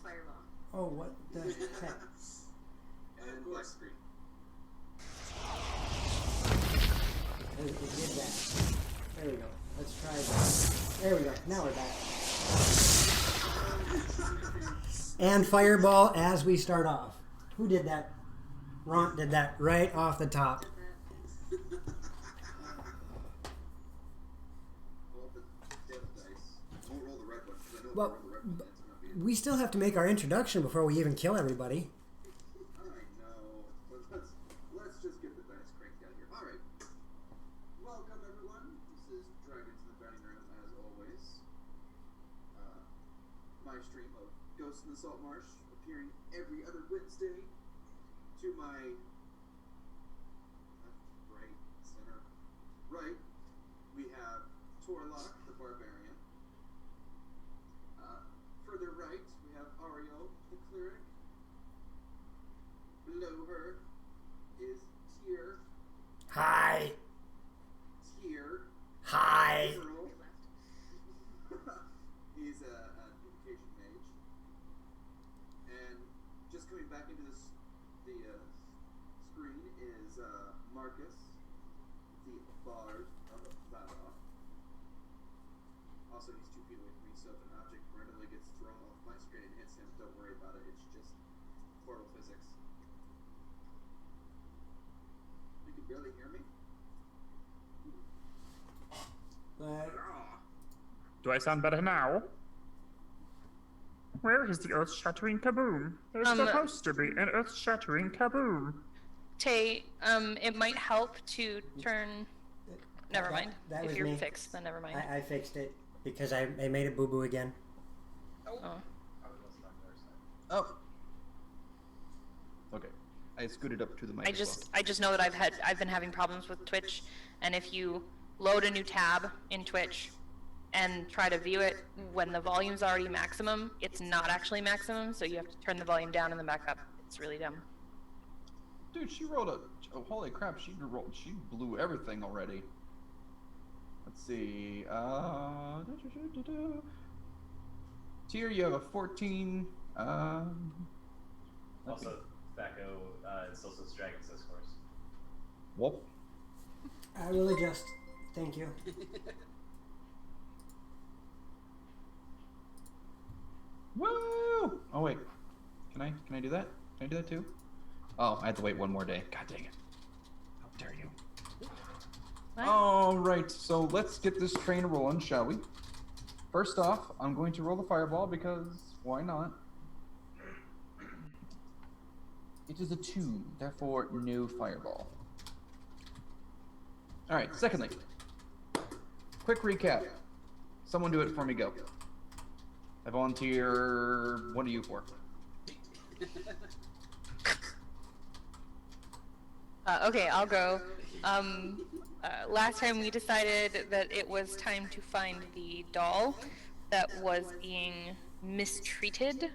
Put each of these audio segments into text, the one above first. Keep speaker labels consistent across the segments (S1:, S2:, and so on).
S1: fireball.
S2: Oh, what the heck?
S3: And black screen.
S2: It did that. There we go. Let's try that. There we go. Now we're back. And fireball as we start off. Who did that? Ron did that right off the top. Well, we still have to make our introduction before we even kill everybody.
S3: I know. Let's just get the dice cranked out here. All right. Welcome, everyone. This is Dragons in the Dining Room, as always. My stream of Ghosts of Saltmarsh, appearing every other Wednesday. To my left, right, center, right, we have Torlock, the Barbarian. Further right, we have Ario, the Cleric. Below her is Tyr.
S2: Hi.
S3: Tyr.
S2: Hi.
S3: He's an invocation mage. And just coming back into the screen is Marcus, the Bard of Valor. Also, he's 2 feet away from me, so if an object randomly gets thrown off my screen and hits him, don't worry about it. It's just portal physics. You can barely hear me?
S4: Do I sound better now? Where is the earth-shattering kaboom? There's supposed to be an earth-shattering kaboom.
S5: Tay, it might help to turn... Never mind.
S2: That
S5: if
S2: was
S5: you're
S2: me.
S5: fixed, then never mind.
S2: I fixed it because I made a boo-boo again.
S5: Oh.
S6: Oh. Okay. I scooted up to the mic.
S5: I just know that I've been having problems with Twitch, and if you load a new tab in Twitch and try to view it when the volume's already maximum, it's not actually maximum, so you have to turn the volume down and then back up. It's really dumb.
S6: Dude, she rolled oh, holy crap, she blew everything already. Let's see, Tyr, you have a 14,
S7: Also, Thaco, it's also Dragon's Discourse.
S6: Whoop.
S2: I will adjust. Thank you.
S6: Woo! Oh wait, can I do that? Can I do that too? Oh, I have to wait one more day. God dang it! How dare you!
S5: What?
S6: All right, so let's get this train rolling, shall we? First off, I'm going to roll the fireball because why not? It is a 2, therefore no fireball. All right. Secondly, quick recap. Someone do it for me. Go. I volunteer. What are you for?
S5: Okay, I'll go. Last time we decided that it was time to find the doll that was being mistreated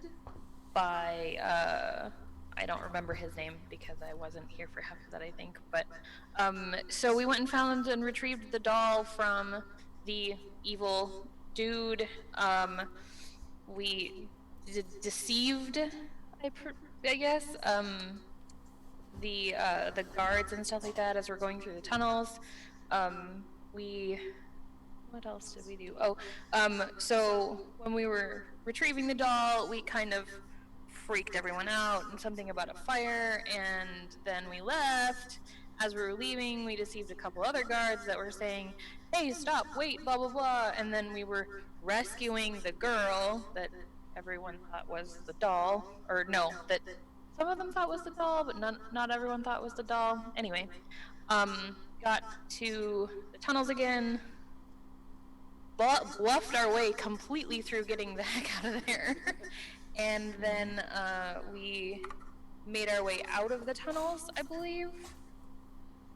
S5: by, I don't remember his name because I wasn't here for half of that, I think. But, so we went and found and retrieved the doll from the evil dude. We deceived, I guess, the guards and stuff like that as we're going through the tunnels. What else did we do? Oh, so when we were retrieving the doll, we kind of freaked everyone out and something about a fire, and then we left. As we were leaving, we deceived a couple other guards that were saying, hey, stop, wait, blah, blah, blah. And then we were rescuing the girl that everyone thought was the doll, or no, that some of them thought was the doll, but not everyone thought was the doll. Anyway, got to the tunnels again, bluffed our way completely through getting the heck out of there. And then we made our way out of the tunnels, I believe,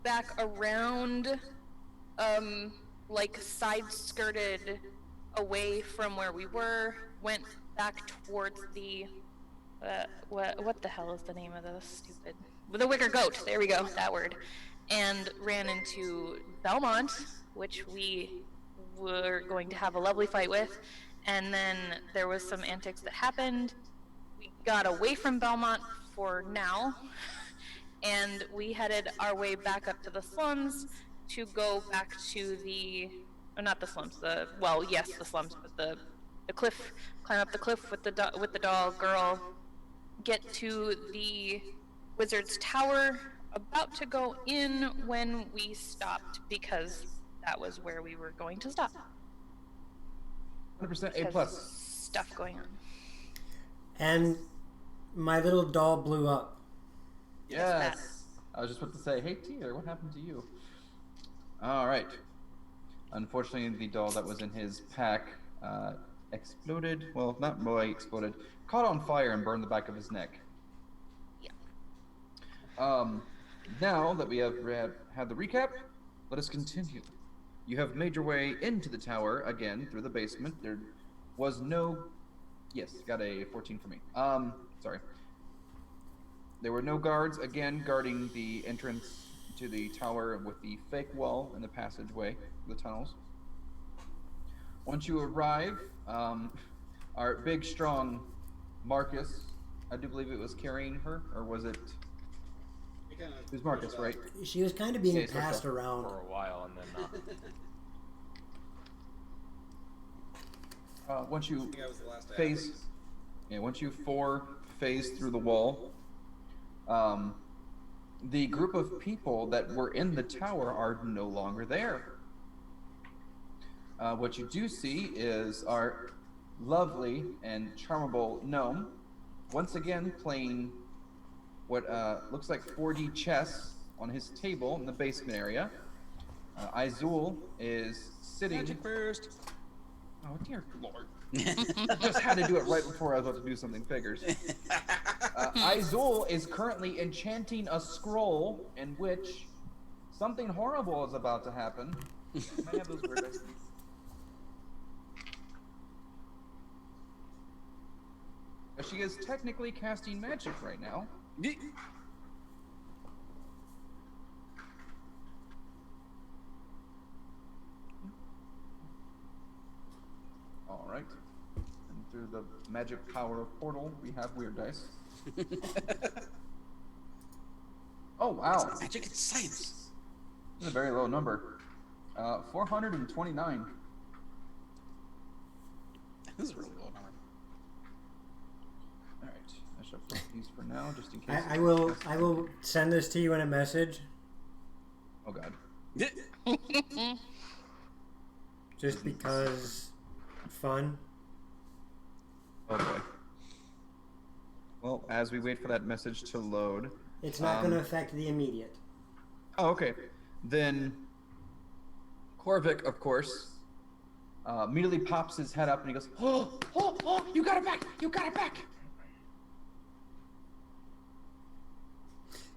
S5: back around, like side-skirted away from where we were, went back towards the, what the hell is the name of the stupid, the wicker goat, there we go, that word, and ran into Belmont, which we were going to have a lovely fight with, and then there was some antics that happened, we got away from Belmont for now, and we headed our way back up to the slums to go back to the, not the slums, well, yes, the slums, but the cliff, climb up the cliff with the doll girl, get to the wizard's tower, about to go in when we stopped because that was where we were going to stop.
S6: 100% A+.
S5: Because stuff going on.
S2: And my little doll blew up.
S6: Yes. I was just about to say, hey, Teeter, what happened to you? All right. Unfortunately, the doll that was in his pack exploded. Well, not really exploded. Caught on fire and burned the back of his neck.
S5: Yeah.
S6: Now that we have had the recap, let us continue. You have made your way into the tower again through the basement. There was no... Yes, got a 14 for me. Sorry. There were no guards, again, guarding the entrance to the tower with the fake wall and the passageway, the tunnels. Once you arrive, our big, strong Marcus, I do believe it was carrying her, or was it... It was Marcus, right?
S2: She was kind of being
S6: Yeah, so
S2: passed around.
S7: For a while, and then not.
S6: Once you
S3: I think I was the last
S6: phase, once you phase through the wall, the group of people that were in the tower are no longer there. What you do see is our lovely and charmable gnome, once again playing what looks like 4D chess on his table in the basement area. Izul is sitting...
S1: Magic first.
S6: Oh, dear Lord. Just had to do it right before I was about to do something figures. Izul is currently enchanting a scroll in which something horrible is about to happen. I have those weird dice. She is technically casting magic right now. All right. And through the magic power of portal, we have weird dice. Oh, wow.
S1: Magic and science.
S6: This is a very low number. 429.
S1: This is a really low number.
S6: All right. I shall put these for now, just in case.
S2: I will send this to you in a message.
S6: Oh, God.
S2: Just because fun.
S6: Oh, boy. Well, as we wait for that message to load.
S2: It's not going to affect the immediate.
S6: Oh, okay. Then Korvik, of course, immediately pops his head up and he goes, oh, you got it back! You got it back!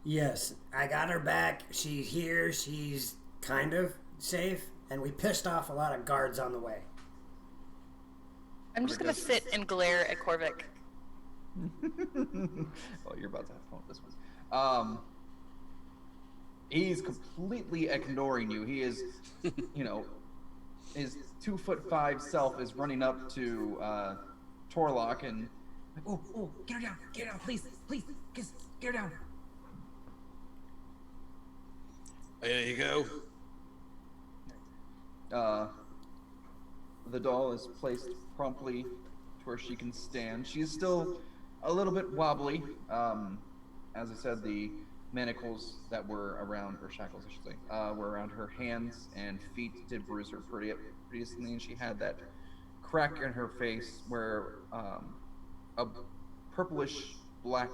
S2: Yes, I got her back. She's here. She's kind of safe. And we pissed off a lot of guards on the way.
S5: I'm just gonna sit and glare at Korvik.
S6: Well, you're about to have fun with this one. He's completely ignoring you. He is, his 2'5" self is running up to Torlock and like, oh, get her down, please, get her down.
S1: There you go.
S6: The doll is placed promptly to where she can stand. She is still a little bit wobbly. As I said, the manacles that were around, or shackles I should say, were around her hands and feet did bruise her pretty decently, and she had that crack in her face where a purplish black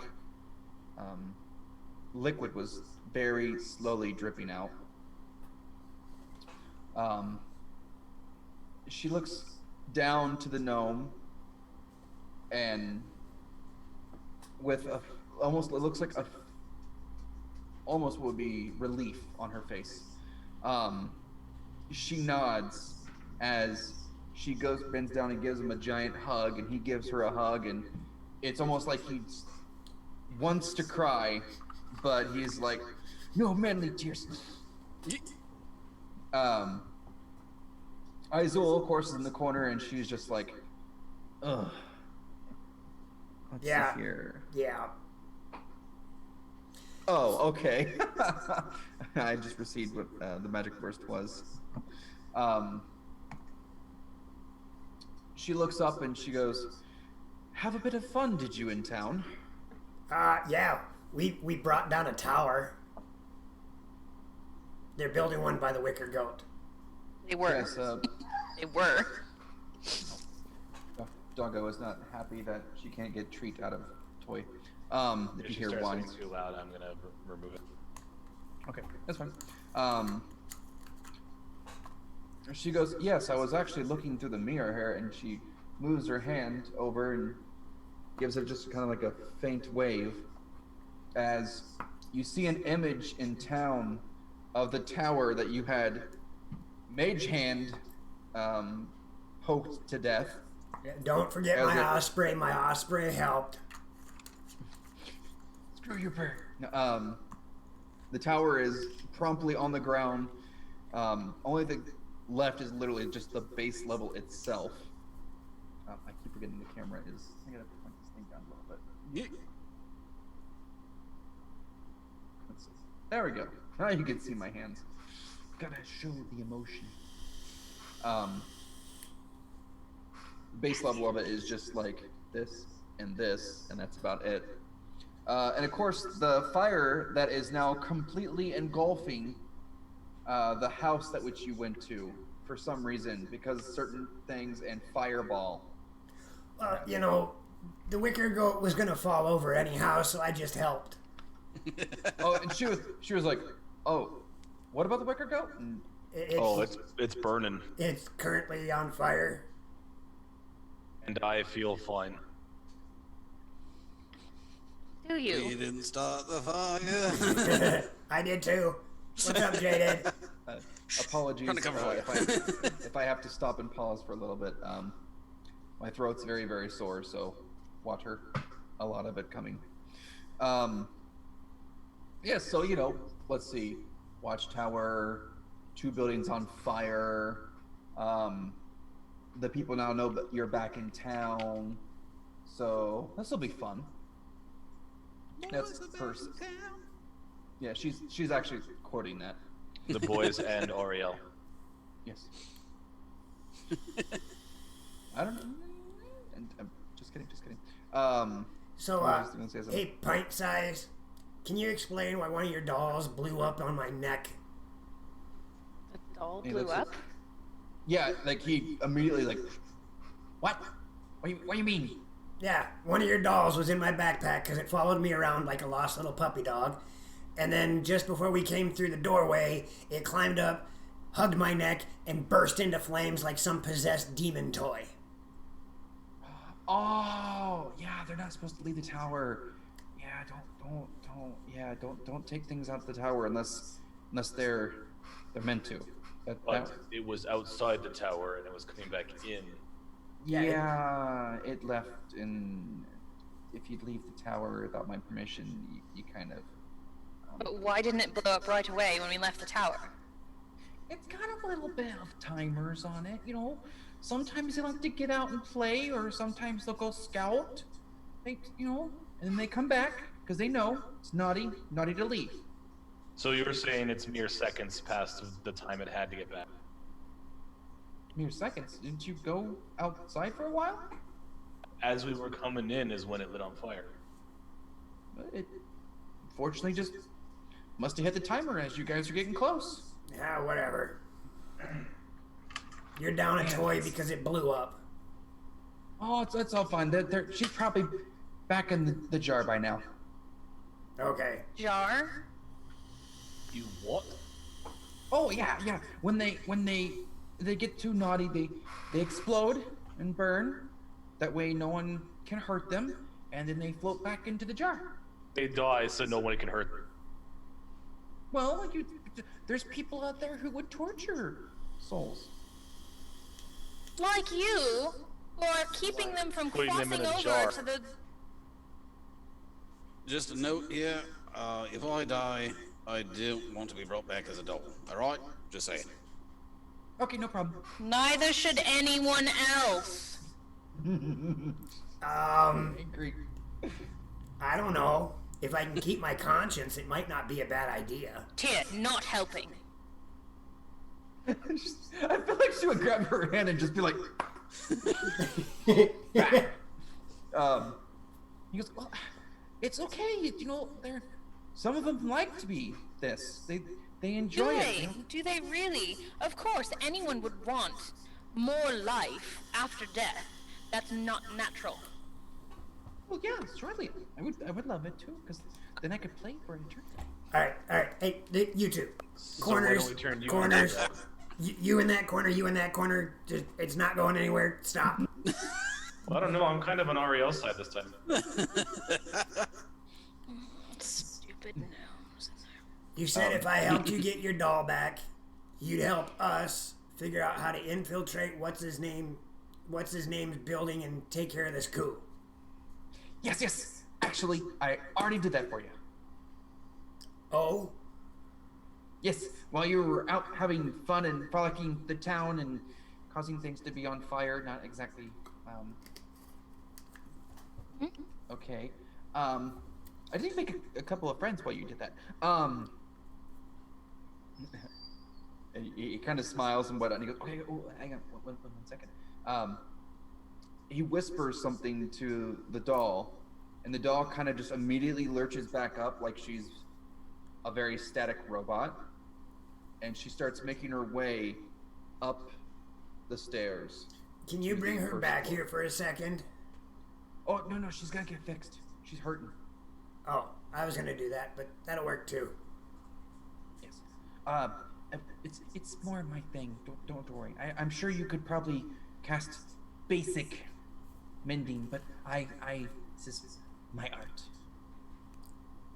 S6: liquid was very slowly dripping out. She looks down to the gnome and with almost, it looks like almost would be relief on her face. She nods as she bends down and gives him a giant hug, and he gives her a hug, and it's almost like he wants to cry, but he's like, no manly tears. Izul, of course, is in the corner, and she's just like, ugh. Let's
S2: Yeah.
S6: see here.
S2: Yeah.
S6: Oh, okay. I just received what the magic burst was. She looks up and she goes, "Have a bit of fun, did you, in town?"
S2: Yeah. We brought down a tower. They're building one by the Wicker Goat.
S5: They were.
S6: Yes,
S5: They were.
S6: Doggo is not happy that she can't get treat out of toy. If
S7: If
S6: you
S7: she
S6: hear
S7: starts
S6: whines.
S7: getting too loud, I'm gonna remove it.
S6: Okay, that's fine. She goes, "Yes, I was actually looking through the mirror here," and she moves her hand over and gives it just kind of like a faint wave as you see an image in town of the tower that you had Mage Hand poked to death.
S2: Yeah, don't forget
S6: As
S2: my
S6: it-
S2: osprey. My osprey helped.
S6: Screw your prayer. No, the tower is promptly on the ground. Only thing left is literally just the base level itself. I keep forgetting the camera is. I gotta point this thing down a little bit.
S1: Yeah.
S6: There we go. Now you can see my hands. Gotta show the emotion. Base level of it is just like this, and that's about it. And of course, the fire that is now completely engulfing the house that which you went to for some reason, because certain things and fireball.
S2: You know, the Wicker Goat was gonna fall over anyhow, so I just helped.
S6: Oh, and she was like, "Oh, what about the Wicker Goat?" And
S1: Oh, it's burning,
S2: It's currently on fire.
S1: and I feel fine.
S5: Do
S1: We
S5: you?
S1: didn't start the fire.
S2: I did too. What's up, Jaded?
S6: apologies
S1: Trying to cover for you.
S6: if I have to stop and pause for a little bit. My throat's very, very sore, so watch her. A lot of it coming. Yeah, so, let's see. Watchtower, 2 buildings on fire. The people now know that you're back in town. So, this will be fun. That's first. Yeah, she's actually quoting that.
S1: The boys and Oriel.
S6: Yes. I don't know. And I'm just kidding.
S2: So,
S6: I was gonna say something.
S2: hey, Pint Size, can you explain why one of your dolls blew up on my neck?
S5: The doll
S6: Hey,
S5: blew
S6: that's it.
S5: up?
S6: Yeah, like he immediately like, what? What do you mean?
S2: Yeah, one of your dolls was in my backpack because it followed me around like a lost little puppy dog. And then just before we came through the doorway, it climbed up, hugged my neck, and burst into flames like some possessed demon toy.
S6: Oh, yeah, they're not supposed to leave the tower. Yeah, don't take things out of the tower unless they're meant to.
S1: But it was outside the tower, and it was coming back in.
S6: Yeah, it left in. If you'd leave the tower without my permission, you kind of.
S5: But why didn't it blow up right away when we left the tower?
S6: It's got a little bit of timers on it, Sometimes they like to get out and play, or sometimes they'll go scout. And then they come back because they know it's naughty to leave.
S1: So you were saying it's mere seconds past the time it had to get back.
S6: Mere seconds. Didn't you go outside for a while?
S1: As we were coming in is when it lit on fire.
S6: But it fortunately just must have hit the timer as you guys are getting close.
S2: Yeah, whatever. You're down a toy because it blew up.
S6: Oh, it's all fine. She's probably back in the jar by now.
S2: Okay.
S5: Jar?
S1: You what?
S6: Oh yeah. When they get too naughty, they explode and burn. That way no one can hurt them, and then they float back into the jar.
S1: They die so no one can hurt them.
S6: Well, there's people out there who would torture souls.
S5: Like you, who are keeping them from
S1: Putting them
S5: crossing
S1: in a
S5: over
S1: jar.
S5: to the...
S8: Just a note here. If I die, I don't want to be brought back as a doll. All right? Just saying.
S6: Okay, no problem.
S5: Neither should anyone else.
S6: I agree.
S2: I don't know. If I can keep my conscience, it might not be a bad idea.
S5: Tyr, not helping.
S6: I feel like she would grab her hand and just be like, he goes, well, it's okay. You know, some of them like to be this. They enjoy
S5: Do
S6: it.
S5: they?
S6: You know?
S5: Do they really? Of course, anyone would want more life after death. That's not natural.
S6: Well, yeah, surely. I would love it too, because then I could play for eternity.
S2: All right. Hey, you two.
S1: So why
S2: Corners,
S1: don't we turn you
S2: corners.
S1: into-
S2: You in that corner, you in that corner. Just, it's not going anywhere. Stop.
S1: Well, I don't know. I'm kind of on Ariel's side this time.
S5: Stupid gnomes.
S2: You said if I helped you get your doll back, you'd help us figure out how to infiltrate what's his name's building and take care of this coup.
S6: Yes. Actually, I already did that for you.
S2: Oh?
S6: Yes, while you were out having fun and frolicking the town and causing things to be on fire, not exactly, okay. I did make a couple of friends while you did that. And he kind of smiles and whatnot, and he goes, okay, hang on, one second. He whispers something to the doll, and the doll kind of just immediately lurches back up like she's a very static robot. And she starts making her way up the stairs.
S2: Can you bring her back here for a second?
S6: Oh, no, she's gotta get fixed. She's hurting.
S2: Oh, I was gonna do that, but that'll work too.
S6: Yes. It's more my thing. Don't worry. I'm sure you could probably cast basic mending, but this is my art.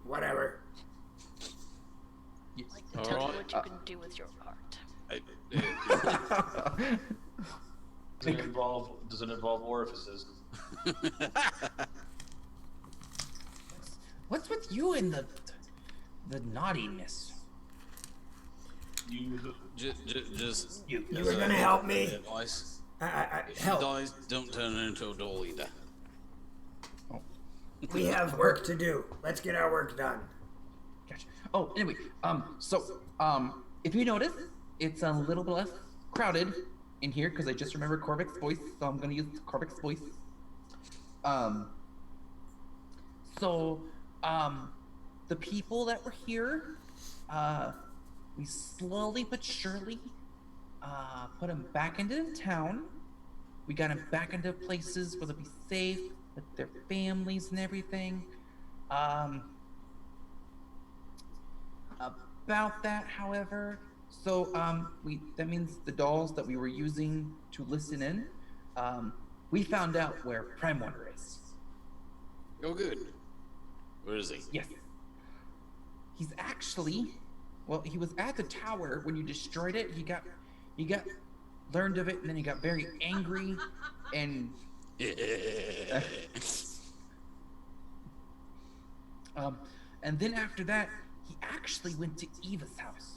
S2: Whatever.
S6: Yes.
S5: Tell me what you can do with your art.
S1: Does it involve orifices?
S6: What's with you and the naughtiness?
S1: You
S8: Just
S2: You
S8: as
S2: were
S8: a
S2: gonna help me.
S8: Advice. If she
S2: Help.
S8: dies, don't turn her into a doll either.
S2: We have work to do. Let's get our work done.
S6: Gotcha. Oh, anyway, if you notice, it's a little bit less crowded in here because I just remembered Korvik's voice, so I'm gonna use Korvik's voice. The people that were here, we slowly but surely, put them back into the town. We got them back into places where they'll be safe with their families and everything. About that, however, so that means the dolls that we were using to listen in, we found out where Prime Wonder is.
S8: Oh, good. Where is he?
S6: Yes. He's actually, well, he was at the tower when you destroyed it. He got learned of it, and then he got very angry, and and then after that, he actually went to Eva's house.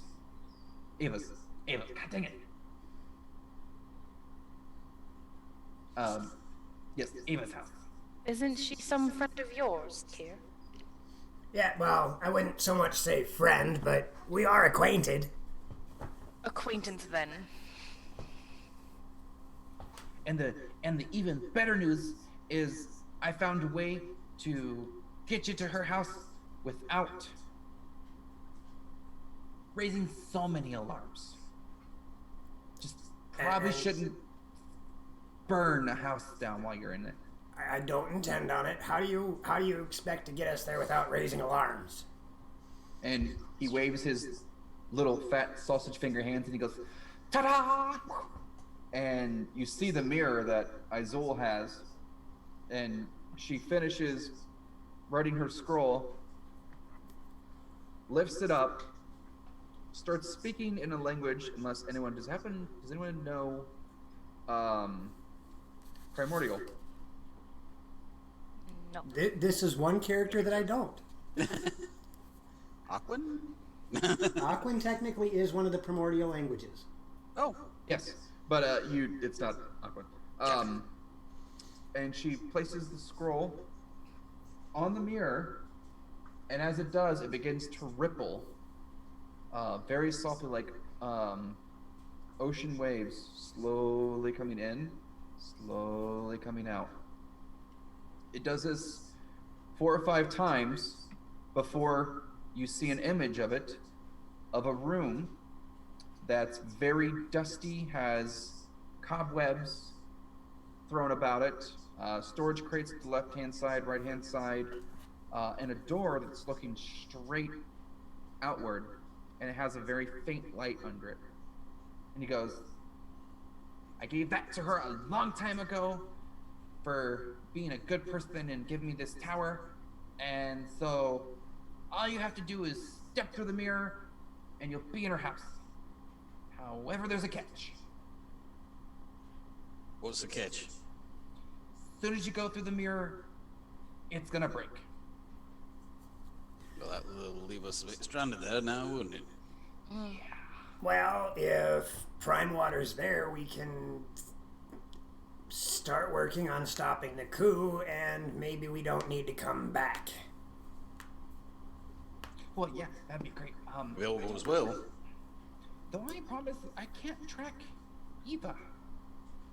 S6: Eva, God dang it. Yes, Eva's house.
S5: Isn't she some friend of yours, Tyr?
S2: Yeah, well, I wouldn't so much say friend, but we are acquainted.
S5: Acquaintance, then.
S6: And the even better news is I found a way to get you to her house without raising so many alarms. Just probably shouldn't burn a house down while you're in it.
S2: I don't intend on it. How do you expect to get us there without raising alarms?
S6: And he waves his little fat sausage finger hands and he goes, ta-da! And you see the mirror that Izul has, and she finishes writing her scroll, lifts it up, starts speaking in a language, unless anyone does anyone know Primordial?
S5: No.
S2: This is one character that I don't.
S8: Aquan?
S2: Aquan technically is one of the primordial languages.
S8: Oh,
S6: Yes, but it's not Aquan. And she places the scroll on the mirror, and as it does, it begins to ripple, very softly, like ocean waves, slowly coming in, slowly coming out. It does this 4 or 5 times before you see an image of it, of a room that's very dusty, has cobwebs thrown about it, storage crates to the left-hand side, right-hand side, and a door that's looking straight outward, and it has a very faint light under it. And he goes, I gave that to her a long time ago for being a good person and giving me this tower, and so all you have to do is step through the mirror and you'll be in her house. However, there's a catch.
S8: What's the catch?
S6: As soon as you go through the mirror, it's gonna break.
S8: Well, that will leave us a bit stranded there now, wouldn't it?
S2: Well, if Prime Water's there, we can start working on stopping the coup, and maybe we don't need to come back.
S6: Well, yeah, that'd be great.
S8: We all go as well.
S6: The only problem is I can't track Eva.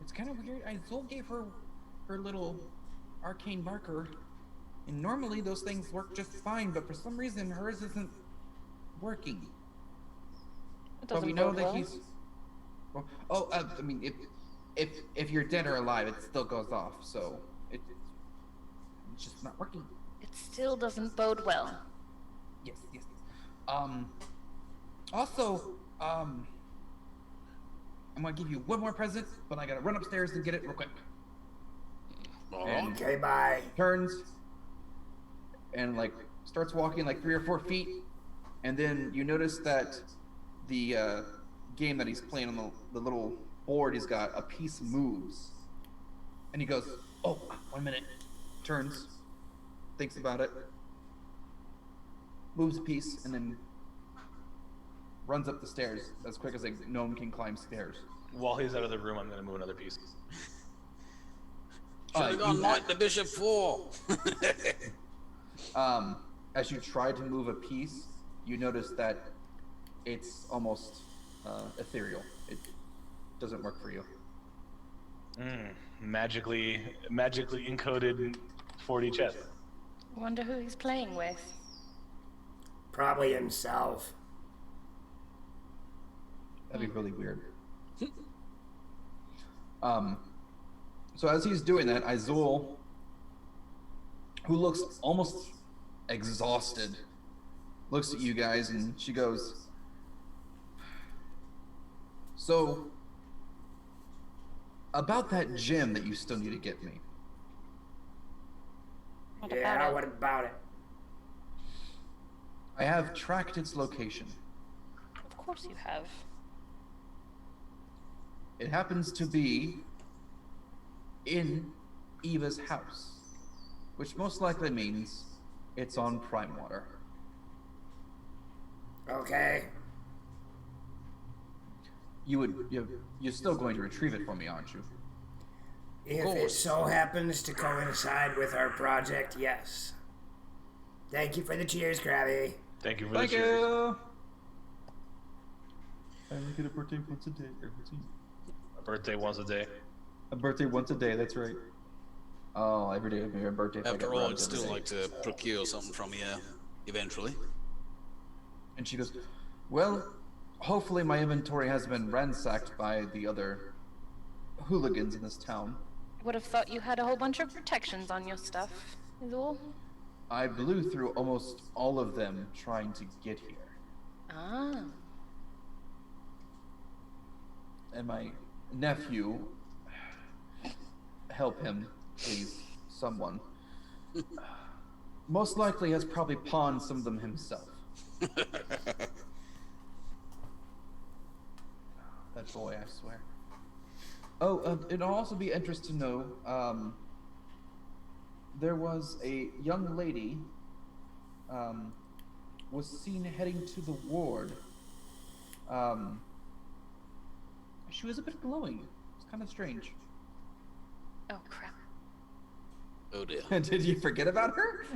S6: It's kind of weird. Zol gave her her little arcane marker, and normally those things work just fine, but for some reason hers isn't working.
S5: It
S6: But
S5: doesn't
S6: we know
S5: bode
S6: that
S5: well.
S6: he's. Well, I mean, if you're dead or alive, it still goes off. So it's just not working.
S5: It still doesn't bode well.
S6: Yes. Also, I'm gonna give you one more present, but I gotta run upstairs and get it real quick. And
S2: Okay, bye.
S6: turns and like starts walking like 3 or 4 feet, and then you notice that the game that he's playing on the little board he's got, a piece moves, and he goes, "Oh, 1 minute." Turns, thinks about it, moves a piece, and then runs up the stairs as quick as a gnome can climb stairs.
S1: While he's out of the room, I'm gonna move another piece.
S8: Should have gone knight the bishop 4.
S6: As you try to move a piece, you notice that it's almost ethereal. It doesn't work for you.
S1: Magically encoded 4D chess.
S5: Wonder who he's playing with.
S2: Probably himself.
S6: That'd be really weird. So as he's doing that, Izul, who looks almost exhausted, looks at you guys and she goes, "So, about that gem that you still need to get me.
S5: What
S2: Yeah,
S5: about it?
S2: what about it?
S6: I have tracked its location.
S5: Of course you have.
S6: It happens to be in Eva's house, which most likely means it's on Prime Water.
S2: Okay.
S6: You're still going to retrieve it for me, aren't you?
S2: If it so happens to coincide with our project, yes. Thank you for the cheers, Krabby.
S1: Thank you for the
S6: Thank
S1: cheers.
S6: you. I only get a birthday once a day.
S1: A birthday once a day.
S6: A birthday once a day. That's right. Oh, every day would be a birthday. If I
S8: After
S6: got
S8: all,
S6: robbed
S8: I'd
S6: every
S8: still
S6: day.
S8: like to procure something from you eventually.
S6: And she goes, "Well, hopefully my inventory has been ransacked by the other hooligans in this town.
S5: Would have thought you had a whole bunch of protections on your stuff, is all.
S6: I blew through almost all of them trying to get here.
S5: Ah.
S6: And my nephew, help him, please, someone. Most likely has probably pawned some of them himself. That boy, I swear. Oh, it'll also be interesting to know, there was a young lady, was seen heading to the ward. She was a bit glowing. It's kind of strange.
S5: Oh crap.
S8: Oh dear.
S6: Did you forget about her?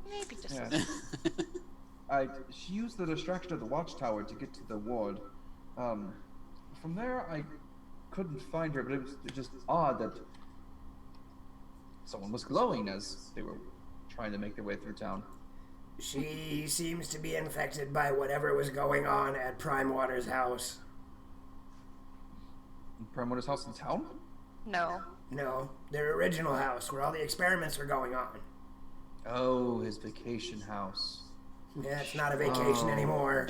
S5: Maybe just
S6: Yeah.
S5: a little.
S6: She used the distraction of the watchtower to get to the ward. From there, I couldn't find her, but it was just odd that someone was glowing as they were trying to make their way through town.
S2: She seems to be infected by whatever was going on at Prime Water's house.
S6: Primewater's house in town?
S5: No.
S2: No, their original house, where all the experiments were going on.
S6: Oh, his vacation house.
S2: Yeah, it's not a vacation anymore.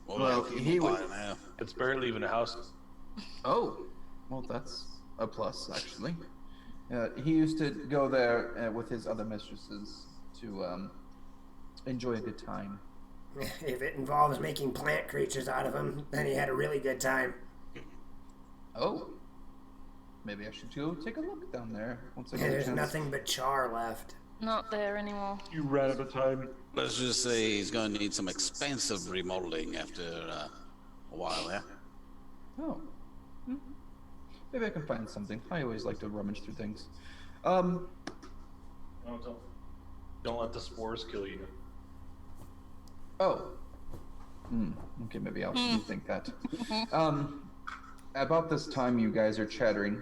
S6: Well, he would.
S8: Now.
S1: It's barely even a house.
S6: Oh, well, that's a plus, actually. He used to go there with his other mistresses to enjoy a good time.
S2: If it involves making plant creatures out of them, then he had a really good time.
S6: Oh, maybe I should go take a look down there once I get a
S2: There's
S6: chance.
S2: nothing but char left.
S5: Not there anymore.
S1: You ran out of time.
S8: Let's just say he's going to need some expensive remodeling after a while, yeah?
S6: Oh. Maybe I can find something. I always like to rummage through things.
S1: No, don't let the spores kill you.
S6: Oh. Okay, maybe I'll rethink that. About this time you guys are chattering,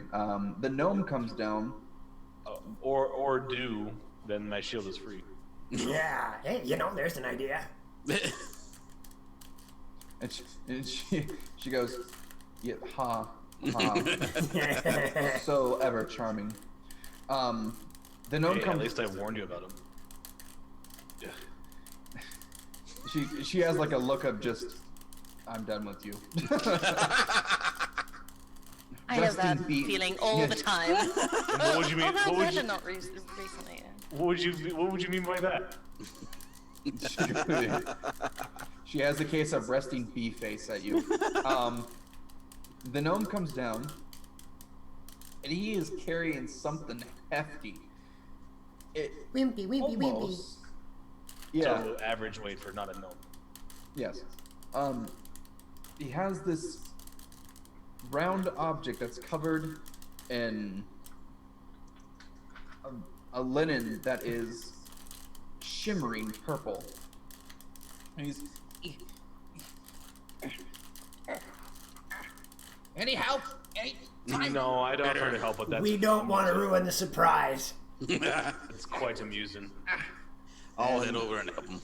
S6: the gnome comes down.
S1: Or do, then my shield is free.
S2: Yeah, hey, there's an idea.
S6: And she goes, yeah, ha. So ever charming. The gnome
S1: Hey,
S6: comes.
S1: at least I warned you about him.
S6: She has like a look of just, I'm done with you.
S5: I have that
S6: Resting beat.
S5: feeling all the time.
S1: What would you mean?
S5: Although
S1: What would you,
S5: not recently.
S1: what would you mean by that?
S6: She has a case of resting bee face at you. The gnome comes down, and he is carrying something hefty.
S2: Wimpy, wimpy, wimpy.
S6: Almost. Yeah.
S1: So average weight for not a gnome.
S6: Yes. He has this round object that's covered in a linen that is shimmering purple. And he's... Any help? Any time?
S1: No, I don't try to help, but that's
S2: We don't want to ruin the surprise.
S1: it's quite amusing.
S8: I'll head over and help him.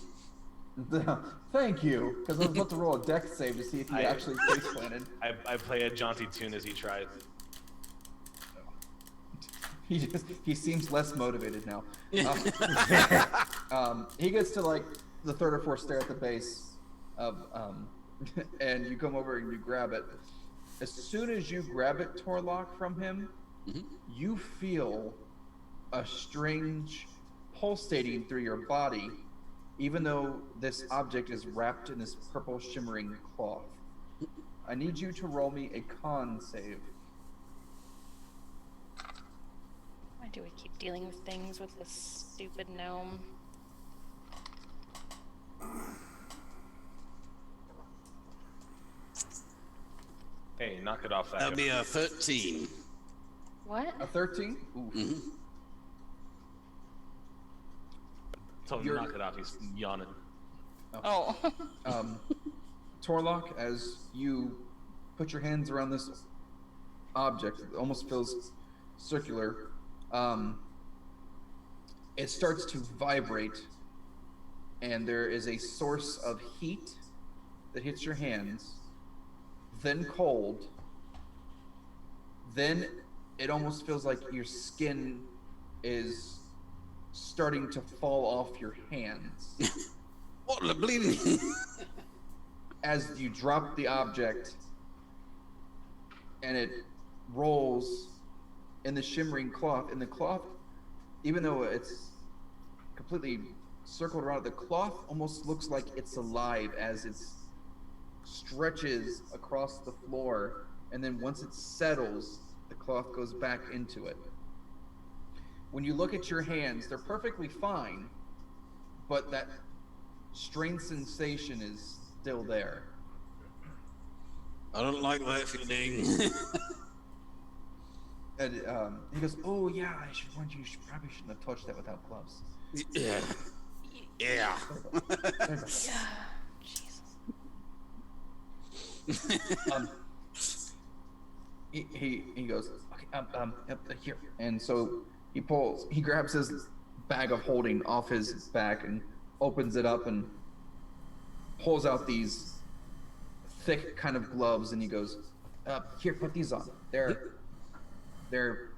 S6: Thank you, because I was about to roll a dex save to see if he actually face planted.
S1: I play a jaunty tune as he tries.
S6: He seems less motivated now. He gets to like the third or fourth stair at the base of and you come over and you grab it. As soon as you grab it, Torlock, from him, you feel a strange pulsating through your body, even though this object is wrapped in this purple shimmering cloth. I need you to roll me a con save.
S5: Why do we keep dealing with things with this stupid gnome?
S1: Hey, knock it off that.
S8: That'll be a 13.
S5: What?
S6: A 13? Ooh.
S1: Tell him to knock it off. He's yawning.
S5: Oh.
S6: Torlock, as you put your hands around this object, it almost feels circular. It starts to vibrate, and there is a source of heat that hits your hands, then cold, then it almost feels like your skin is starting to fall off your hands.
S8: What the bleeding?
S6: As you drop the object, and it rolls in the shimmering cloth, and the cloth, even though it's completely circled around, the cloth almost looks like it's alive as it stretches across the floor, and then once it settles, the cloth goes back into it. When you look at your hands, they're perfectly fine, but that strange sensation is still there.
S8: I don't like that feeling.
S6: And he goes, "Oh yeah, I should warn you. You probably shouldn't have touched that without gloves."
S8: Yeah. Yeah.
S6: Sorry about that.
S5: Jesus.
S6: He goes, "Okay, here." And so he grabs his bag of holding off his back and opens it up and pulls out these thick kind of gloves, and he goes, "Here, put these on. They're,"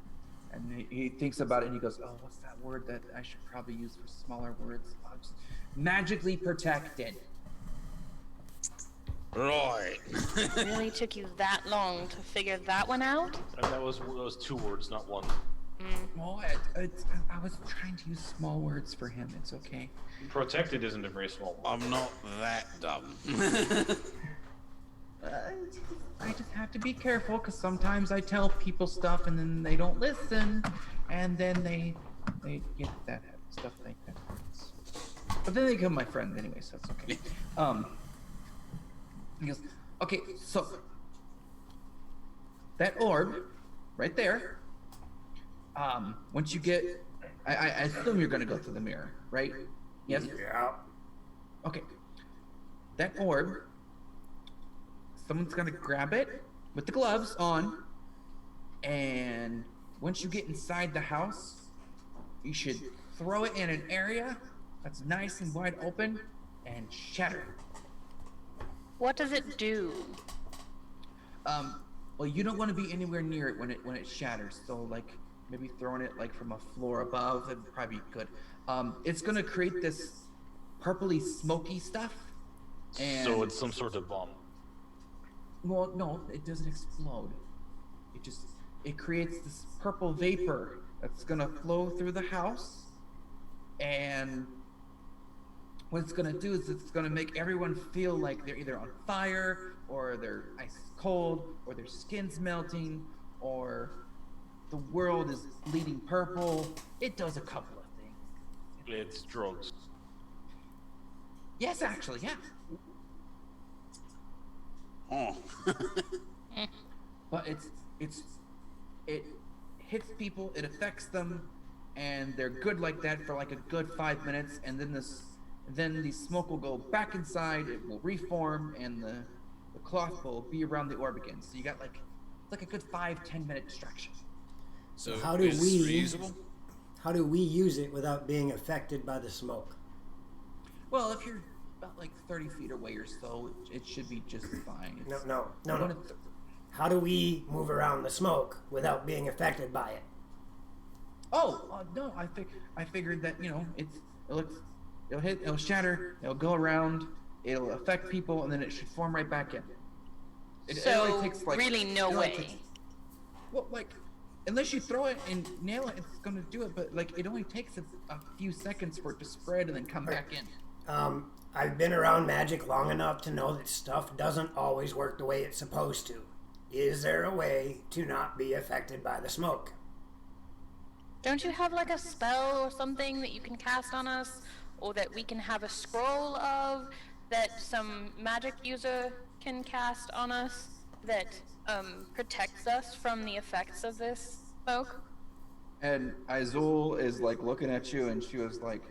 S6: and he thinks about it, and he goes, "Oh, what's that word that I should probably use for smaller words? Magically protected."
S8: Right.
S5: It really took you that long to figure that one out?
S1: And that was 2 words, not 1.
S6: Well, I was trying to use small words for him. It's okay.
S1: Protected isn't a very small word.
S8: I'm not that dumb.
S6: I just have to be careful because sometimes I tell people stuff and then they don't listen, and then they get that stuff like that. But then they become my friend anyway, so it's okay. He goes, "Okay, so that orb right there. Once you get, I assume you're gonna go through the mirror, right? Yes.
S2: Yeah.
S6: Okay. That orb. Someone's gonna grab it with the gloves on, and once you get inside the house, you should throw it in an area that's nice and wide open and shatter.
S5: What does it do?
S6: Well, you don't want to be anywhere near it when it shatters. So like maybe throwing it like from a floor above would probably be good. It's gonna create this purpley smoky stuff. And
S1: So it's some sort of bomb.
S6: well, no, it doesn't explode. It creates this purple vapor that's gonna flow through the house, and what it's gonna do is it's gonna make everyone feel like they're either on fire, or they're ice cold, or their skin's melting, or the world is bleeding purple. It does a couple of things.
S1: It's drugs.
S6: Yes, actually, yeah.
S8: Oh.
S6: But it hits people, it affects them, and they're good like that for like a good 5 minutes, and then the smoke will go back inside, it will reform, and the cloth will be around the orb again. So you got like a good 5-10 minute distraction.
S8: So
S2: How do
S8: is
S2: we-
S8: reusable?
S2: How do we use it without being affected by the smoke?
S6: Well, if you're about like 30 feet away or so, it should be just fine.
S2: No.
S6: One of the-
S2: How do we move around the smoke without being affected by it?
S6: Oh, no, I figured that, it'll shatter, it'll go around, it'll affect people, and then it should form right back in. It only takes, like,
S5: really no
S6: it only
S5: way.
S6: takes- well, like, unless you throw it and nail it, it's gonna do it, but like, it only takes a few seconds for it to spread and then come back in.
S2: I've been around magic long enough to know that stuff doesn't always work the way it's supposed to. Is there a way to not be affected by the smoke?
S5: Don't you have like a spell or something that you can cast on us, or that we can have a scroll of, that some magic user can cast on us that protects us from the effects of this smoke?
S6: And Izul is like looking at you, and she was like,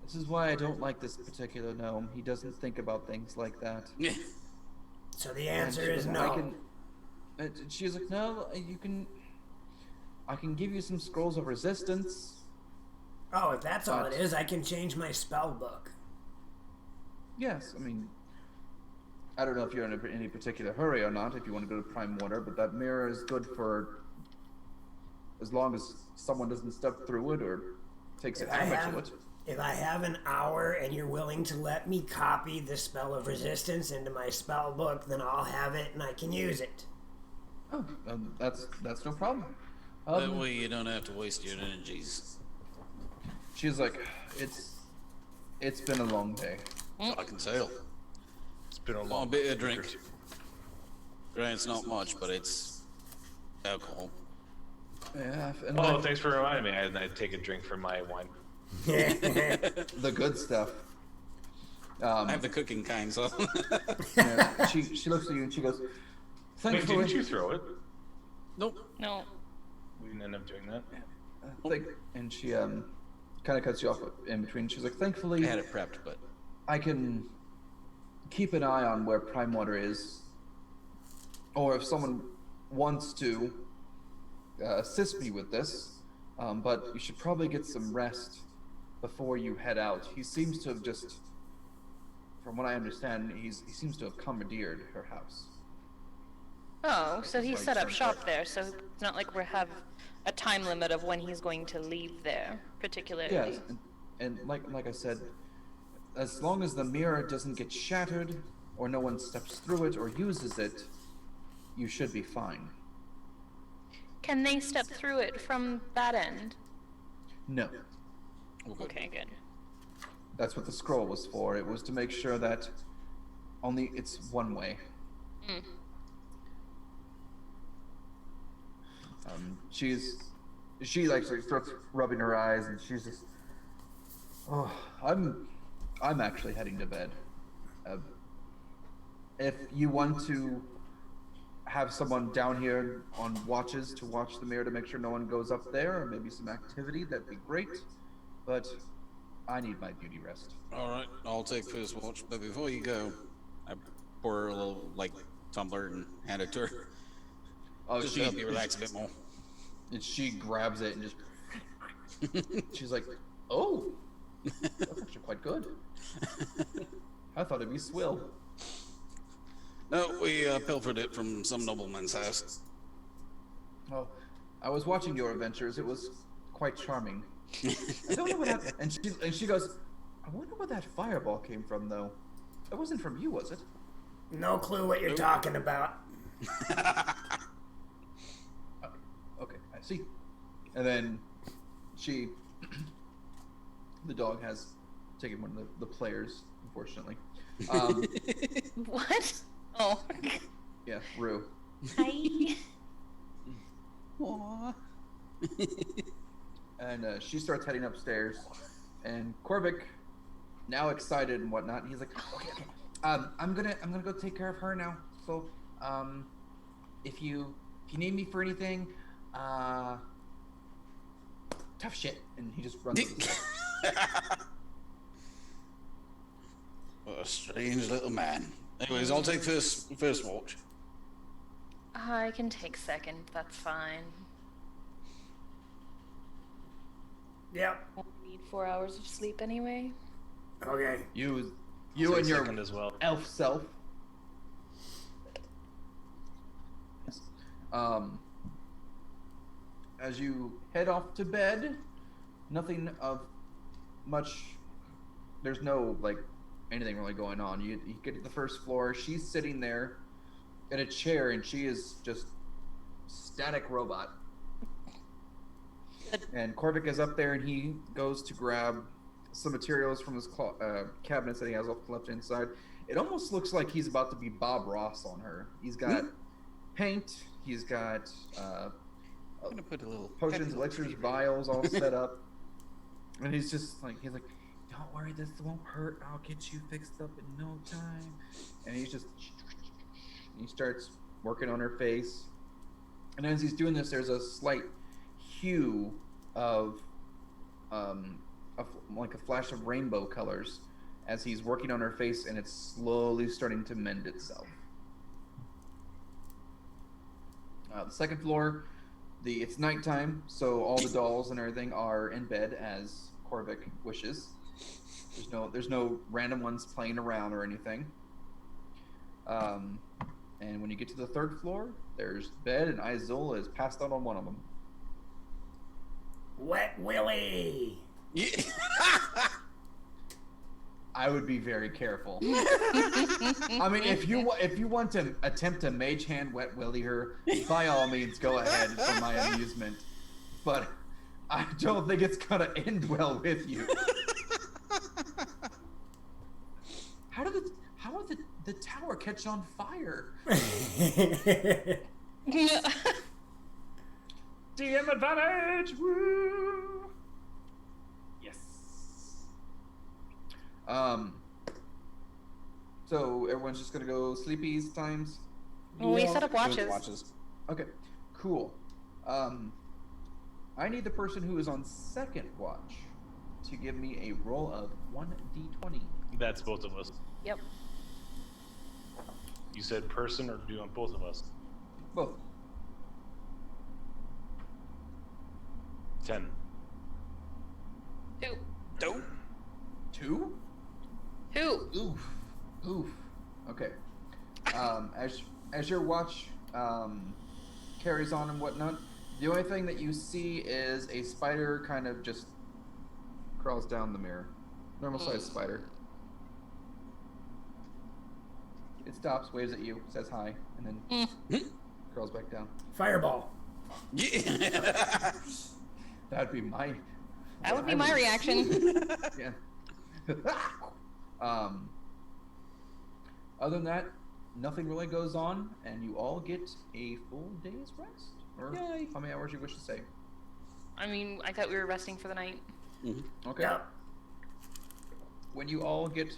S6: "This is why I don't like this particular gnome. He doesn't think about things like that."
S2: So the
S6: And
S2: answer
S6: she
S2: is
S6: was
S2: no.
S6: like, she was like, "No, I can give you some scrolls of resistance."
S2: Oh, if that's all it is, I can change my spell book.
S6: Yes, I mean, I don't know if you're in any particular hurry or not, if you want to go to Prime Water, but that mirror is good for as long as someone doesn't step through it or takes damage to it.
S2: If I have an hour and you're willing to let me copy the spell of resistance into my spell book, then I'll have it and I can use it.
S6: Oh, that's no problem.
S8: That way you don't have to waste your energies.
S6: She's like, it's been a long day.
S8: I can tell.
S1: It's been a
S8: Long
S1: long
S8: bit of drink. Grant's not much, but it's alcohol.
S6: Yeah, and
S1: Oh,
S6: like,
S1: thanks for reminding me. I take a drink from my wine.
S6: the good stuff.
S8: I have the cooking kind, so.
S6: Yeah, she looks at you and she goes,
S1: Wait,
S6: thankfully.
S1: didn't you throw it?
S8: Nope.
S5: No.
S1: We didn't end up doing that.
S6: And she kind of cuts you off in between. She's like, thankfully,
S8: I had it prepped, but.
S6: I can keep an eye on where Prime Water is, or if someone wants to assist me with this. But you should probably get some rest before you head out. He seems to have just, from what I understand, he seems to have commandeered her house.
S5: Oh, so he set up shop there, so it's not like we have a time limit of when he's going to leave there, particularly.
S6: Yes, and like I said, as long as the mirror doesn't get shattered, or no one steps through it or uses it, you should be fine.
S5: Can they step through it from that end?
S6: No.
S5: Okay, good.
S6: That's what the scroll was for. It was to make sure that only it's one way.
S5: Mm.
S6: She like starts rubbing her eyes, and she's just, oh, I'm actually heading to bed. If you want to have someone down here on watches to watch the mirror to make sure no one goes up there, or maybe some activity, that'd be great. But I need my beauty rest.
S8: All right, I'll take first watch. But before you go, I pour her a little tumbler and hand it to her.
S6: Oh,
S8: Just to help you relax a bit more.
S6: And she grabs it and just. She's like, "Oh, that's actually quite good. I thought it'd be swill."
S8: No, we pilfered it from some nobleman's house.
S6: Oh, I was watching your adventures. It was quite charming. I don't know what happened. And she goes, "I wonder where that fireball came from, though. It wasn't from you, was it?"
S2: No clue what you're talking about.
S6: Okay, I see. And then the dog has taken one of the players, unfortunately.
S5: What? Oh.
S6: Yeah, Rue.
S5: Hi.
S8: Aww.
S6: And she starts heading upstairs, and Korvik, now excited and whatnot, he's like, okay, I'm gonna go take care of her now. So, if you need me for anything, tough shit. And he just runs.
S8: What a strange little man. Anyways, I'll take first watch.
S5: I can take second, that's fine.
S2: Yep.
S5: I need 4 hours of sleep anyway.
S2: Okay.
S6: You
S1: Take
S6: and your
S1: second as well.
S6: elf self. As you head off to bed, nothing of much. There's no anything really going on. You get to the first floor. She's sitting there in a chair, and she is just static robot. And Korvik is up there, and he goes to grab some materials from his cabinets that he has off left inside. It almost looks like he's about to be Bob Ross on her. He's got paint. He's got
S8: I'm gonna put a little
S6: potions, elixirs, vials all set up. And he's just like, don't worry, this won't hurt. I'll get you fixed up in no time. And he starts working on her face. And as he's doing this, there's a slight hue of like a flash of rainbow colors as he's working on her face, and it's slowly starting to mend itself. The second floor, it's nighttime, so all the dolls and everything are in bed as Korvik wishes. There's no random ones playing around or anything. And when you get to the third floor, there's bed, and Izola is passed out on one of them.
S2: Wet Willie.
S8: Yeah.
S6: I would be very careful. I mean, if you want to attempt to mage hand Wet Willie her, by all means, go ahead for my amusement. But I don't think it's gonna end well with you. How did the tower catch on fire?
S4: DM advantage! Woo! Yes.
S6: So everyone's just gonna go sleepies times.
S5: Well, we set up
S8: Doing
S5: watches.
S6: Okay, cool. I need the person who is on second watch to give me a roll of 1d20.
S1: That's both of us.
S5: Yep.
S1: You said person, or do you want both of us?
S6: Both.
S1: 10.
S5: 2.
S8: Don't.
S6: 2?
S5: 2.
S6: Oof. Oof. Okay. As your watch carries on and whatnot, the only thing that you see is a spider kind of just crawls down the mirror. Normal sized spider. It stops, waves at you, says hi, and then crawls back down.
S2: Fireball.
S8: Yeah.
S6: That'd be my.
S5: That would be my reaction.
S6: Yeah. Other than that, nothing really goes on, and you all get a full day's rest. Or
S8: Yay.
S6: how many hours you wish to say.
S5: I mean, I thought we were resting for the night.
S6: Okay.
S2: Yep.
S6: When you all get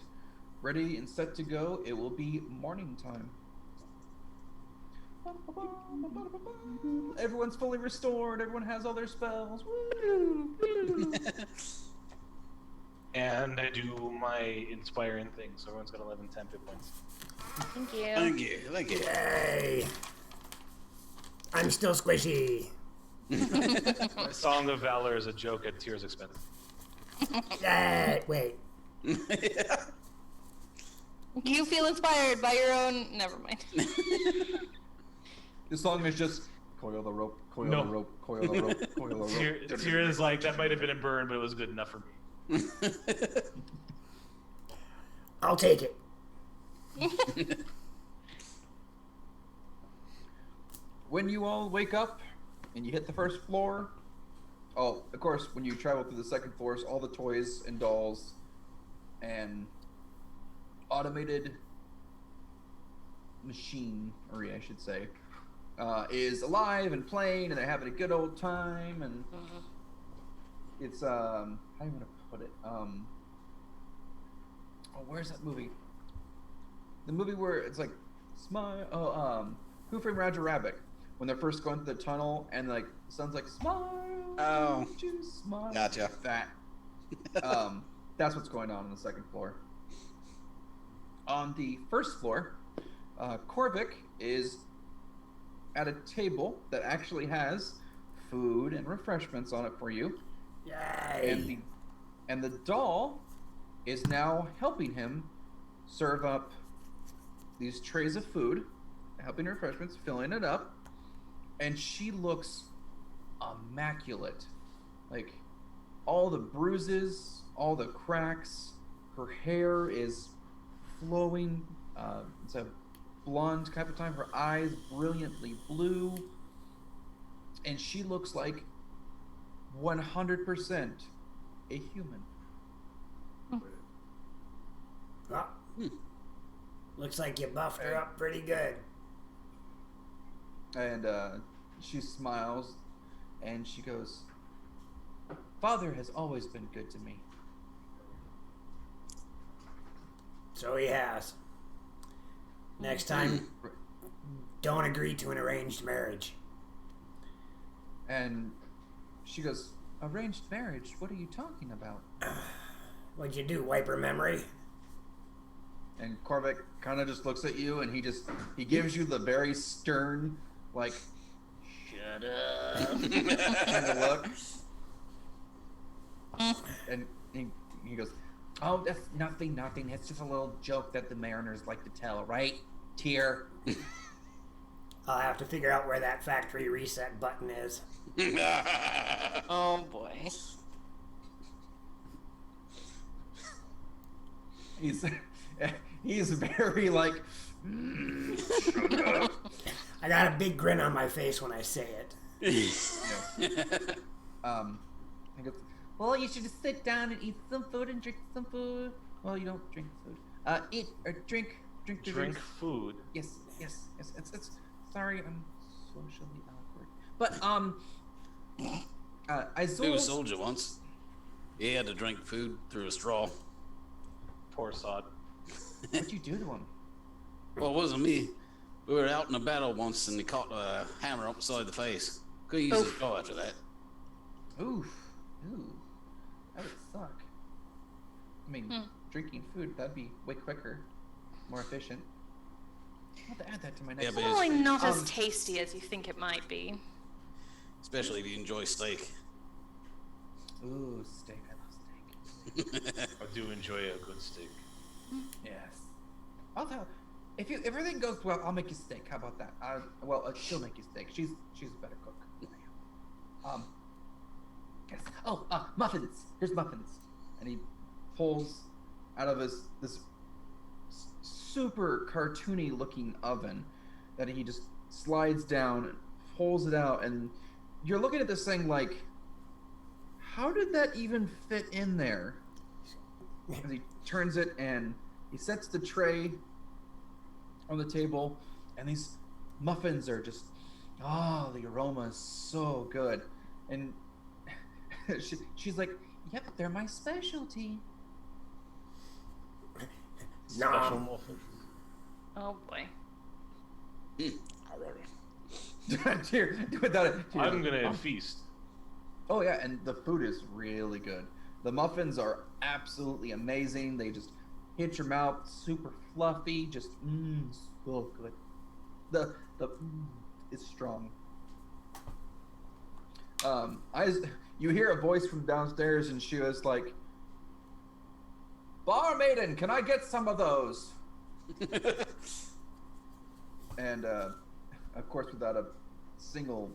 S6: ready and set to go, it will be morning time. Everyone's fully restored. Everyone has all their spells. Woo!
S1: And I do my inspiring thing, so everyone's got 11 temp points.
S5: Thank you.
S8: Thank you. Thank you.
S2: Yay. I'm still squishy.
S1: My Song of Valor is a joke at Tyr's expense.
S2: Yay. Wait.
S5: You feel inspired by your own. Never mind.
S6: This song is just coil the rope, coil
S1: No.
S6: the rope, coil the rope, coil the rope.
S1: Tyr is like, that might have been a burn, but it was good enough for me.
S2: I'll take it.
S6: When you all wake up and you hit the first floor, oh, of course, when you travel through the second floors, all the toys and dolls and automated machinery, I should say, is alive and playing, and they're having a good old time, and it's how do you want to put it? Oh, where's that movie? The movie where it's like smile. Oh, Who Framed Roger Rabbit? When they're first going through the tunnel, and like the sun's like smile.
S8: Oh.
S6: You smile.
S8: Gotcha.
S6: That. That's what's going on the second floor. On the first floor, Korvik is at a table that actually has food and refreshments on it for you.
S2: Yay.
S6: And the doll is now helping him serve up these trays of food, helping refreshments, filling it up, and she looks immaculate. Like, all the bruises, all the cracks, her hair is flowing, it's a blonde type of time, her eyes brilliantly blue, and she looks like 100% a human.
S2: Well, looks like you buffed her up pretty good.
S6: And she smiles and she goes, "Father has always been good to me."
S2: So he has. Next time, don't agree to an arranged marriage.
S6: And she goes, "Arranged marriage? What are you talking about?"
S2: What'd you do, wipe her memory?
S6: And Korvik kind of just looks at you and he gives you the very stern, like, shut up kind of look. And he goes, "Oh, that's nothing. It's just a little joke that the mariners like to tell, right, Tyr?"
S2: I'll have to figure out where that factory reset button is.
S5: Oh boy.
S6: He's very like, shut up.
S2: I got a big grin on my face when I say it.
S6: He goes, "Well, you should just sit down and eat some food and drink some food." Well, you don't drink food. Eat or drink the
S1: Drink
S6: drinks.
S1: food.
S6: Yes. It's sorry, I'm socially awkward. But
S8: He was a soldier once. He had to drink food through a straw.
S1: Poor sod.
S6: What'd you do to him?
S8: Well, it wasn't me. We were out in a battle once, and he caught a hammer upside the face. Could use his jaw after that.
S6: Oof. Ooh. That would suck. I mean, drinking food, that'd be way quicker, more efficient. I'll have to add that to my next
S8: Yeah, but
S5: Probably not as tasty as you think it might be.
S8: Especially if you enjoy steak.
S6: Ooh, steak. I love steak.
S1: I do enjoy a good steak.
S6: Yes. I'll tell. If everything goes well, I'll make you steak. How about that? She'll make you steak. She's a better cook than I am. Yes. Oh, muffins. Here's muffins. And he pulls out of this super cartoony looking oven that he just slides down and pulls it out, and you're looking at this thing like, how did that even fit in there? And he turns it and he sets the tray on the table, and these muffins are just, the aroma is so good. And she's like, yep, they're my specialty.
S1: Special muffin.
S5: Oh boy.
S1: I'm gonna feast.
S6: Oh yeah, and the food is really good. The muffins are absolutely amazing. They just hit your mouth, super fluffy, just so good. The is strong. You hear a voice from downstairs, and she was like, "Barmaiden, can I get some of those?" And of course, without a single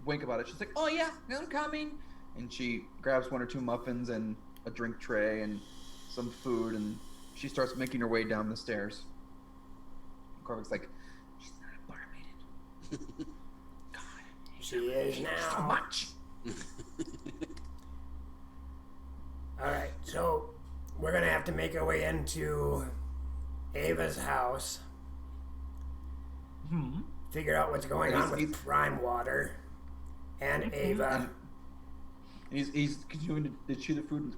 S6: wink about it, she's like, "Oh yeah, I'm coming." And she grabs one or two muffins and a drink tray and some food, and she starts making her way down the stairs. Corvic's like, "She's not a barmaiden." God,
S2: She is now.
S6: so much.
S2: Alright, so we're gonna have to make our way into Ava's house. Figure out what's going on with Prime Water and Ava.
S6: He's continuing to chew the food.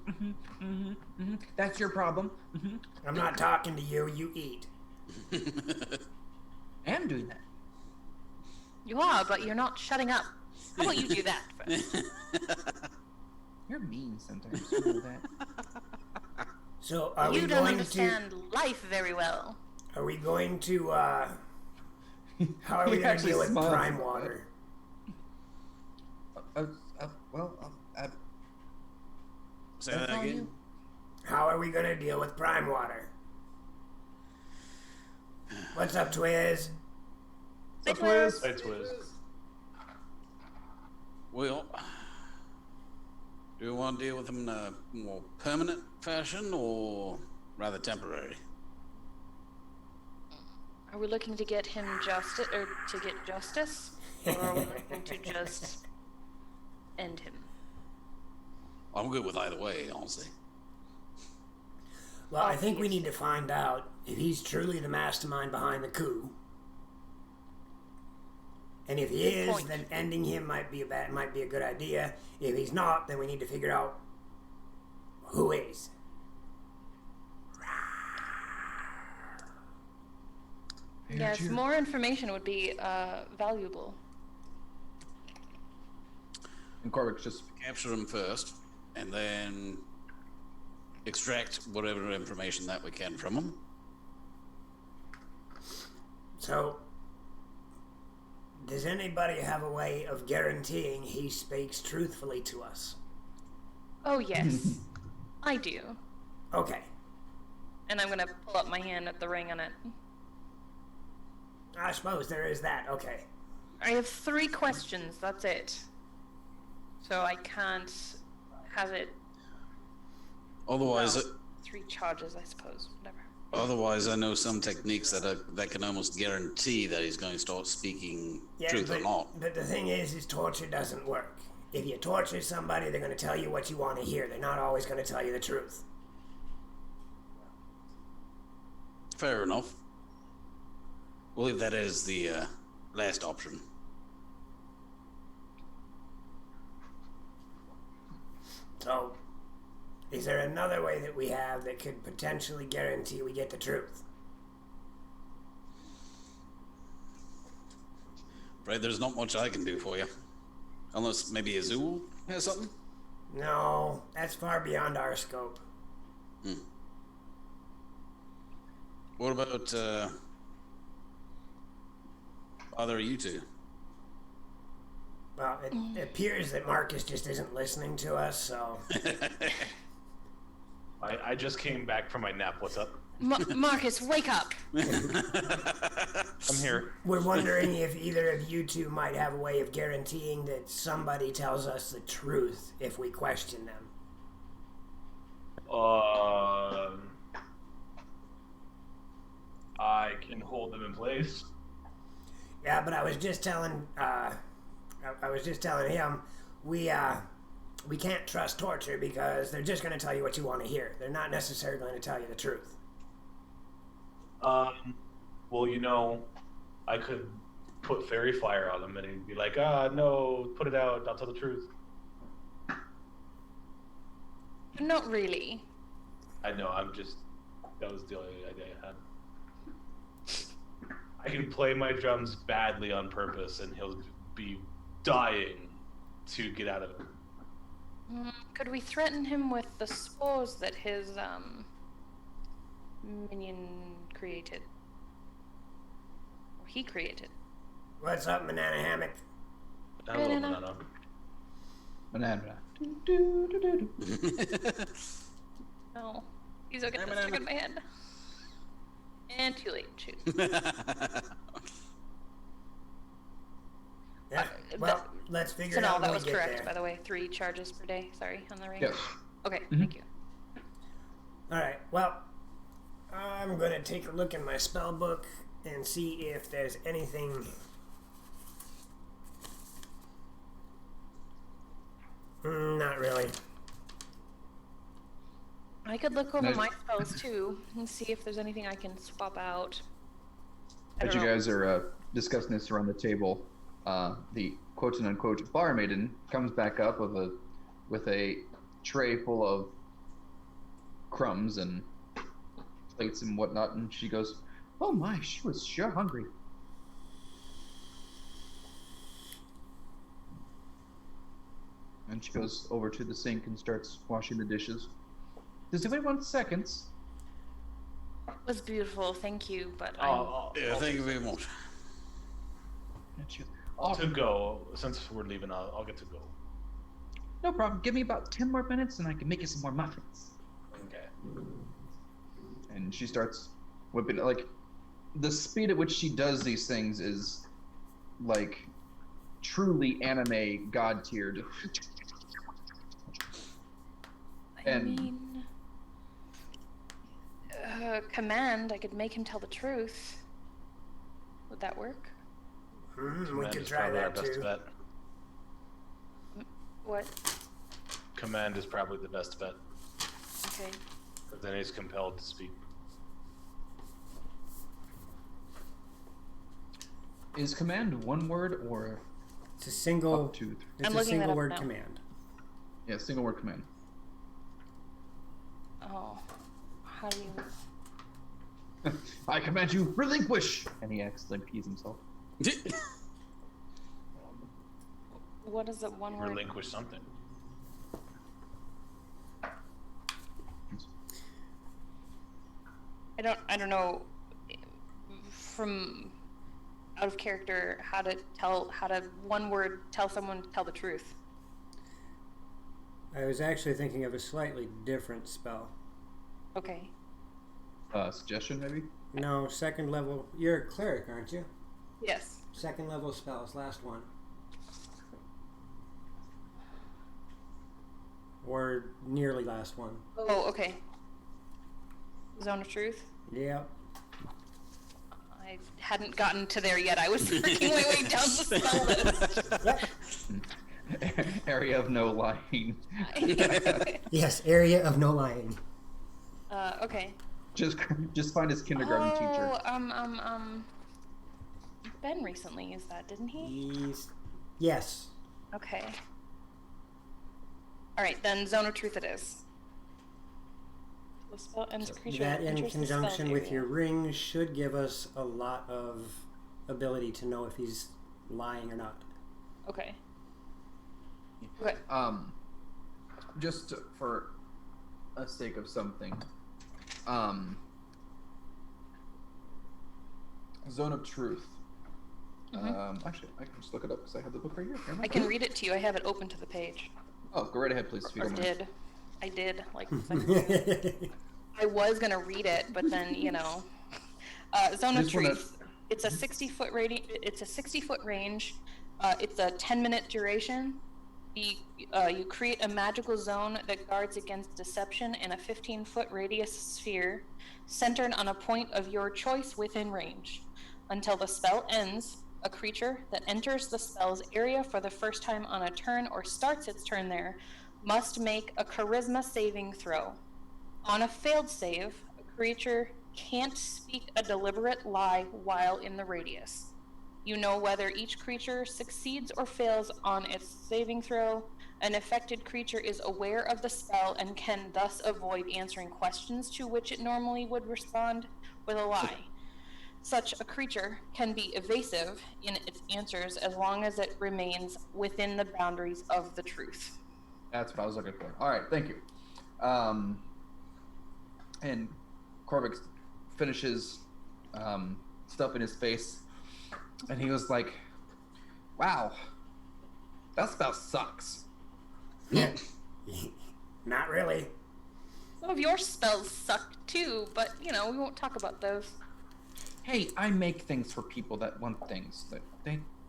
S6: That's your problem.
S2: I'm not talking to you, you eat.
S6: I am doing that.
S5: You are, but you're not shutting up. How about you do that first?
S6: You're mean sometimes. You know that.
S2: So are
S5: You
S2: we
S5: don't
S2: going
S5: understand life very well.
S2: to... Are we going to, how are we
S6: He
S2: going to
S6: actually
S2: deal with
S6: smiles
S2: Prime
S6: at that.
S2: Water?
S8: Say that again?
S2: How are we going to deal with Prime Water? What's up, Twiz?
S5: Hey, Twiz.
S1: Hey, Twiz.
S8: Well, do we want to deal with him in a more permanent fashion or rather temporary?
S5: Are we looking to get him justice, or to get justice? Or are we looking to just end him?
S8: I'm good with either way, honestly.
S2: Well, I think we need to find out if he's truly the mastermind behind the coup. And if he is,
S5: Point.
S2: then ending him might be a good idea. If he's not, then we need to figure out who is.
S5: Yes, more information would be valuable.
S6: And Corvic's just
S8: Capture him first, and then extract whatever information that we can from him.
S2: So, does anybody have a way of guaranteeing he speaks truthfully to us?
S5: Oh yes, I do.
S2: Okay.
S5: And I'm gonna pull up my hand at the ring on it.
S2: I suppose there is that. Okay.
S5: I have 3 questions, that's it. So I can't have it...
S8: Otherwise,
S5: well, 3 charges, I suppose. Whatever.
S8: otherwise, I know some techniques that can almost guarantee that he's going to start speaking truth or not.
S2: But the thing is torture doesn't work. If you torture somebody, they're going to tell you what you want to hear. They're not always going to tell you the truth.
S8: Fair enough. We'll leave that as the last option.
S2: So, Is there another way that we have that could potentially guarantee we get the truth?
S8: Afraid there's not much I can do for you. Unless maybe Azul has something?
S2: No, that's far beyond our scope.
S8: What about, either of you two?
S2: Well, it appears that Marcus just isn't listening to us, so...
S1: I just came back from my nap. What's up?
S5: Marcus, wake up!
S1: I'm here.
S2: We're wondering if either of you two might have a way of guaranteeing that somebody tells us the truth if we question them.
S1: I can hold them in place.
S2: Yeah, but I was just telling him we can't trust torture because they're just going to tell you what you want to hear. They're not necessarily going to tell you the truth.
S1: Well, you know, I could put fairy fire on them and he'd be like, no, put it out, I'll tell the truth.
S5: Not really.
S1: I know, that was the only idea I had. I can play my drums badly on purpose and he'll be dying to get out of it.
S5: Could we threaten him with the spores that his minion created? Or he created?
S2: What's up, Banana Hammock?
S5: Banana.
S6: Banana.
S5: No. He's okay. That's stuck in my head. And too late. Shoot.
S2: Yeah, well, let's figure it
S5: Synnal,
S2: out
S5: that
S2: when
S5: was
S2: we get
S5: correct,
S2: there.
S5: by the way. 3 charges per day. Sorry, on the range.
S6: Yes.
S5: Okay, thank you.
S2: Alright, well, I'm going to take a look in my spell book and see if there's anything... not really.
S5: I could look over
S6: Nice.
S5: my spells too and see if there's anything I can swap out. I
S6: As
S5: don't
S6: you
S5: know.
S6: guys are discussing this around the table, the quote-unquote bar maiden comes back up with a tray full of crumbs and plates and whatnot, and she goes, "Oh my, she was sure hungry." And she goes over to the sink and starts washing the dishes. Does anybody want seconds?
S5: It was beautiful, thank you, but
S8: Yeah, thank you very much.
S6: And she goes, "Oh,
S1: To go, since we're leaving, I'll get to go.
S6: no problem. Give me about 10 more minutes and I can make you some more muffins."
S1: Okay.
S6: And she starts whipping it. Like, the speed at which she does these things is like truly anime god tiered.
S5: I mean, command. I could make him tell the truth. Would that work?
S2: We
S1: Command
S2: could
S1: is
S2: try
S1: probably our
S2: that
S1: best
S2: too.
S1: bet.
S5: What?
S1: Command is probably the best bet.
S5: Okay.
S1: But then he's compelled to speak.
S6: Is command one word or
S2: It's a single.
S6: up to?
S2: It's
S5: I'm
S2: a
S5: looking that
S2: single
S5: up
S2: word
S5: now.
S2: command.
S6: Yeah, single word command.
S5: Oh, how do you?
S6: I command you, relinquish! And he accidentally pees himself.
S5: What is it? One word.
S1: Relinquish something.
S5: I don't know from out of character how to one word tell someone to tell the truth.
S2: I was actually thinking of a slightly different spell.
S5: Okay.
S6: Suggestion maybe?
S2: No, second level. You're a cleric, aren't you?
S5: Yes.
S2: Second level spells, last one. Or nearly last one.
S5: Oh, okay. Zone of truth.
S2: Yep.
S5: I hadn't gotten to there yet. I was working my way down the spell list.
S6: Area of no lying.
S2: Yes, area of no lying.
S5: Okay.
S6: Just find his kindergarten teacher.
S5: Ben recently used that, didn't he?
S2: Yes.
S5: Okay. All right, then Zone of Truth it is. The spell ends creature
S2: That in
S5: enters the spell
S2: conjunction with
S5: area.
S2: your ring should give us a lot of ability to know if he's lying or not.
S5: Okay. Okay.
S6: Just for a sake of something, Zone of Truth. Actually, I can just look it up because I have the book right here.
S5: I can read it to you. I have it open to the page.
S6: Oh, go right ahead, please. If you
S5: Or
S6: don't mind.
S5: did. I did, like, a second ago. I was gonna read it, but then, Zone of
S6: Just wanna-
S5: Truth. It's a 60-foot It's a 60-foot range. It's a 10-minute duration. You create a magical zone that guards against deception in a 15-foot radius sphere, centered on a point of your choice within range. Until the spell ends, a creature that enters the spell's area for the first time on a turn or starts its turn there must make a charisma saving throw. On a failed save, a creature can't speak a deliberate lie while in the radius. You know whether each creature succeeds or fails on its saving throw. An affected creature is aware of the spell and can thus avoid answering questions to which it normally would respond with a lie. Such a creature can be evasive in its answers as long as it remains within the boundaries of the truth.
S6: That's what I was looking for. All right, thank you. And Korvik finishes stuff in his face, and he was like, "Wow, that spell sucks."
S2: Not really.
S5: Some of your spells suck too, but we won't talk about those.
S6: Hey, I make things for people that want things.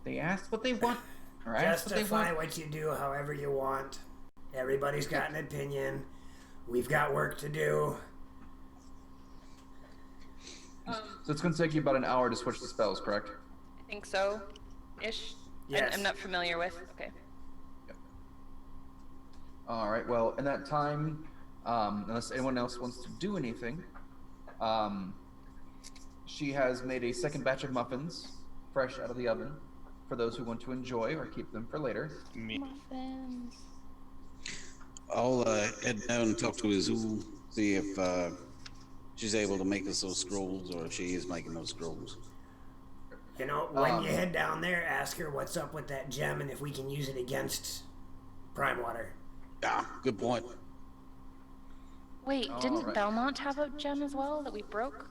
S6: They ask what they want, or ask what they
S2: Justify
S6: want.
S2: what you do however you want. Everybody's got an opinion. We've got work to do.
S6: So it's going to take you about an hour to switch the spells, correct?
S5: I think so, ish.
S2: Yes.
S5: I'm not familiar with. Okay.
S6: All right. Well, in that time, unless anyone else wants to do anything, she has made a second batch of muffins, fresh out of the oven, for those who want to enjoy or keep them for later.
S1: Me.
S5: Muffins.
S8: I'll head down and talk to Azul, see if she's able to make us those scrolls, or if she is making those scrolls.
S2: When you head down there, ask her what's up with that gem and if we can use it against Prime Water.
S8: Yeah, good point.
S5: Wait,
S6: All
S5: didn't
S6: right.
S5: Belmont have a gem as well that we broke?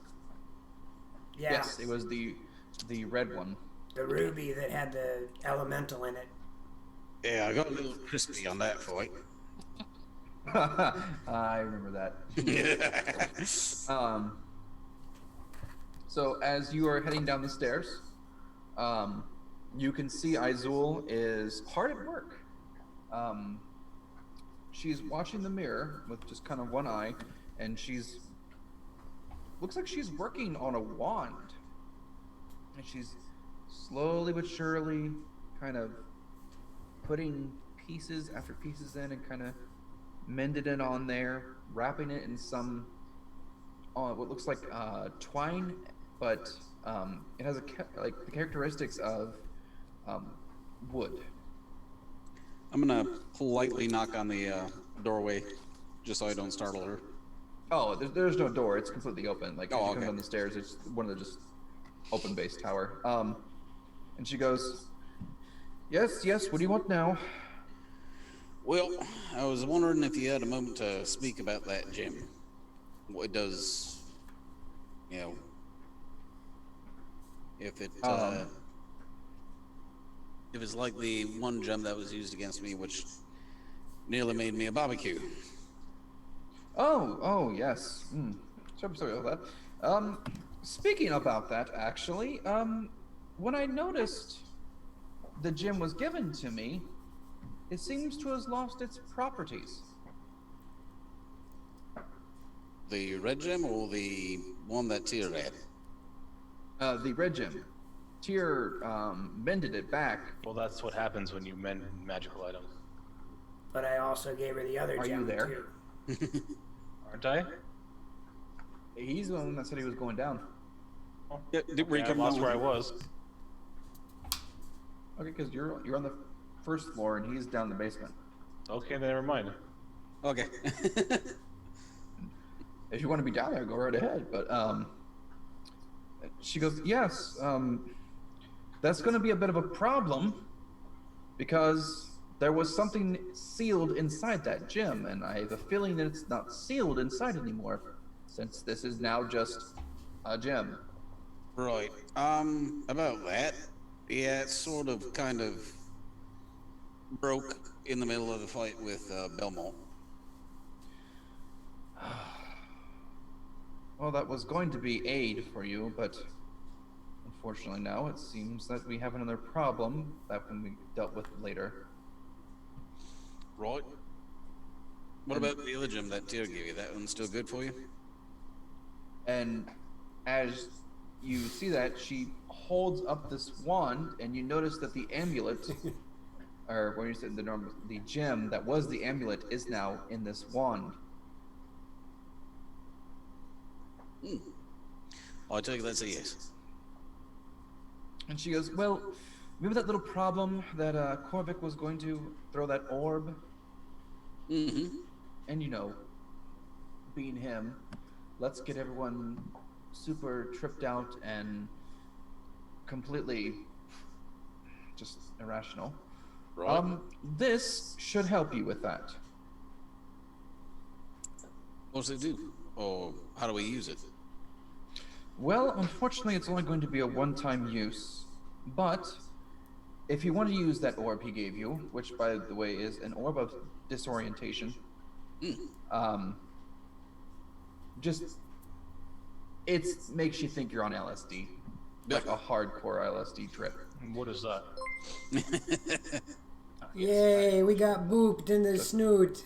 S2: Yeah,
S6: Yes, it was the red one.
S2: the ruby that had the elemental in it.
S8: Yeah, I got a little crispy on that fight.
S6: I remember that. So as you are heading down the stairs, you can see Izul is hard at work. She's watching the mirror with just kind of one eye, and looks like she's working on a wand. And she's slowly but surely kind of putting pieces after pieces in and kind of mended it on there, wrapping it in some what looks like twine, but it has the characteristics of wood.
S8: I'm gonna politely knock on the doorway, just so I don't startle her.
S6: Oh, there's no door. It's completely open. Like, as
S8: Oh,
S6: you come
S8: okay.
S6: down the stairs, it's one of the just open base tower. And she goes, yes, what do you want now?
S8: Well, I was wondering if you had a moment to speak about that gem. What it does, if it's like the one gem that was used against me, which nearly made me a barbecue.
S6: Oh, yes. Sorry about that. Speaking about that, actually, when I noticed the gem was given to me, it seems to have lost its properties.
S8: The red gem or the one that Tyr had?
S6: The red gem. Tyr mended it back.
S1: Well, that's what happens when you mend magical items,
S2: But I also gave her the other
S6: Are you
S2: gem
S6: there?
S2: too.
S1: aren't I?
S6: He's the one that said he was going down.
S1: Oh,
S8: Yeah,
S1: okay, I lost where I was.
S6: Okay, because you're on the first floor and he's down in the basement.
S1: Okay, then never mind.
S8: Okay.
S6: if you want to be down there, go right ahead. But she goes, yes, that's going to be a bit of a problem because there was something sealed inside that gym, and I have a feeling that it's not sealed inside anymore, since this is now just a gym.
S8: Right. About that. Yeah, it's sort of kind of broke in the middle of the fight with Belmont.
S6: Well, that was going to be aid for you, but unfortunately now it seems that we have another problem that can be dealt with later.
S8: Right. What about the other gym that Tyr gave you? That one's still good for you?
S6: And as you see that, she holds up this wand, and you notice that the amulet, or when you said the gem that was the amulet, is now in this wand.
S8: I take that's a yes.
S6: And she goes, well, remember that little problem that Korvik was going to throw that orb?
S8: Mm-hmm.
S6: And you know, being him, let's get everyone super tripped out and completely just irrational.
S8: Right.
S6: This should help you with that.
S8: What does it do? Or how do we use it?
S6: Well, unfortunately, it's only going to be a one-time use, but if you want to use that orb he gave you, which, by the way, is an orb of disorientation, just, it makes you think you're on LSD, like a hardcore LSD trip.
S1: What is that?
S2: Yay, we got booped in the snoot.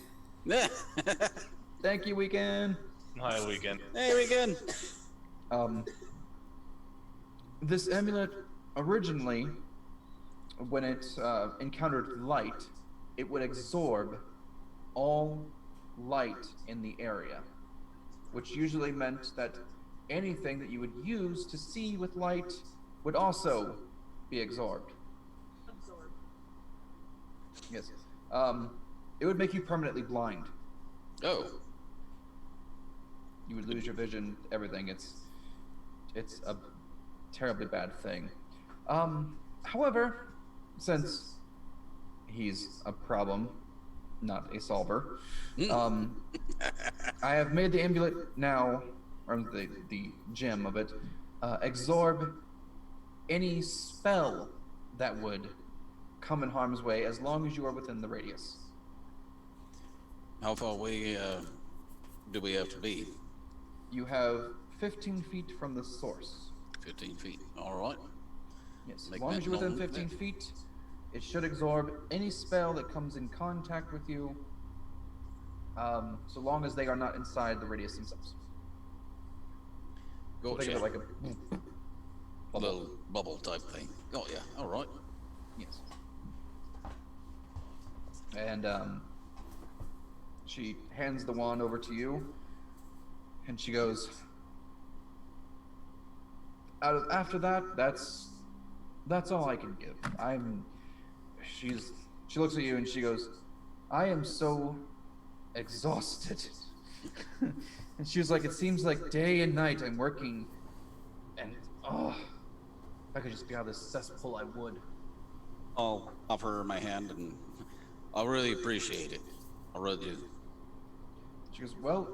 S6: Thank you, Weekend.
S1: Hi, Weekend.
S8: Hey, Weekend.
S6: This amulet, originally, when it encountered light, it would absorb all light in the area, which usually meant that anything that you would use to see with light would also be absorbed. Yes. It would make you permanently blind.
S8: Oh.
S6: You would lose your vision, everything. It's a terribly bad thing. However, since he's a problem, not a solver, I have made the amulet now, or the gem of it, absorb any spell that would come in harm's way as long as you are within the radius.
S8: How far away do we have to be?
S6: You have 15 feet from the source.
S8: 15 feet. All right.
S6: Yes,
S8: Make
S6: as long as
S8: that
S6: you're within
S8: known.
S6: 15 feet, it should absorb any spell that comes in contact with you, so long as they are not inside the radius themselves. So think of it like
S8: a little bubble type thing. Oh yeah. All right.
S6: Yes. And she hands the wand over to you, and she goes, after that, that's all I can give. She looks at you and she goes, I am so exhausted. And she was like, it seems like day and night I'm working, and if I could just be out of this cesspool, I would.
S8: I'll offer her my hand, and I'll really appreciate it. I really do.
S6: She goes, well,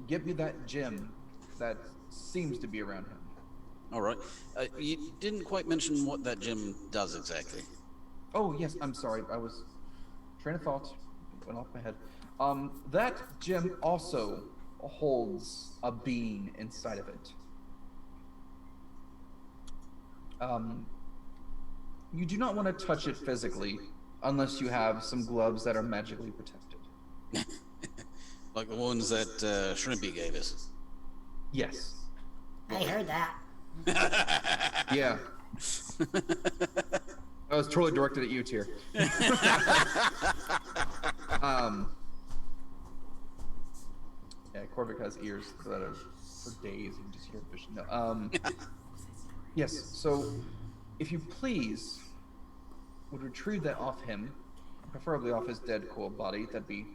S6: give me that gem that seems to be around him.
S8: All right. You didn't quite mention what that gem does exactly.
S6: Oh, yes, I'm sorry. I was train of thought went off my head. That gem also holds a being inside of it. You do not want to touch it physically unless you have some gloves that are magically protected.
S8: Like the ones that Shrimpy gave us.
S6: Yes.
S2: I heard that.
S6: Yeah. I was totally directed at you, Tyr. Yeah, Korvik has ears that are for days. You can just hear vision. No. Yes. So, if you please, would retrieve that off him, preferably off his dead cool body. That'd be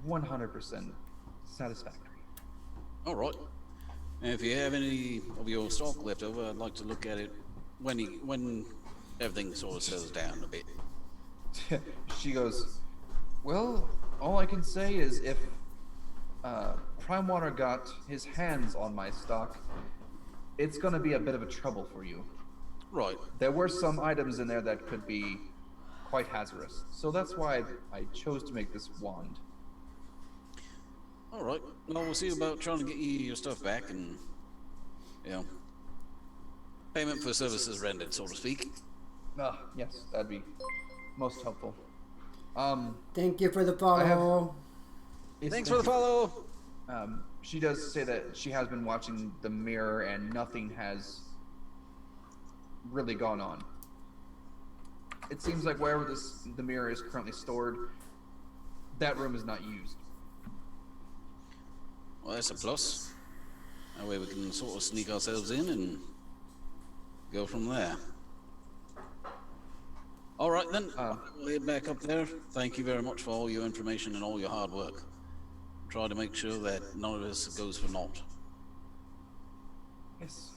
S6: 100% satisfactory.
S8: All right. And if you have any of your stock left over, I'd like to look at it when everything sort of settles down a bit.
S6: She goes, well, all I can say is if Prime Water got his hands on my stock, it's going to be a bit of a trouble for you.
S8: Right.
S6: There were some items in there that could be quite hazardous, so that's why I chose to make this wand.
S8: All right. Well, we'll see about trying to get you your stuff back and, you know, payment for services rendered, so to speak.
S6: Yes, that'd be most helpful.
S2: Thank you for the follow.
S8: Thanks for the follow.
S6: She does say that she has been watching the mirror and nothing has really gone on. It seems like wherever the mirror is currently stored, that room is not used.
S8: Well, that's a plus. That way we can sort of sneak ourselves in and go from there. All right, then. We'll head back up there. Thank you very much for all your information and all your hard work. Try to make sure that none of this goes for naught.
S6: Yes.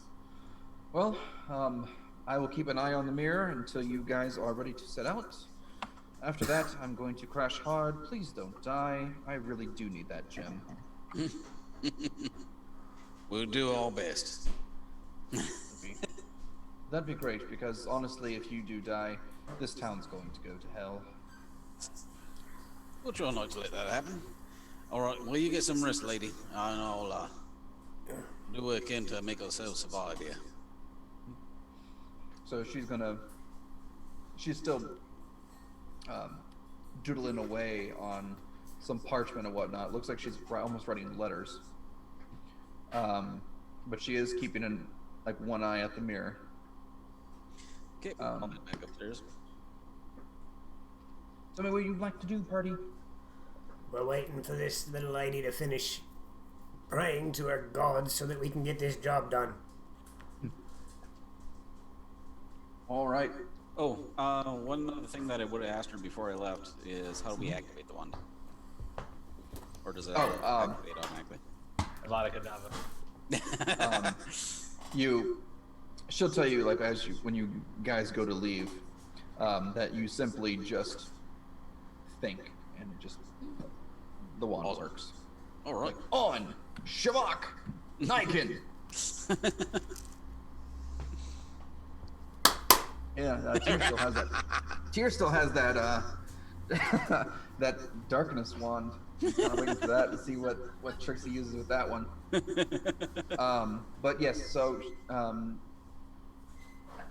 S6: Well, I will keep an eye on the mirror until you guys are ready to set out. After that, I'm going to crash hard. Please don't die. I really do need that gem.
S8: We'll do our best.
S6: That'd be great, because honestly, if you do die, this town's going to go to hell.
S8: We'll try not to let that happen. All right, well, you get some rest, lady, and I'll do what I can to make ourselves survive here.
S6: So she's still doodling away on some parchment and whatnot. Looks like she's almost writing letters. But she is keeping one eye at the mirror.
S8: Okay, I'll head back upstairs.
S6: Tell me what you'd like to do, party.
S2: We're waiting for this little lady to finish praying to her gods so that we can get this job done.
S6: All right.
S8: Oh, one other thing that I would have asked her before I left is how do we activate the wand? Or does it activate automatically?
S1: A lot of Kadava.
S6: She'll tell you, when you guys go to leave, that you simply just think, and the wand works.
S8: All right.
S6: On Shavak Niken. Yeah, Tyr still has that that darkness wand. I'm waiting for that to see what tricks he uses with that one. But yes, so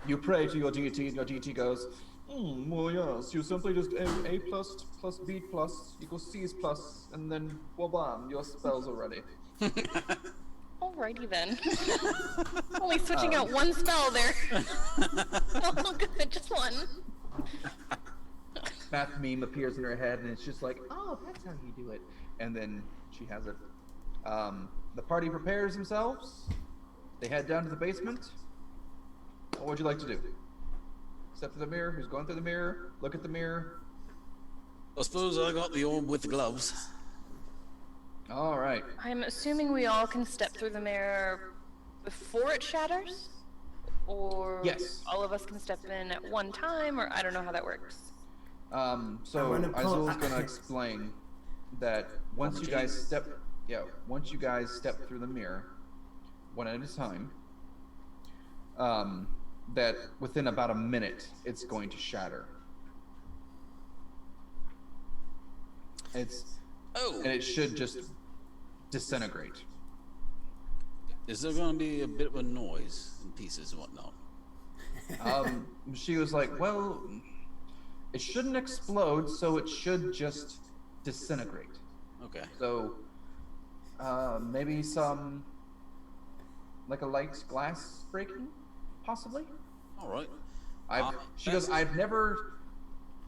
S6: you pray to your deity, and your deity goes, well, yes, you simply just A plus B plus equals C plus, and then wabam, your spells are ready.
S5: Alrighty then. Only switching out one spell there. Oh, good, just one.
S6: Math meme appears in her head, and it's just like, oh, that's how you do it. And then she has it. The party prepares themselves. They head down to the basement. What would you like to do? Step to the mirror. Who's going through the mirror? Look at the mirror.
S8: I suppose I got the orb with the gloves.
S6: All right.
S5: I'm assuming we all can step through the mirror before it shatters? Or
S6: yes,
S5: all of us can step in at one time, or I don't know how that works.
S6: So Izul's gonna explain that once you guys step through the mirror, one at a time, that within about a minute it's going to shatter. And it should just disintegrate.
S8: Is there going to be a bit of a noise and pieces and whatnot?
S6: She was like, well, it shouldn't explode, so it should just disintegrate. Okay. So, maybe some, like a light glass breaking, possibly?
S8: All right.
S6: She goes, I've never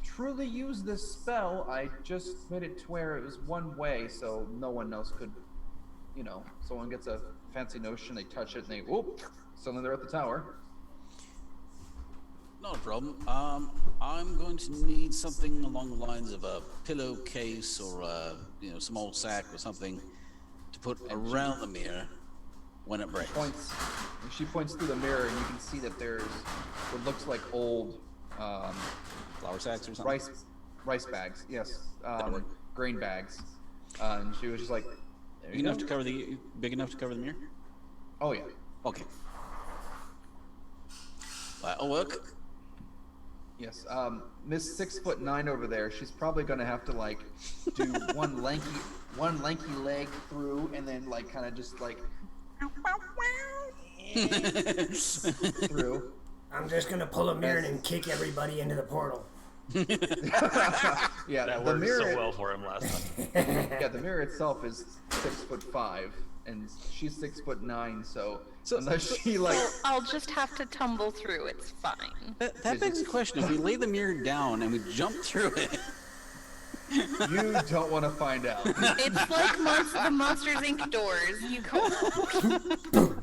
S6: truly used this spell. I just made it to where it was one way, so no one else could, someone gets a fancy notion, they touch it, and whoop, suddenly they're at the tower.
S8: Not a problem. I'm going to need something along the lines of a pillowcase or some old sack or something to put around the mirror when it breaks.
S6: She points through the mirror, and you can see that there's what looks like old
S8: Flour sacks or something?
S6: rice bags. Yes, grain bags. And she was just like,
S8: Big enough to cover the mirror?
S6: Oh yeah.
S8: Okay. That'll work.
S6: Yes. Miss 6'9" over there, she's probably gonna have to like do one lanky leg through, and then like kind of just like through.
S2: I'm just gonna pull a mirror and kick everybody into the portal.
S6: Yeah,
S1: That
S6: the
S1: worked
S6: mirror.
S1: so well for him last time.
S6: Yeah, the mirror itself is 6'5", and she's 6'9", so unless she like.
S5: So I'll just have to tumble through. It's fine.
S8: That begs the question: if we lay the mirror down and we jump through it,
S6: You don't want to find out.
S5: It's like the Monsters Inc. doors. You go.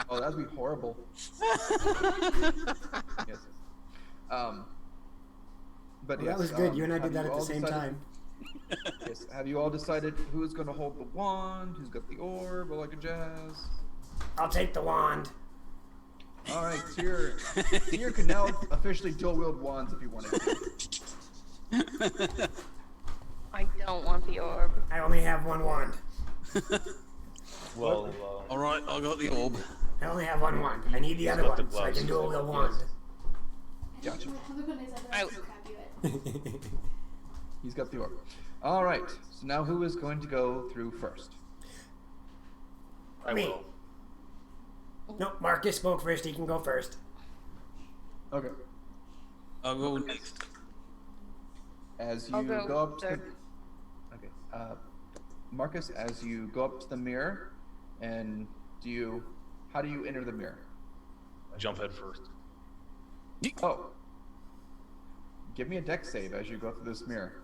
S6: Oh, that'd be horrible. Yes. But
S2: Well,
S6: yes,
S2: that was good. You and I
S6: have
S2: did that
S6: you
S2: at the
S6: all
S2: same
S6: decided-
S2: time.
S6: Yes. Have you all decided who's going to hold the wand, who's got the orb, or like a jazz?
S2: I'll take the wand.
S6: All right, Tyr can now officially dual wield wands if you wanted to.
S5: I don't want the orb.
S2: I only have one wand.
S1: Well,
S8: all right, I got the orb.
S2: I only have one wand. I need the other
S1: got the
S2: one so I
S1: gloves.
S2: can dual wield wand.
S6: Gotcha.
S5: I,
S6: He's got the orb. All right. So now who is going to go through first?
S1: I
S2: Me.
S1: will.
S2: No, Marcus spoke first. He can go first.
S6: Okay.
S8: I'll go next.
S6: As you
S5: I'll go
S6: up to
S5: third.
S6: Okay. Marcus, as you go up to the mirror, and how do you enter the mirror?
S1: I jump head first.
S6: Oh. Give me a dex save as you go through this mirror.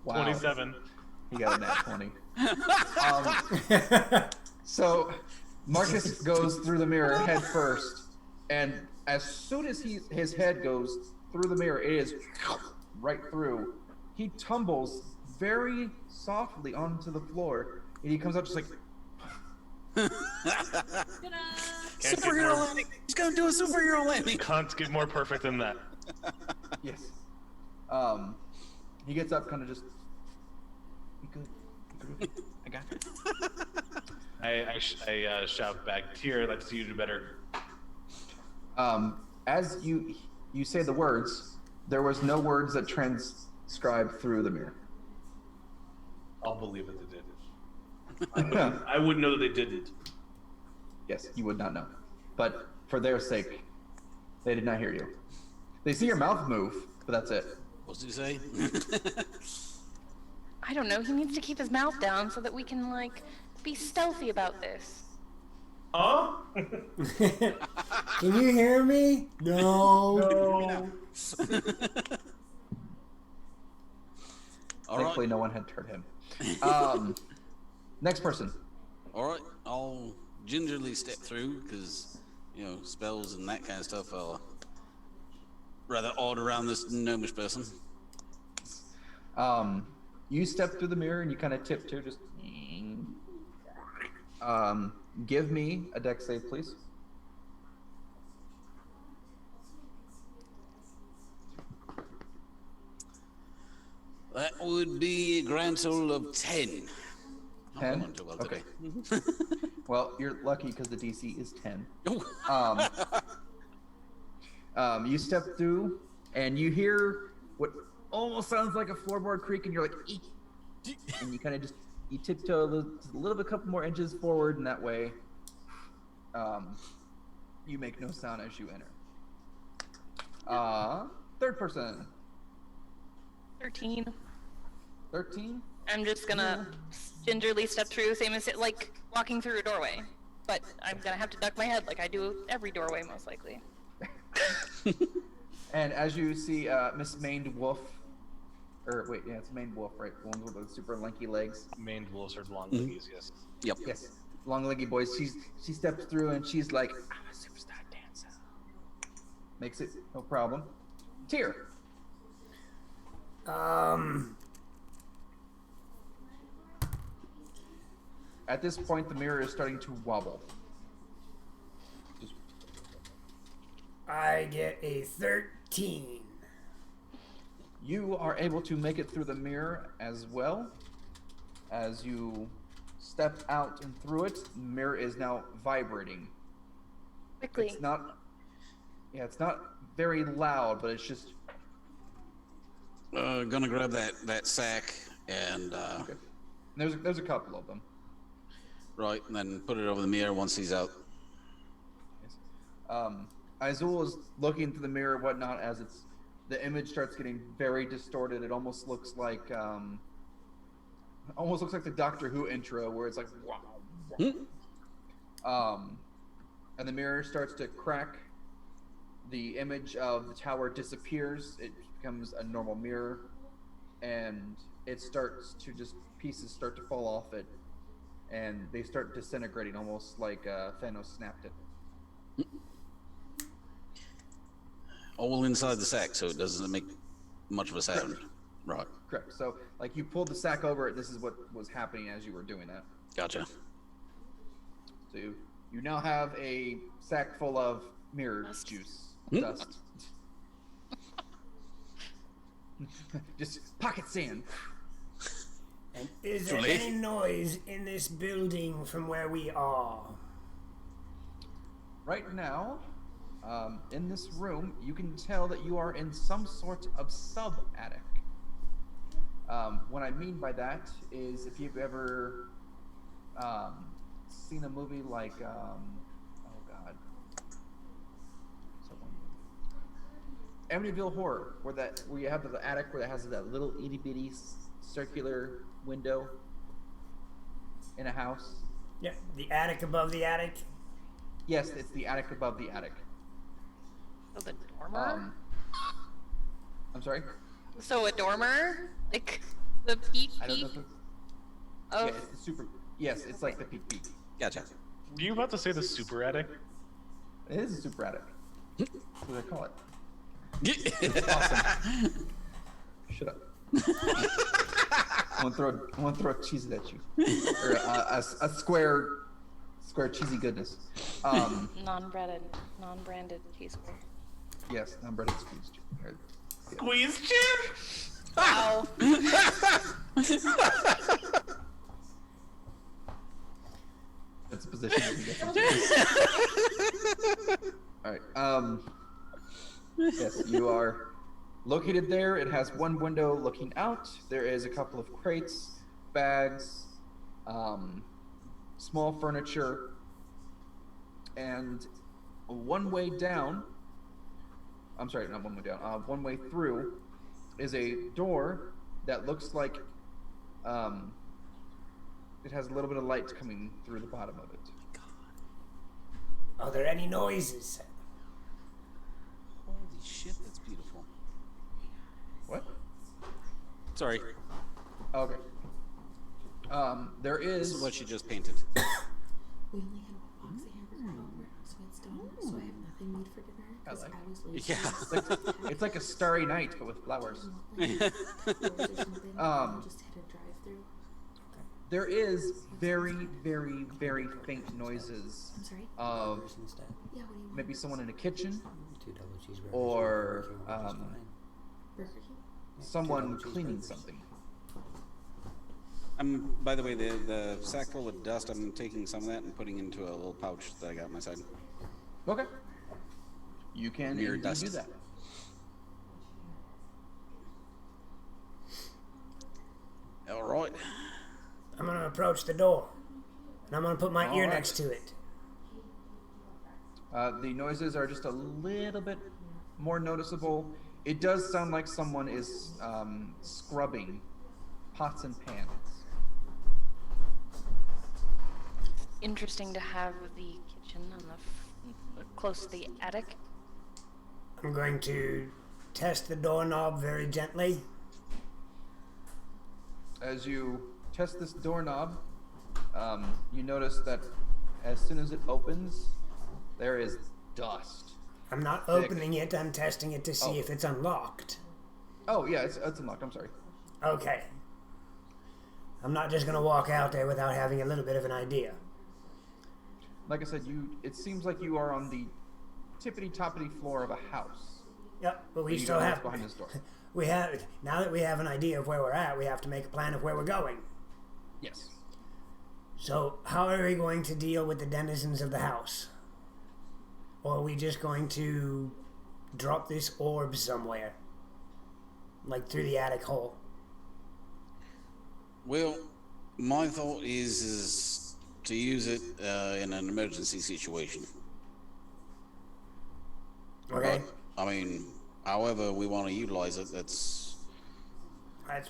S6: Wow.
S1: 27.
S6: He got a nat 20. So Marcus goes through the mirror head first, and as soon as his head goes through the mirror, it is right through. He tumbles very softly onto the floor, and he comes out just like,
S1: Can't get
S8: Superhero
S1: more,
S8: landing! He's gonna do a superhero landing!
S1: can't get more perfect than that.
S6: yes. He gets up, kind of just, be good, I got it.
S1: I shout back, Tyr, I'd like to see you do better.
S6: As you say the words, there was no words that transcribed through the mirror.
S1: I'll believe that they did it. I wouldn't know that they did it.
S6: Yes, you would not know. But for their sake, they did not hear you. They see your mouth move, but that's it.
S8: What's he say?
S5: I don't know. He needs to keep his mouth down so that we can, like, be stealthy about this.
S1: Huh?
S2: Can you hear me? No.
S1: No.
S8: All
S6: Thankfully,
S8: right.
S6: no one had heard him. Next person.
S8: All right, I'll gingerly step through because, spells and that kind of stuff are rather odd around this gnomish person.
S6: You step through the mirror and you kind of tiptoe, just. Give me a dex save, please.
S8: That would be a grand total of 10.
S6: 10?
S8: Not too well
S6: Okay.
S8: today.
S6: Well, you're lucky because the DC is 10. You step through and you hear what almost sounds like a floorboard creak, and you're like, eek. And you kind of just tiptoe a little bit, a couple more inches forward, and that way, you make no sound as you enter. Third person.
S5: 13.
S6: 13.
S5: I'm just gonna gingerly step through, same as like walking through a doorway. But I'm gonna have to duck my head like I do every doorway, most likely.
S6: And as you see, Miss Maned Wolf, it's Maned Wolf, right? The one with the super lanky legs.
S1: Maned wolves are long leggies, yes.
S8: Yep.
S6: Yes, long leggy boys. She steps through and she's like, "I'm a superstar dancer." Makes it no problem. Tyr. At this point, the mirror is starting to wobble. Just
S2: I get a 13.
S6: You are able to make it through the mirror as well. As you step out and through it, the mirror is now vibrating.
S5: Quickly.
S6: It's not very loud, but it's just
S8: Gonna grab that sack and
S6: okay. There's a couple of them.
S8: right, and then put it over the mirror once he's out.
S6: Yes. Azul is looking through the mirror, and whatnot, as the image starts getting very distorted. It almost looks like the Doctor Who intro, where it's like, and the mirror starts to crack. The image of the tower disappears. It becomes a normal mirror, and it starts to pieces start to fall off it, and they start disintegrating, almost like Thanos snapped it.
S8: All inside the sack, so it doesn't make much of a sound. Right.
S6: Correct. So, like, you pulled the sack over it. This is what was happening as you were doing that.
S8: Gotcha.
S6: So you now have a sack full of mirror juice. Dust. Just pocket sand.
S2: And is there
S8: Julie?
S2: any noise in this building from where we are?
S6: Right now, in this room, you can tell that you are in some sort of sub-attic. What I mean by that is, if you've ever seen a movie like, Amityville Horror, where you have the attic where it has that little itty bitty circular window in a house.
S2: Yeah, the attic above the attic.
S6: Yes, it's the attic above the attic.
S5: So the dormer?
S6: I'm sorry?
S5: So a dormer? Like the peak
S6: I don't know
S5: peak?
S6: if it's...
S5: Of...
S6: Yeah, it's the super... Yes, it's like the peak.
S8: Gotcha.
S1: Were you about to say the super attic?
S6: It is a super attic. That's what they call it.
S8: It's
S6: awesome. Shut up. I want to throw cheese at you. Or a square cheesy goodness.
S5: Non-branded cheese square.
S6: Yes, non-breaded squeezed.
S1: Squeeze chip?
S5: Wow.
S6: That's a position that you get into. Alright, yes, you are located there. It has one window looking out. There is a couple of crates, bags, small furniture, and one way down, I'm sorry, not one way down, one way through is a door that looks like it has a little bit of light coming through the bottom of it.
S2: Are there any noises?
S8: Holy shit, that's beautiful.
S6: What?
S8: Sorry.
S6: Okay. There
S8: This
S6: is...
S8: is what she just painted.
S9: We only had one box of hamburger over, so it's done. So I have nothing made for dinner because
S6: I like
S9: I was late.
S8: Yeah.
S6: It's like a starry night, but with flowers.
S9: Just hit a drive-through.
S6: There is very, very, very faint noises
S9: I'm sorry?
S6: of
S9: Yeah, what do you want?
S6: maybe someone in a kitchen
S2: $2 cheeseburgers.
S6: or
S9: Burger King?
S6: someone cleaning something.
S8: By the way, the sack full of dust, I'm taking some of that and putting into a little pouch that I got on my side.
S6: Okay. You can
S8: Mirror
S6: indeed
S8: dust.
S6: do that.
S8: All right.
S2: I'm gonna approach the door, and I'm gonna put my ear
S6: Alright.
S2: next to it.
S6: The noises are just a little bit more noticeable. It does sound like someone is scrubbing pots and pans.
S5: Interesting to have the kitchen on the close to the attic.
S2: I'm going to test the doorknob very gently.
S6: As you test this doorknob, you notice that as soon as it opens, there is dust.
S2: I'm not
S6: Thick.
S2: opening it, I'm testing it to see if it's unlocked.
S6: Oh, yeah, it's unlocked. I'm sorry.
S2: Okay. I'm not just gonna walk out there without having a little bit of an idea.
S6: Like I said, it seems like you are on the tippity-toppity floor of a house.
S2: Yep, but we
S6: You
S2: still
S6: don't know
S2: have.
S6: what's behind this door.
S2: We have now that we have an idea of where we're at. We have to make a plan of where we're going.
S6: Yes.
S2: So, how are we going to deal with the denizens of the house? Or are we just going to drop this orb somewhere? Like through the attic hole?
S8: Well, my thought is to use it in an emergency situation.
S2: Okay.
S8: But, I mean, however we want to utilize it, that's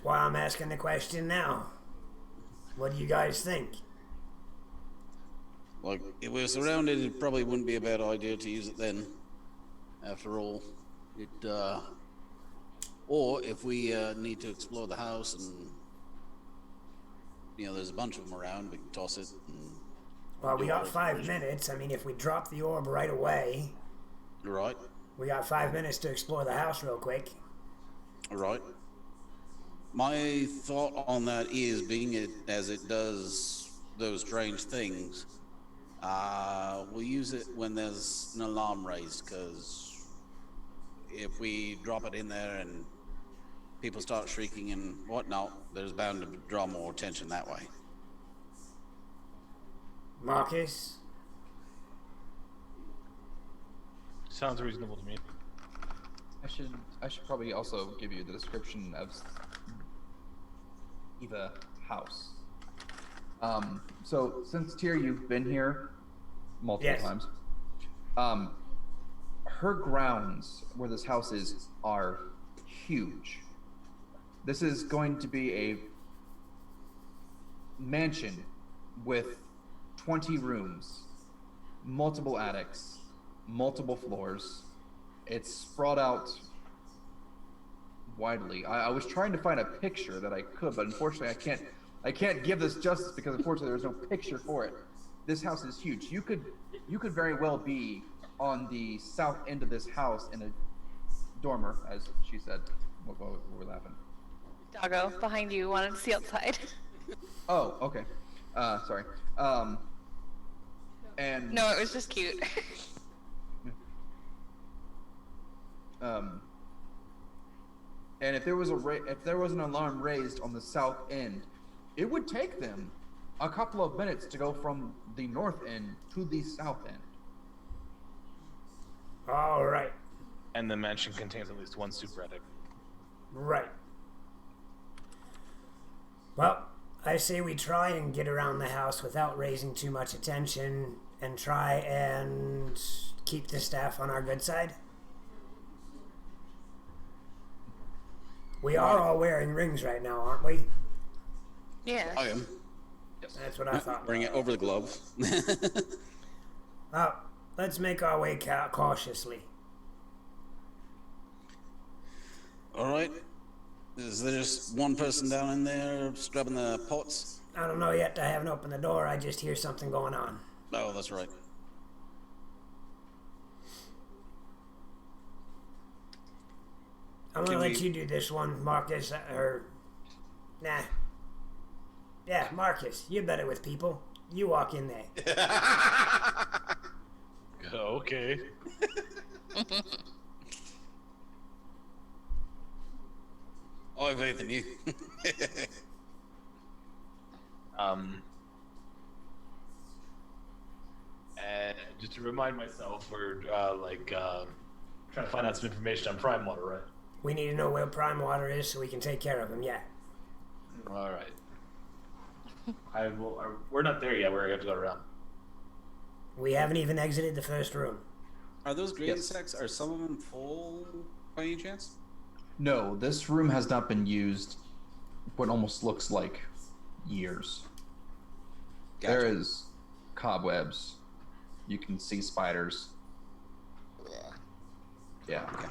S2: why I'm asking the question now. What do you guys think?
S8: like if we're surrounded, it probably wouldn't be a bad idea to use it then. After all, or if we need to explore the house and there's a bunch of them around, we can toss it.
S2: Well, we got 5 minutes. I mean, if we drop the orb right away,
S8: Right.
S2: we got 5 minutes to explore the house real quick.
S8: Right. My thought on that is, being it as it does those strange things, we'll use it when there's an alarm raised, because if we drop it in there and people start shrieking and whatnot, there's bound to draw more attention that way.
S2: Marcus?
S1: Sounds reasonable to me.
S6: I should probably also give you the description of Eva house. So since Tyr, you've been here multiple times. Her grounds where this house is are huge. This is going to be a mansion with 20 rooms, multiple attics, multiple floors. It's spread out widely. I was trying to find a picture that I could, but unfortunately I can't give this justice because unfortunately there's no picture for it. This house is huge. You could very well be on the south end of this house in a dormer, as she said. We're laughing.
S5: Doggo, behind you, wanted to see outside.
S6: Oh, okay. Sorry. And
S5: No, it was just cute.
S6: And if there was an alarm raised on the south end, it would take them a couple of minutes to go from the north end to the south end.
S2: All right.
S1: And the mansion contains at least one super attic.
S2: Right. Well, I say we try and get around the house without raising too much attention and try and keep the staff on our good side. We are all wearing rings right now, aren't we?
S5: Yeah.
S8: I am.
S2: That's what I thought.
S8: Bring it over the glove.
S2: Well, let's make our way cautiously.
S8: All right. Is there just one person down in there scrubbing the pots?
S2: I don't know yet. I haven't opened the door. I just hear something going on.
S8: Oh, that's right.
S2: I'm gonna let you do this one, Marcus, or... Nah. Yeah, Marcus, you're better with people. You walk in there.
S1: Okay.
S8: I have faith in you.
S1: And just to remind myself, we're trying to find out some information on Prime Water, right?
S2: We need to know where Prime Water is so we can take care of him, yeah.
S1: All right. We're not there yet. We're going to have to go around.
S2: We haven't even exited the first room.
S8: Are those green sacks, are some of them full by any chance?
S6: No, this room has not been used what almost looks like years.
S8: Gotcha.
S6: There is cobwebs. You can see spiders. Yeah.
S8: Okay.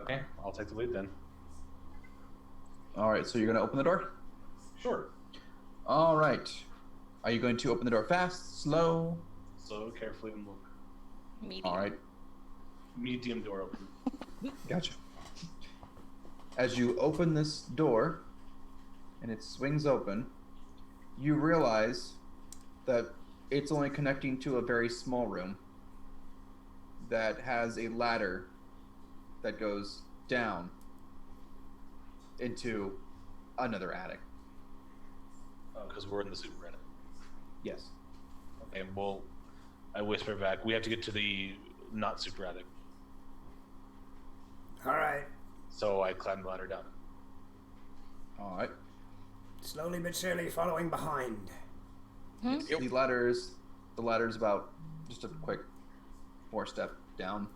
S1: Okay, I'll take the lead then.
S6: All right, so you're going to open the door?
S1: Sure.
S6: All right. Are you going to open the door fast, slow?
S1: So carefully and look.
S5: Medium.
S6: All right.
S1: Medium door open.
S6: Gotcha. As you open this door, and it swings open, you realize that it's only connecting to a very small room that has a ladder that goes down into another attic.
S1: Because we're in the subreddit.
S6: Yes.
S1: Okay, well, I whisper back, we have to get to the not super attic.
S2: All right.
S1: So I climb the ladder down.
S6: All right.
S2: Slowly but surely following behind.
S6: The ladder's about just a quick 4-step down.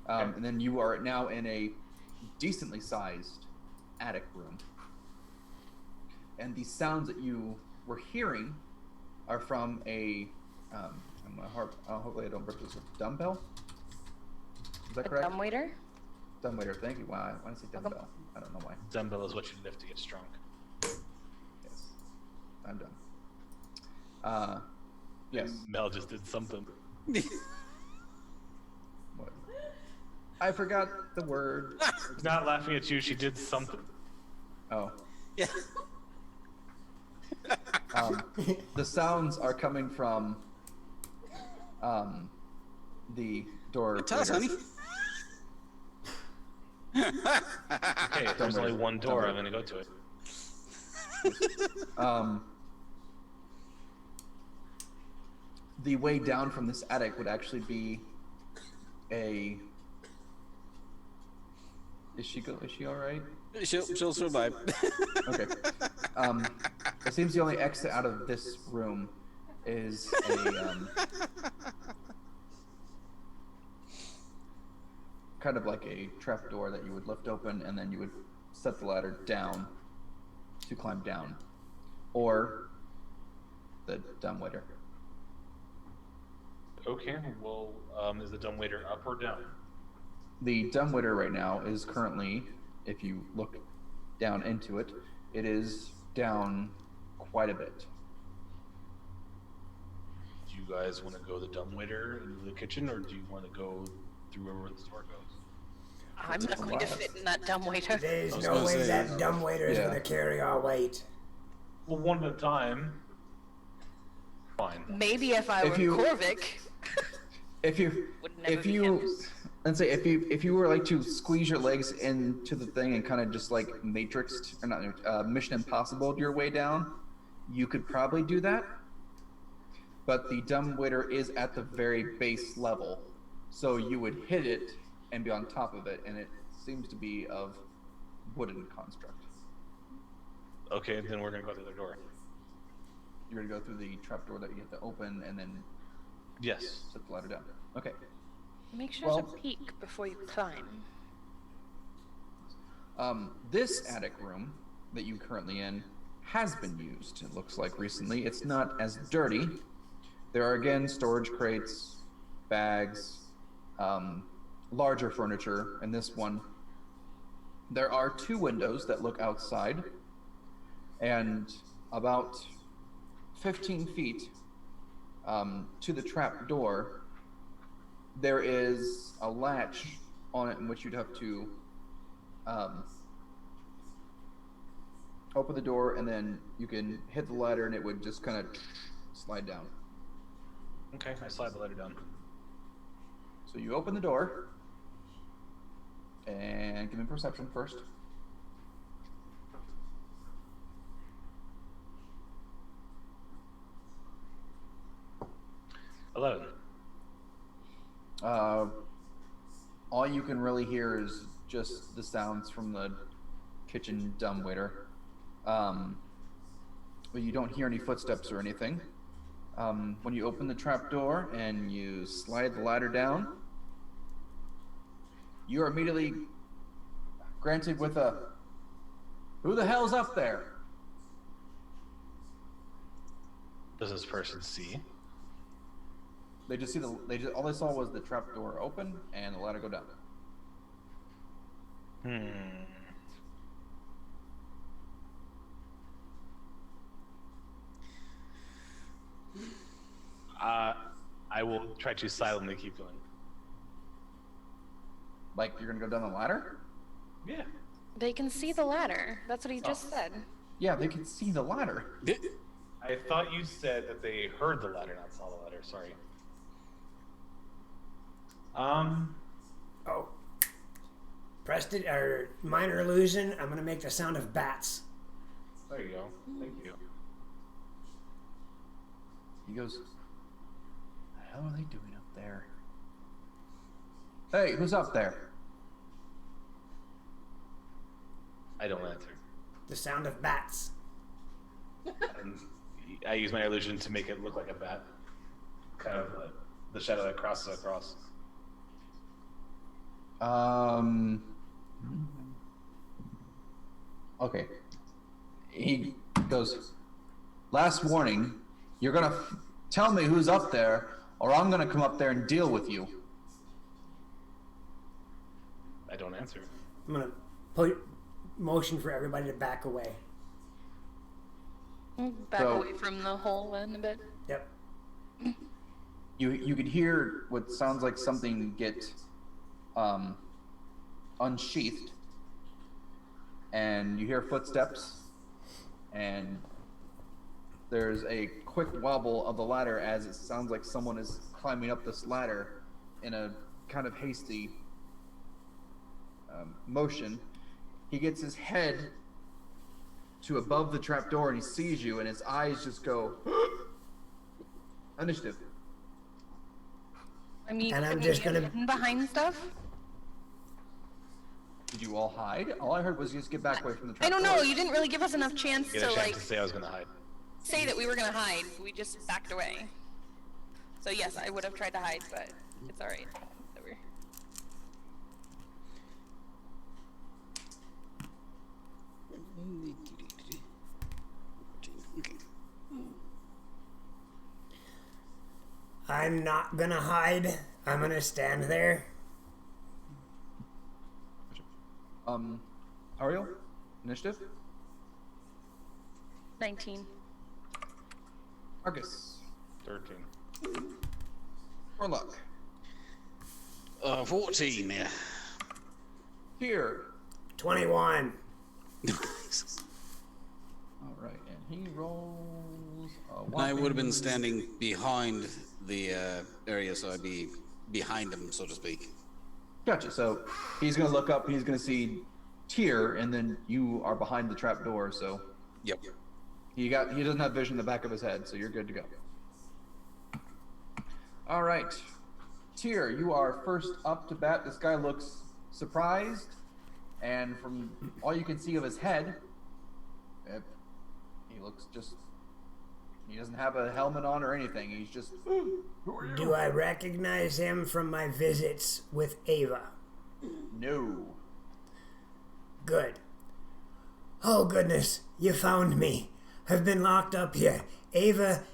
S6: And then you are now in a decently sized attic room. And the sounds that you were hearing are from a, hopefully I don't rip this, a dumbbell? Is that correct?
S5: Dumbwaiter?
S6: Dumbwaiter, thank you. Why did I say dumbbell? I don't know why.
S1: Dumbbell is what you lift to get strong.
S6: Yes. I'm done. Yes.
S1: Mel just did something.
S6: What? I forgot the word.
S1: She's not laughing at you, she did something.
S6: Oh.
S8: Yeah.
S6: The sounds are coming from the door.
S8: Tell us, honey.
S1: Okay, if there's only one door, I'm gonna go to it.
S6: The way down from this attic would actually be a. Is she all right?
S8: She'll survive.
S6: Okay. It seems the only exit out of this room is a kind of like a trap door that you would lift open, and then you would set the ladder down to climb down, or the dumbwaiter.
S1: Okay, well, is the dumbwaiter up or down?
S6: The dumbwaiter right now is currently, if you look down into it, it is down quite a bit.
S1: Do you guys want to go the dumbwaiter into the kitchen, or do you want to go through wherever the door goes?
S5: I'm not going to fit in that dumbwaiter.
S2: There's no way that dumbwaiter is going to carry our weight.
S1: Well, one at a time. Fine.
S5: Maybe if I were Korvik.
S6: If you were like to squeeze your legs into the thing and kind of just like Matrixed, or not, Mission Impossible your way down, you could probably do that. But the dumbwaiter is at the very base level, so you would hit it and be on top of it, and it seems to be of wooden construct.
S1: Okay, then we're gonna go through the door.
S6: You're gonna go through the trapdoor that you have to open, and then
S1: yes,
S6: set the ladder down. Okay.
S5: Make sure there's a peak before you climb.
S6: This attic room that you're currently in has been used, it looks like, recently. It's not as dirty. There are, again, storage crates, bags, larger furniture. In this one, there are 2 windows that look outside, and about 15 feet to the trap door, there is a latch on it in which you'd have to open the door, and then you can hit the ladder and it would just kind of slide down.
S1: Okay, I slide the ladder down.
S6: So you open the door, and give me perception first. All you can really hear is just the sounds from the kitchen dumbwaiter. But you don't hear any footsteps or anything. When you open the trap door and you slide the ladder down, you are immediately granted with a, "Who the hell's up there?"
S1: Does this person see?
S6: They just see all they saw was the trap door open and the ladder go down.
S1: I will try to silently keep going.
S6: Like you're gonna go down the ladder?
S1: Yeah.
S5: They can see the ladder. That's what he just said.
S6: Yeah, they can see the ladder.
S1: I thought you said that they heard the ladder, not saw the ladder. Sorry.
S2: Oh. Preston, or minor illusion, I'm gonna make the sound of bats.
S1: There you go. Thank you.
S6: He goes, "The hell are they doing up there? Hey, who's up there?"
S1: I don't answer.
S2: The sound of bats.
S1: And I use my illusion to make it look like a bat. Kind of like the shadow that crosses across.
S6: Okay. He goes, "Last warning, you're gonna tell me who's up there, or I'm gonna come up there and deal with you."
S1: I don't answer.
S2: I'm gonna put motion for everybody to back away.
S5: Back
S6: So-
S5: away from the hole then a bit.
S2: Yep.
S6: You could hear what sounds like something get unsheathed, and you hear footsteps, and there's a quick wobble of the ladder as it sounds like someone is climbing up this ladder in a kind of hasty motion. He gets his head to above the trapdoor and he sees you, and his eyes just go. Initiative.
S5: I mean,
S2: And I'm
S5: can we
S2: just
S5: get
S2: gonna-
S5: hidden behind stuff?
S6: Did you all hide? All I heard was you just get back away from the
S5: I
S6: trapdoor.
S5: don't know. You didn't really give us enough chance
S1: Get
S5: to
S1: a chance
S5: like
S1: to say I was gonna hide.
S5: say that we were gonna hide. We just backed away. So yes, I would have tried to hide, but it's all right. That we're...
S8: Okay.
S2: I'm not gonna hide. I'm gonna stand there.
S6: Ariel, initiative.
S5: 19.
S6: Marcus,
S1: 13.
S6: Orluck,
S8: 14, yeah.
S6: here.
S2: 21.
S6: All right, and he rolls.
S8: I would have been standing behind the area, so I'd be behind him, so to speak.
S6: Gotcha. So he's gonna look up. He's gonna see Tyr, and then you are behind the trapdoor. So
S8: Yep.
S6: he doesn't have vision in the back of his head, so you're good to go. All right, Tyr, you are first up to bat. This guy looks surprised, and from all you can see of his head, he looks just. He doesn't have a helmet on or anything. He's just. Who are you?
S2: Do I recognize him from my visits with Ava?
S6: No.
S2: Good. Oh goodness, you found me. I've been locked up here. Ava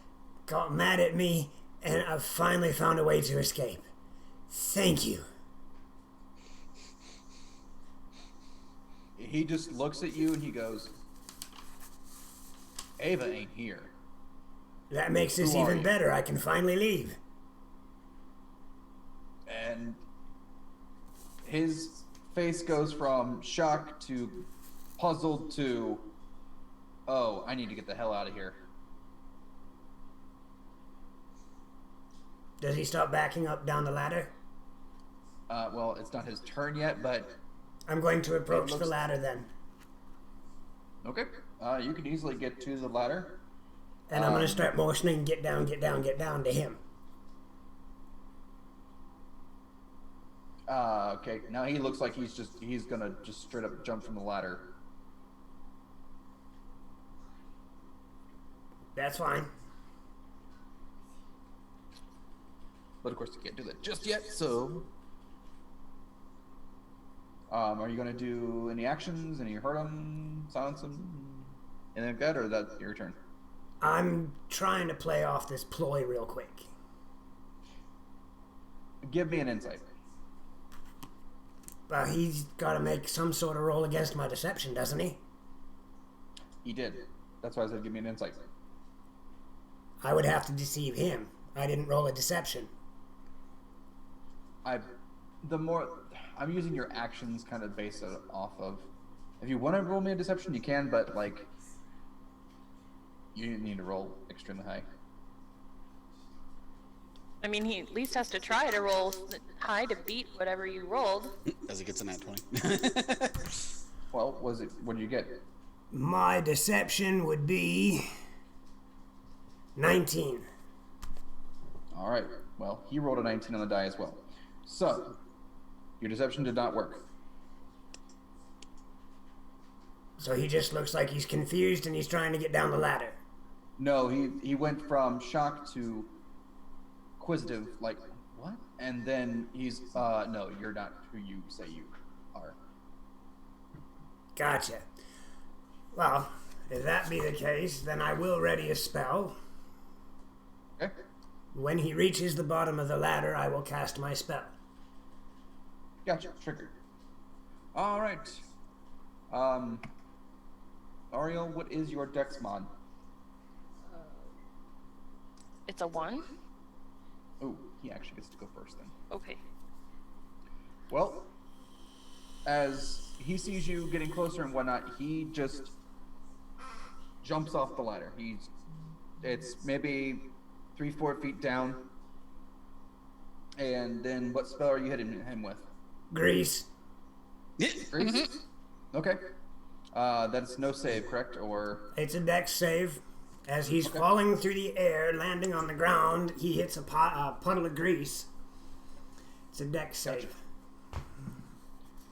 S2: got mad at me, and I've finally found a way to escape. Thank you.
S6: He just looks at you and he goes, "Ava ain't here."
S2: That makes this
S6: Who are
S2: even
S6: you?
S2: better. I can finally leave.
S6: And his face goes from shock to puzzled to, "Oh, I need to get the hell out of here."
S2: Does he stop backing up down the ladder?
S6: Well, it's not his turn yet, but
S2: I'm going to approach the
S6: looks-
S2: ladder then.
S6: okay. You can easily get to the ladder.
S2: And I'm going to start motioning, get down, get down, get down to him.
S6: Okay. Now he looks like he's gonna just straight up jump from the ladder.
S2: That's fine.
S6: But of course, you can't do that just yet. So, are you gonna do any actions? Any hurt him, silence him, anything like that, or is that your turn?
S2: I'm trying to play off this ploy real quick.
S6: Give me an insight.
S2: He's got to make some sort of roll against my deception, doesn't he?
S6: He did. That's why I said give me an insight.
S2: I would have to deceive him. I didn't roll a deception.
S6: I'm using your actions kind of based it off of. If you want to roll me a deception, you can, but like, You need to roll extremely high.
S5: I mean, he at least has to try to roll high to beat whatever you rolled.
S8: As he gets a nat 20.
S6: Well, what did you get?
S2: My deception would be 19.
S6: All right. Well, he rolled a 19 on the die as well. So, your deception did not work.
S2: So he just looks like he's confused and he's trying to get down the ladder.
S6: No, he went from shock to inquisitive, like, what? And then he's, no, you're not who you say you are.
S2: Gotcha. Well, if that be the case, then I will ready a spell.
S6: Okay.
S2: When he reaches the bottom of the ladder, I will cast my spell.
S6: Gotcha. Triggered. All right. Ariel, what is your dex mod?
S5: It's a 1?
S6: Oh, he actually gets to go first then.
S5: Okay.
S6: Well, as he sees you getting closer and whatnot, he just jumps off the ladder. It's maybe 3-4 feet down. And then what spell are you hitting him with?
S2: Grease.
S6: Grease? Okay. That's no save, correct? Or
S2: It's a dex save. As he's falling through the air, landing on the ground, he hits a puddle of grease. It's a dex save.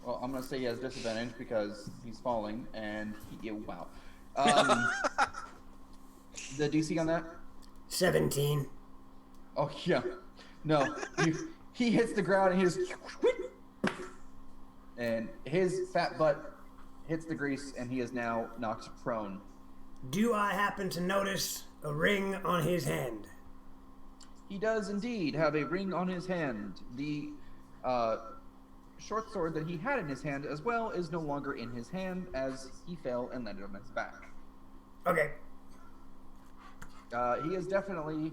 S6: well, I'm gonna say he has disadvantage because he's falling, and wow. The DC on that?
S2: 17.
S6: Oh yeah. No, he hits the ground and he just and his fat butt hits the grease, and he is now knocked prone.
S2: Do I happen to notice a ring on his hand?
S6: He does indeed have a ring on his hand. The short sword that he had in his hand as well is no longer in his hand as he fell and landed on his back.
S2: Okay.
S6: He is definitely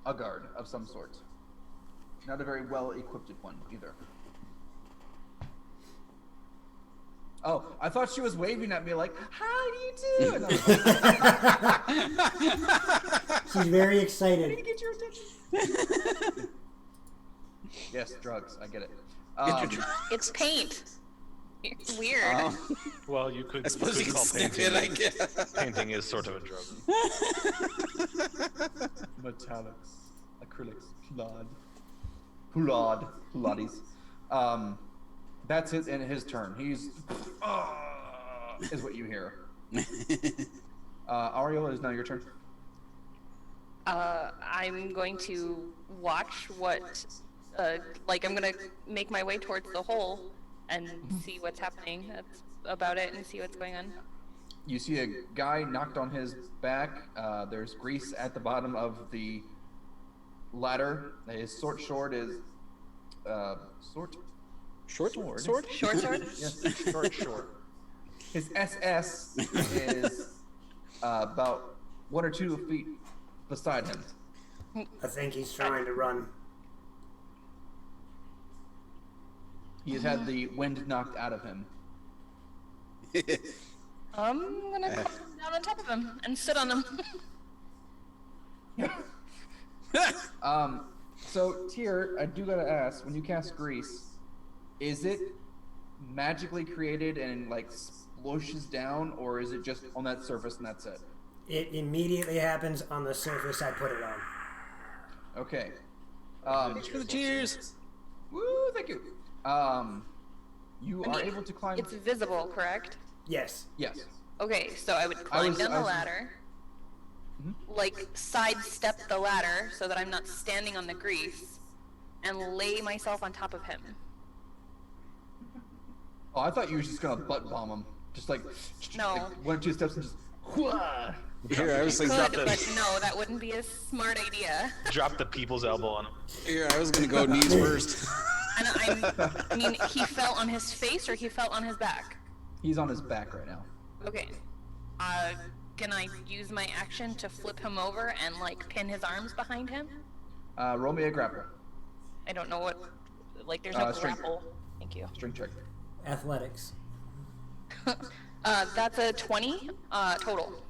S6: a guard of some sort. Not a very well-equipped one either. Oh, I thought she was waving at me like, "How do you do?" And I was like,
S2: She's very
S6: I
S2: excited.
S6: need to get your attention. Yes, drugs. I get it.
S5: It's paint. Weird.
S1: Well, you could,
S8: I suppose you can
S1: call
S8: sniff
S1: painting.
S8: it, I guess.
S1: Painting is sort of a drug.
S6: Metallics, acrylics, Pilates. That's his turn. He's is what you hear. Ariel, it is now your turn.
S5: I'm going to watch what, I'm gonna make my way towards the hole and see what's happening. That's about it, and see what's going on.
S6: You see a guy knocked on his back. There's grease at the bottom of the ladder. His short sword is
S8: Short
S6: sword.
S8: sword?
S5: Short sword?
S6: Yes, short. His SS is about 1 or 2 feet beside him.
S2: I think he's trying to run.
S6: He has had the wind knocked out of him.
S5: I'm gonna come down on top of him and sit on him.
S6: So Tyr, I do gotta ask, when you cast grease, is it magically created and like splooshes down, or is it just on that surface and that's it?
S2: It immediately happens on the surface I put it on.
S6: Okay.
S8: Cheers!
S6: Woo, thank you. You are able to climb.
S5: It's visible, correct?
S2: Yes.
S6: Yes.
S5: Okay, so I would climb down the ladder, sidestep the ladder so that I'm not standing on the grease, and lay myself on top of him.
S6: Oh, I thought you were just gonna butt bomb him, just like
S5: No.
S6: like 1 or 2 steps and just. Whooah!
S8: Here, I was
S5: Could,
S8: thinking,
S5: but no, that wouldn't be a smart idea.
S1: Drop the people's elbow on him.
S8: I was gonna go knees first.
S5: And he fell on his face or he fell on his back?
S6: He's on his back right now.
S5: Okay. Can I use my action to flip him over and pin his arms behind him?
S6: Roll me a grapple.
S5: I don't know what, there's no
S6: strength.
S5: grapple. Thank you.
S6: String check.
S2: Athletics.
S5: That's a 20 total.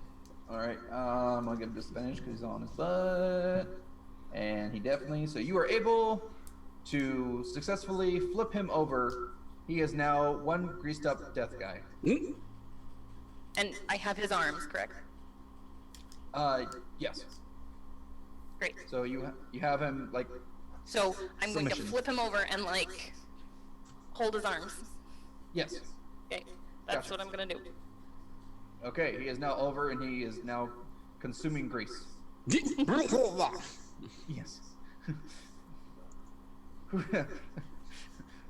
S6: All right. I'm gonna give him disadvantage because he's on his butt, and he definitely. So you are able to successfully flip him over. He is now one greased up death guy.
S5: And I have his arms, correct?
S6: Yes.
S5: Great.
S6: So you have him like.
S5: So I'm going to
S6: submission.
S5: flip him over and like hold his arms.
S6: Yes.
S5: Okay, that's
S6: Gotcha.
S5: what I'm gonna do.
S6: Okay, he is now over, and he is now consuming grease. Yes.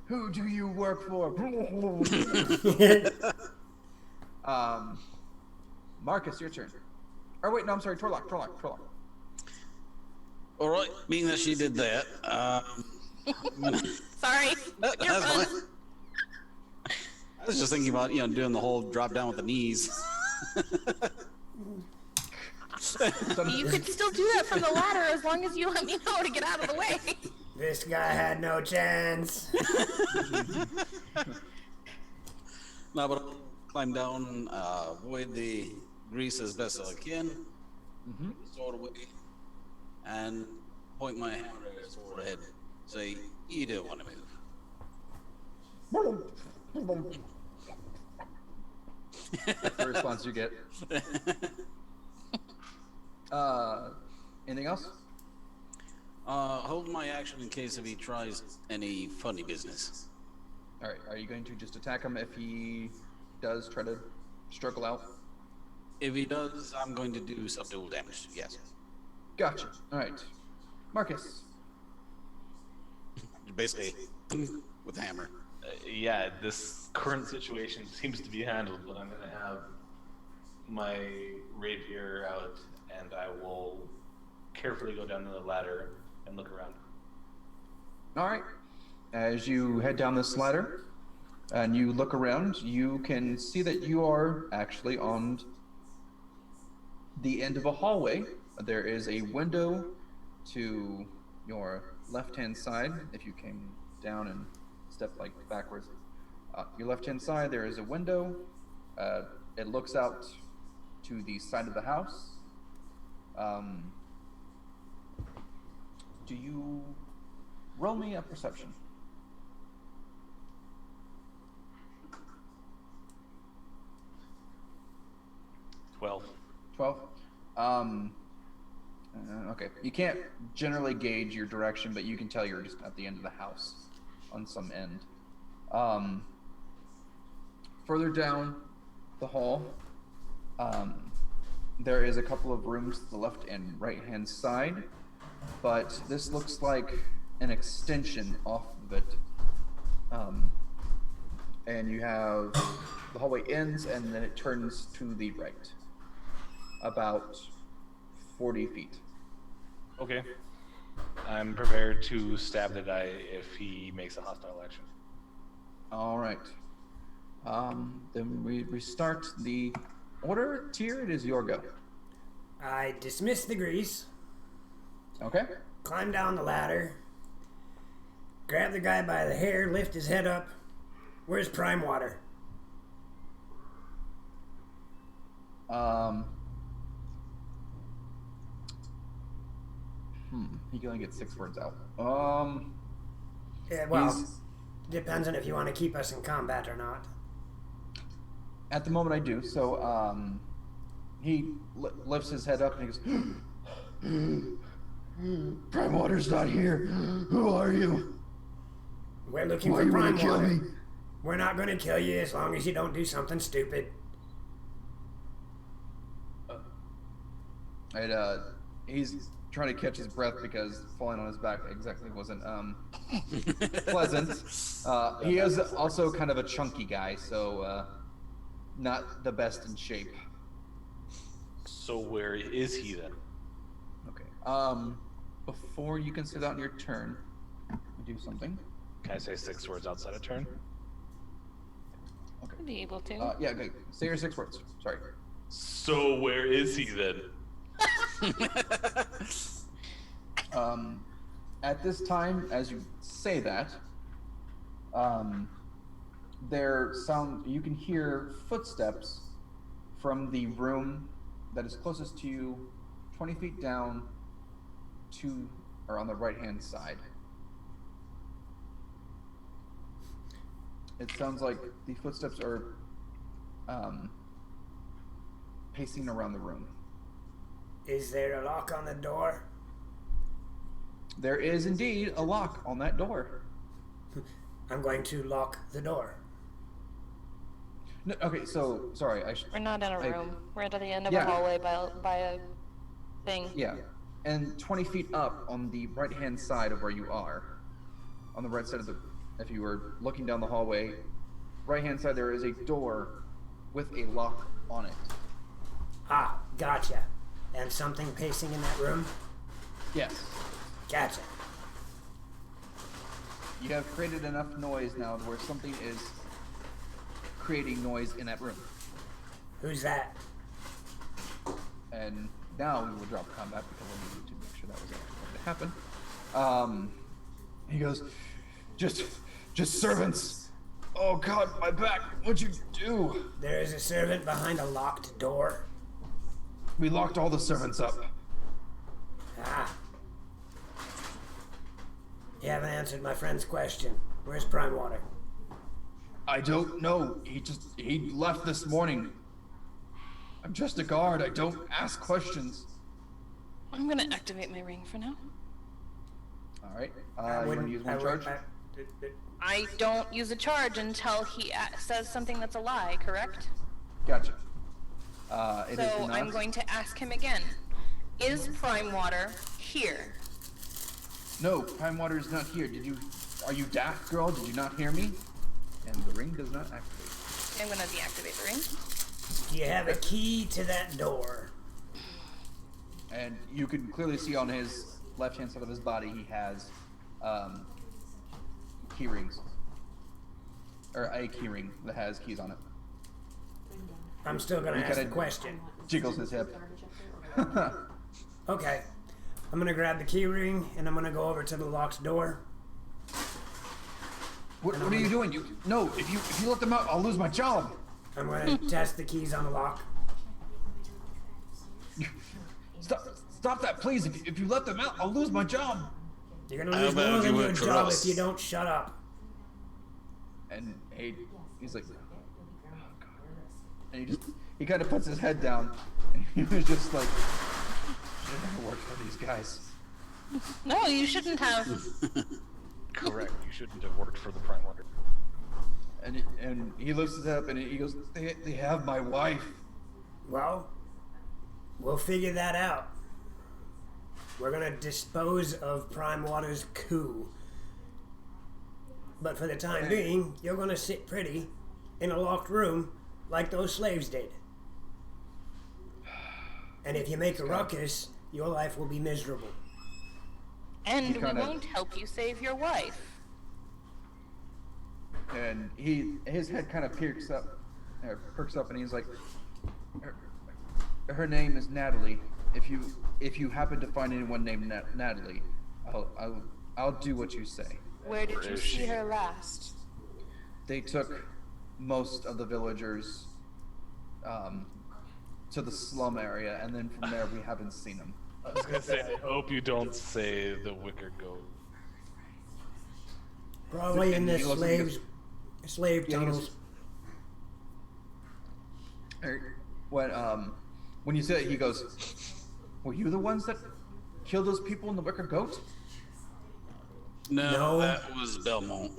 S6: Who do you work for? Marcus, your turn. Or wait, no, I'm sorry, Torlock.
S8: All right, being that she did that,
S5: Sorry.
S8: that's
S5: You're
S8: fine.
S5: fun.
S8: I was just thinking about doing the whole drop down with the knees.
S5: You could still do that from the ladder as long as you let me know to get out of the way.
S2: This guy had no chance.
S8: No, but I'll climb down, avoid the grease as best as I can, sort of way, and point my hammer at his forehead. Say, you don't want to move.
S6: That's the response you get. Anything else?
S8: Hold my action in case if he tries any funny business.
S6: All right. Are you going to just attack him if he does try to struggle out?
S8: If he does, I'm going to do subdual damage. Yes.
S6: Gotcha. All right. Marcus.
S8: Basically, with a hammer.
S1: Yeah, this current situation seems to be handled, but I'm going to have my rapier out, and I will carefully go down the ladder and look around.
S6: All right. As you head down this ladder and you look around, you can see that you are actually on the end of a hallway. There is a window to your left-hand side. If you came down and stepped like backwards, your left-hand side, there is a window. It looks out to the side of the house. Do you roll me a perception?
S1: 12.
S6: 12. Okay. You can't generally gauge your direction, but you can tell you're just at the end of the house on some end. Further down the hall, there is a couple of rooms to the left and right hand side, but this looks like an extension off of it. And you have the hallway ends and then it turns to the right, about 40 feet.
S1: Okay. I'm prepared to stab the guy if he makes a hostile action.
S6: All right. Then we restart the order. Tyr, it is your go.
S2: I dismiss the grease,
S6: Okay.
S2: climb down the ladder, grab the guy by the hair, lift his head up. Where's Prime Water?
S6: He can only get 6 words out.
S2: Yeah, well,
S6: He's-
S2: depends on if you want to keep us in combat or not.
S6: At the moment, I do. So, he lifts his head up and he goes, Prime Water's not here. Who are you?
S2: We're looking
S6: Why
S2: for
S6: you
S2: Prime
S6: wanna kill
S2: Water.
S6: me?
S2: We're not going to kill you as long as you don't do something stupid.
S6: And, he's trying to catch his breath because falling on his back exactly wasn't pleasant. He is also kind of a chunky guy, so not the best in shape.
S1: So where is he then?
S6: Okay. Before you can sit out your turn, do something.
S1: Can I say 6 words outside of turn?
S5: I'd be able to.
S6: Yeah, okay. Say your 6 words. Sorry.
S1: So where is he then?
S6: At this time, as you say that, you can hear footsteps from the room that is closest to you, 20 feet down, or on the right-hand side. It sounds like the footsteps are pacing around the room.
S2: Is there a lock on the door?
S6: There is indeed a lock on that door.
S2: I'm going to lock the door.
S6: No, okay, so sorry.
S5: We're not in a room. We're at the end of
S6: Yeah.
S5: a hallway by a thing.
S6: Yeah, and 20 feet up on the right-hand side of where you are, on the right side of the, if you were looking down the hallway, right-hand side there is a door with a lock on it.
S2: Ah, gotcha. And something pacing in that room?
S6: Yes.
S2: Gotcha.
S6: You have created enough noise now where something is creating noise in that room.
S2: Who's that?
S6: And now we will drop combat because we need to make sure that was actually going to happen. He goes, just servants. Oh God, my back, what'd you do?
S2: There is a servant behind a locked door.
S6: We locked all the servants up.
S2: Ah. You haven't answered my friend's question. Where's Prime Water?
S6: I don't know. He left this morning. I'm just a guard. I don't ask questions.
S5: I'm gonna activate my ring for now.
S6: All right. You want to use one charge?
S5: I don't use a charge until he says something that's a lie, correct?
S6: Gotcha. It is
S5: So
S6: not.
S5: I'm going to ask him again. Is Prime Water here?
S6: No, Prime Water is not here. Are you daft, girl? Did you not hear me? And the ring does not activate.
S5: I'm gonna deactivate the ring.
S2: Do you have a key to that door?
S6: And you can clearly see on his left-hand side of his body, he has key rings. Or a key ring that has keys on it.
S2: I'm still gonna ask the question.
S6: Jiggles his hip.
S2: Okay. I'm gonna grab the key ring and I'm gonna go over to the locked door.
S6: What are you doing? No, if you let them out, I'll lose my job.
S2: I'm gonna test the keys on the lock.
S6: Stop that, please. If you let them out, I'll lose my job.
S2: You're gonna lose more than your job if you don't shut up.
S6: And he's like, oh God. And he kind of puts his head down, and he was just like, I should never work for these guys.
S5: No, you shouldn't have.
S1: Correct. You shouldn't have worked for the Prime Water.
S6: And he lifts his head up and he goes, they have my wife.
S2: Well, we'll figure that out. We're gonna dispose of Prime Water's coup. But for the time being, you're gonna sit pretty in a locked room like those slaves did. And if you make a ruckus, your life will be miserable.
S5: And we won't help you save your wife.
S6: And his head kind of perks up, and he's like, her name is Natalie. If you happen to find anyone named Natalie, I'll do what you say.
S5: Where did you see her last?
S6: They took most of the villagers to the slum area, and then from there we haven't seen them.
S1: I was gonna say, I hope you don't say the wicker goat.
S2: Probably in the slave tunnels.
S6: When you said it, he goes, were you the ones that killed those people in the wicker goat?
S8: No, that was Belmont.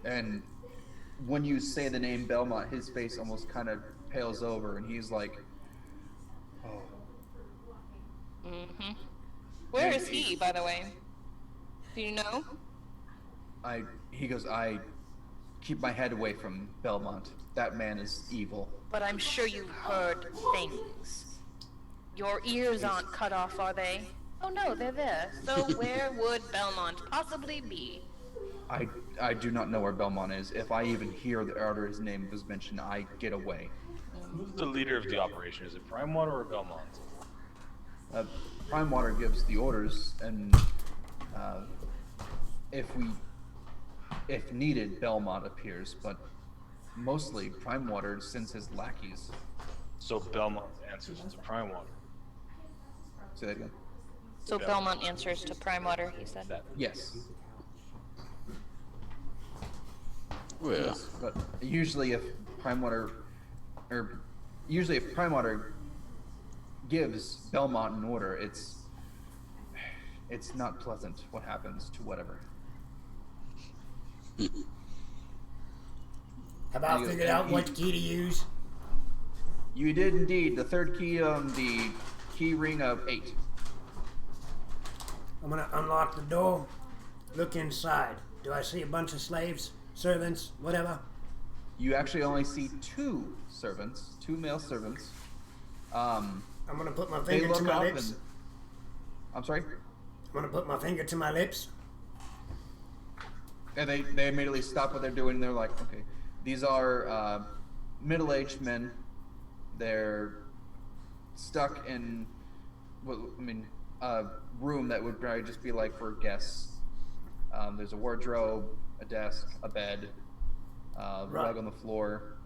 S6: And when you say the name Belmont, his face almost kind of pales over, and he's like, oh.
S5: Mm-hmm. Where is he, by the way? Do you know?
S6: He goes, I keep my head away from Belmont. That man is evil.
S5: But I'm sure you've heard things. Your ears aren't cut off, are they? Oh no, they're there. So where would Belmont possibly be?
S6: I do not know where Belmont is. If I even hear his name was mentioned, I get away.
S1: Who's the leader of the operation? Is it Prime Water or Belmont?
S6: Prime Water gives the orders, and if needed, Belmont appears, but mostly Prime Water sends his lackeys
S1: So Belmont answers to Prime Water.
S6: Say that again.
S5: So Belmont answers to Prime Water, he said.
S6: Yes.
S8: Well,
S6: But usually if Prime Water gives Belmont an order, it's not pleasant what happens to whatever.
S2: Have I figured out what key to use?
S6: You did indeed. The third key on the key ring of 8.
S2: I'm gonna unlock the door, look inside. Do I see a bunch of slaves, servants, whatever?
S6: You actually only see 2 servants, 2 male servants.
S2: I'm gonna put my
S6: They
S2: finger to
S6: look
S2: my
S6: up
S2: lips.
S6: and... I'm sorry?
S2: I'm gonna put my finger to my lips.
S6: And they immediately stop what they're doing. They're like, okay, these are middle-aged men. They're stuck in, a room that would probably just be like for guests. There's a wardrobe, a desk, a bed, rug on the floor.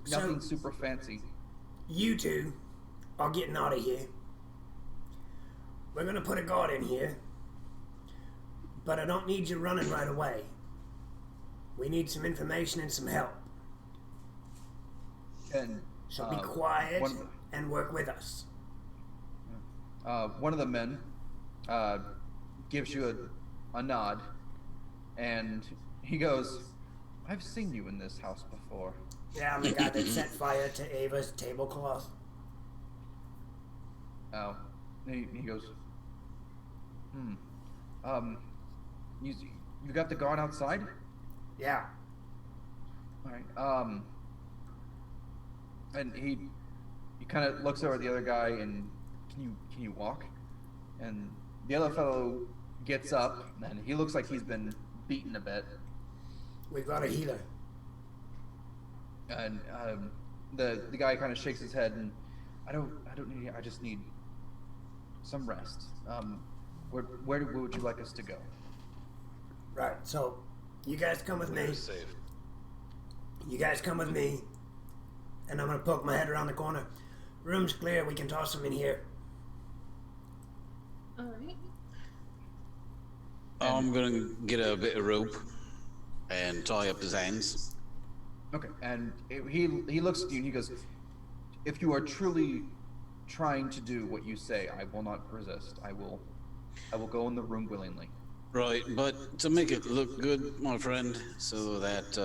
S6: Nothing super fancy.
S2: You two are getting out of here. We're gonna put a guard in here, but I don't need you running right away. We need some information and some help.
S6: And
S2: So be quiet and work with us.
S6: one of the men gives you a nod, and he goes, "I've seen you in this house before."
S2: Yeah, I'm the guy that set fire to Ava's tablecloth.
S6: Oh, he goes, you got the guard outside?
S2: Yeah.
S6: All right. And he kind of looks over at the other guy and can you walk? And the other fellow gets up and he looks like he's been beaten a bit.
S2: We've got a healer.
S6: And the guy kind of shakes his head and I just need some rest. Where would you like us to go?
S2: Right, so you guys come with me.
S1: Safe.
S2: You guys come with me. And I'm gonna poke my head around the corner. Room's clear, we can toss him in here.
S9: Alright.
S8: I'm gonna get a bit of rope and tie up his hands.
S6: Okay, and he looks at you and he goes, "If you are truly trying to do what you say, I will not resist. I will go in the room willingly."
S8: Right, but to make it look good, my friend, so that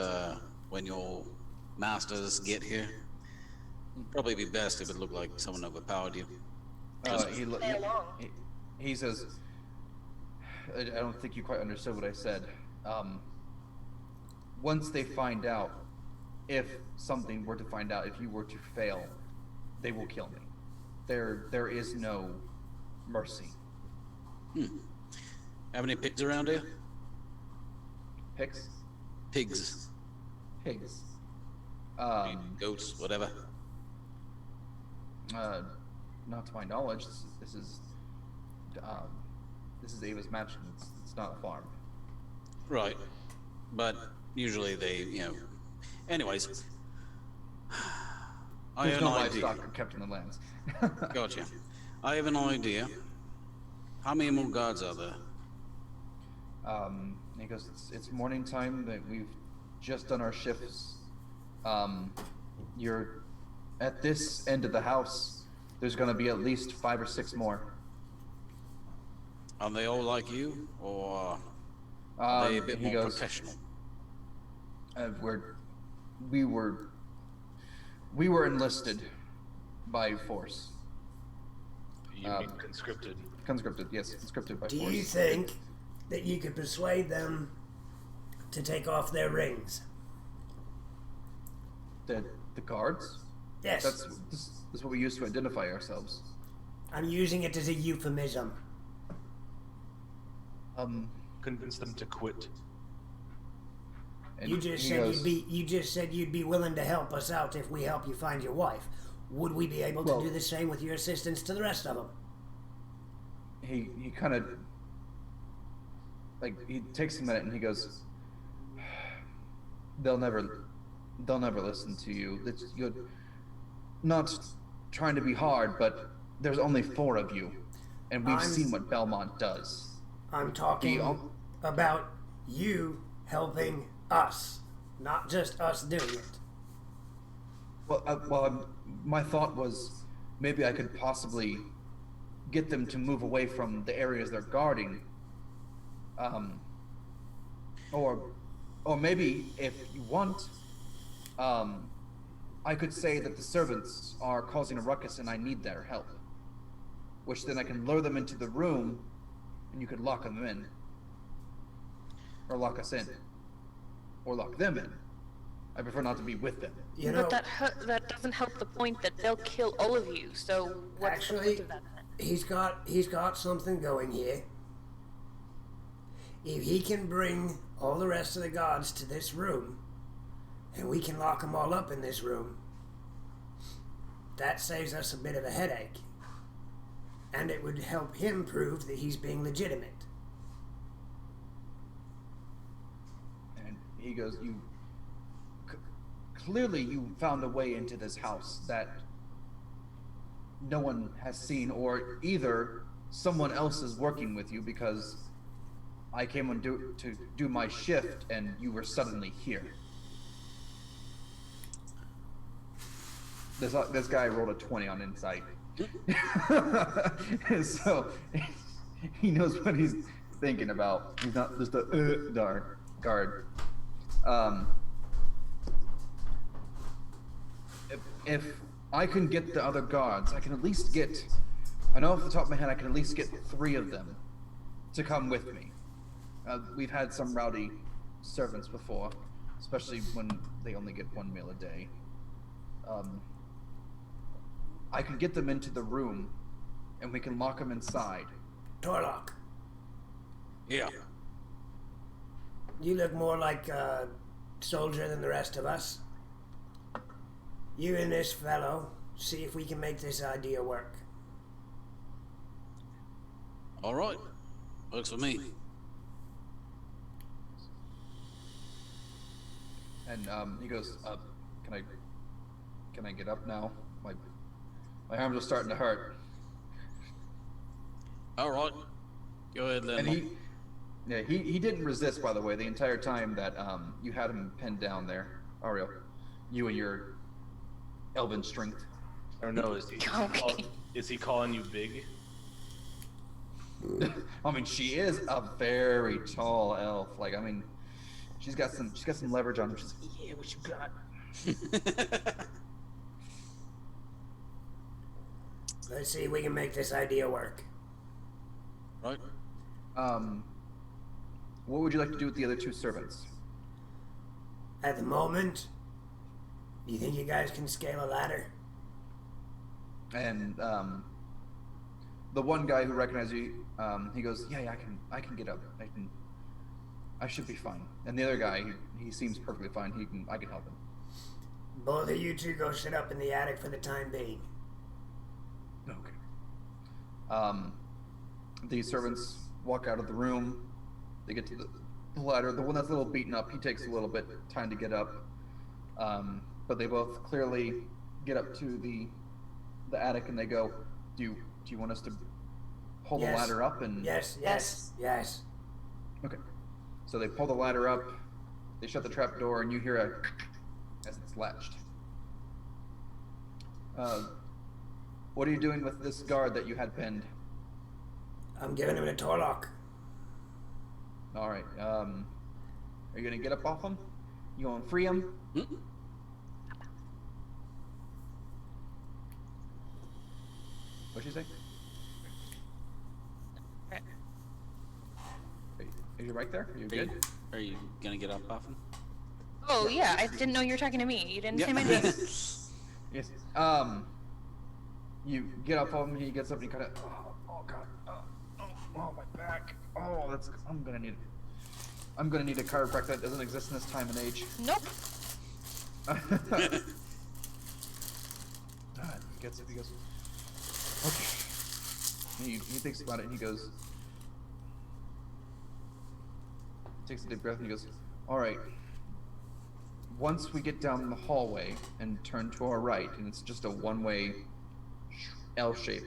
S8: when your masters get here, it'd probably be best if it looked like someone overpowered you.
S6: He says, I don't think you quite understood what I said. Once they find out, if something were to find out, if you were to fail, they will kill me. There is no mercy.
S8: Have any pigs around here?
S6: Pigs?
S8: Pigs.
S6: Pigs.
S8: Goats, whatever.
S6: Not to my knowledge. This is Ava's mansion. It's not a farm.
S8: Right. But usually they, Anyways. I
S6: There's
S8: have
S6: no
S8: an idea.
S6: livestock kept in the lands.
S8: Gotcha. I have an idea. How many more guards are there?
S6: He goes, it's morning time. That we've just done our shifts. You're at this end of the house. There's going to be at least 5 or 6 more.
S8: Are they all like you, or are they a bit more professional?
S6: We were enlisted by force.
S1: You mean conscripted?
S6: Conscripted, yes, conscripted by
S2: Do
S6: force.
S2: you think that you could persuade them to take off their rings?
S6: The guards?
S2: Yes.
S6: This is what we use to identify ourselves.
S2: I'm using it as a euphemism.
S1: Convince them to quit.
S6: And
S2: You just
S6: he
S2: said
S6: goes,
S2: you'd be willing to help us out if we help you find your wife. Would we be able to do the same with your assistance to the rest of them?
S6: He kind of he takes a minute and he goes, they'll never listen to you. not trying to be hard, but there's only 4 of you, and we've
S2: I'm-
S6: seen what Belmont does.
S2: I'm talking about you helping us, not just us doing it.
S6: Well, my thought was maybe I could possibly get them to move away from the areas they're guarding. Or maybe if you want, I could say that the servants are causing a ruckus and I need their help. Which then I can lure them into the room and you could lock them in. Or lock us in. Or lock them in. I prefer not to be with them.
S2: You know,
S5: But that doesn't help the point that they'll kill all of you. So what's the point
S2: actually,
S5: of that then?
S2: he's got something going here. If he can bring all the rest of the gods to this room, and we can lock them all up in this room, that saves us a bit of a headache. And it would help him prove that he's being legitimate.
S6: And he goes, clearly you found a way into this house that no one has seen, or either someone else is working with you, because I came on to do my shift and you were suddenly here. This guy rolled a 20 on insight. So he knows what he's thinking about. He's not just a guard. If I can get the other guards, I can at least get, I know off the top of my head, I can at least get 3 of them to come with me. We've had some rowdy servants before, especially when they only get 1 meal a day. I can get them into the room, and we can lock them inside.
S2: Torlock,
S8: Yeah.
S2: you look more like a soldier than the rest of us. You and this fellow, see if we can make this idea work.
S8: All right. Works for me.
S6: And he goes, can I get up now? My arms are starting to hurt.
S8: All right. Go ahead then.
S6: And he didn't resist, by the way, the entire time that you had him pinned down there, Ariel. You and your elven strength.
S1: I don't know. Is he calling you big?
S6: I mean, she is a very tall elf. Like, I mean, she's got some leverage on her. She's like, yeah, what you got?
S2: Let's see if we can make this idea work.
S8: Right.
S6: What would you like to do with the other 2 servants?
S2: At the moment, do you think you guys can scale a ladder?
S6: And the one guy who recognized you, he goes, yeah, I can get up. I should be fine. And the other guy, he seems perfectly fine. I can help him.
S2: Both of you 2 go sit up in the attic for the time being.
S6: Okay. The servants walk out of the room. They get to the ladder. The one that's a little beaten up, he takes a little bit time to get up. But they both clearly get up to the attic and they go, do you want us to pull the ladder up? And
S2: Yes.
S6: Okay. So they pull the ladder up, they shut the trap door, and you hear as it's latched. What are you doing with this guard that you had pinned?
S2: I'm giving him a Torlock.
S6: Alright, are you gonna get up off him? You gonna free him?
S8: Mm-mm.
S6: What'd she say?
S5: Right.
S6: Are you right there? Are you good?
S8: Are you gonna get up off him?
S5: Oh yeah, I didn't know you were talking to me. You didn't say my name.
S6: Yes. You get up on him, he gets up and he kind of, oh god, oh my back, I'm gonna need a chiropractor that doesn't exist in this time and age.
S5: Nope.
S6: He gets up, he goes, okay. He thinks about it and he goes, takes a deep breath and he goes, all right, once we get down the hallway and turn to our right, and it's just a one-way L shape,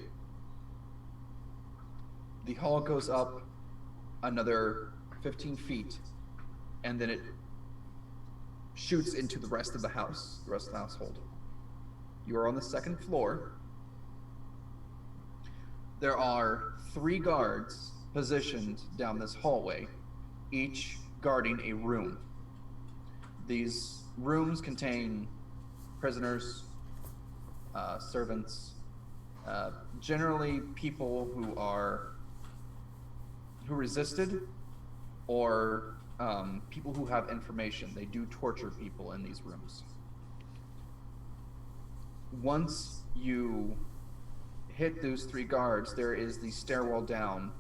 S6: the hall goes up another 15 feet, and then it shoots into the rest of the house, the rest of the household. You are on the second floor. There are 3 guards positioned down this hallway, each guarding a room. These rooms contain prisoners, servants, generally people who resisted, or people who have information. They do torture people in these rooms. Once you hit those 3 guards, there is the stairwell down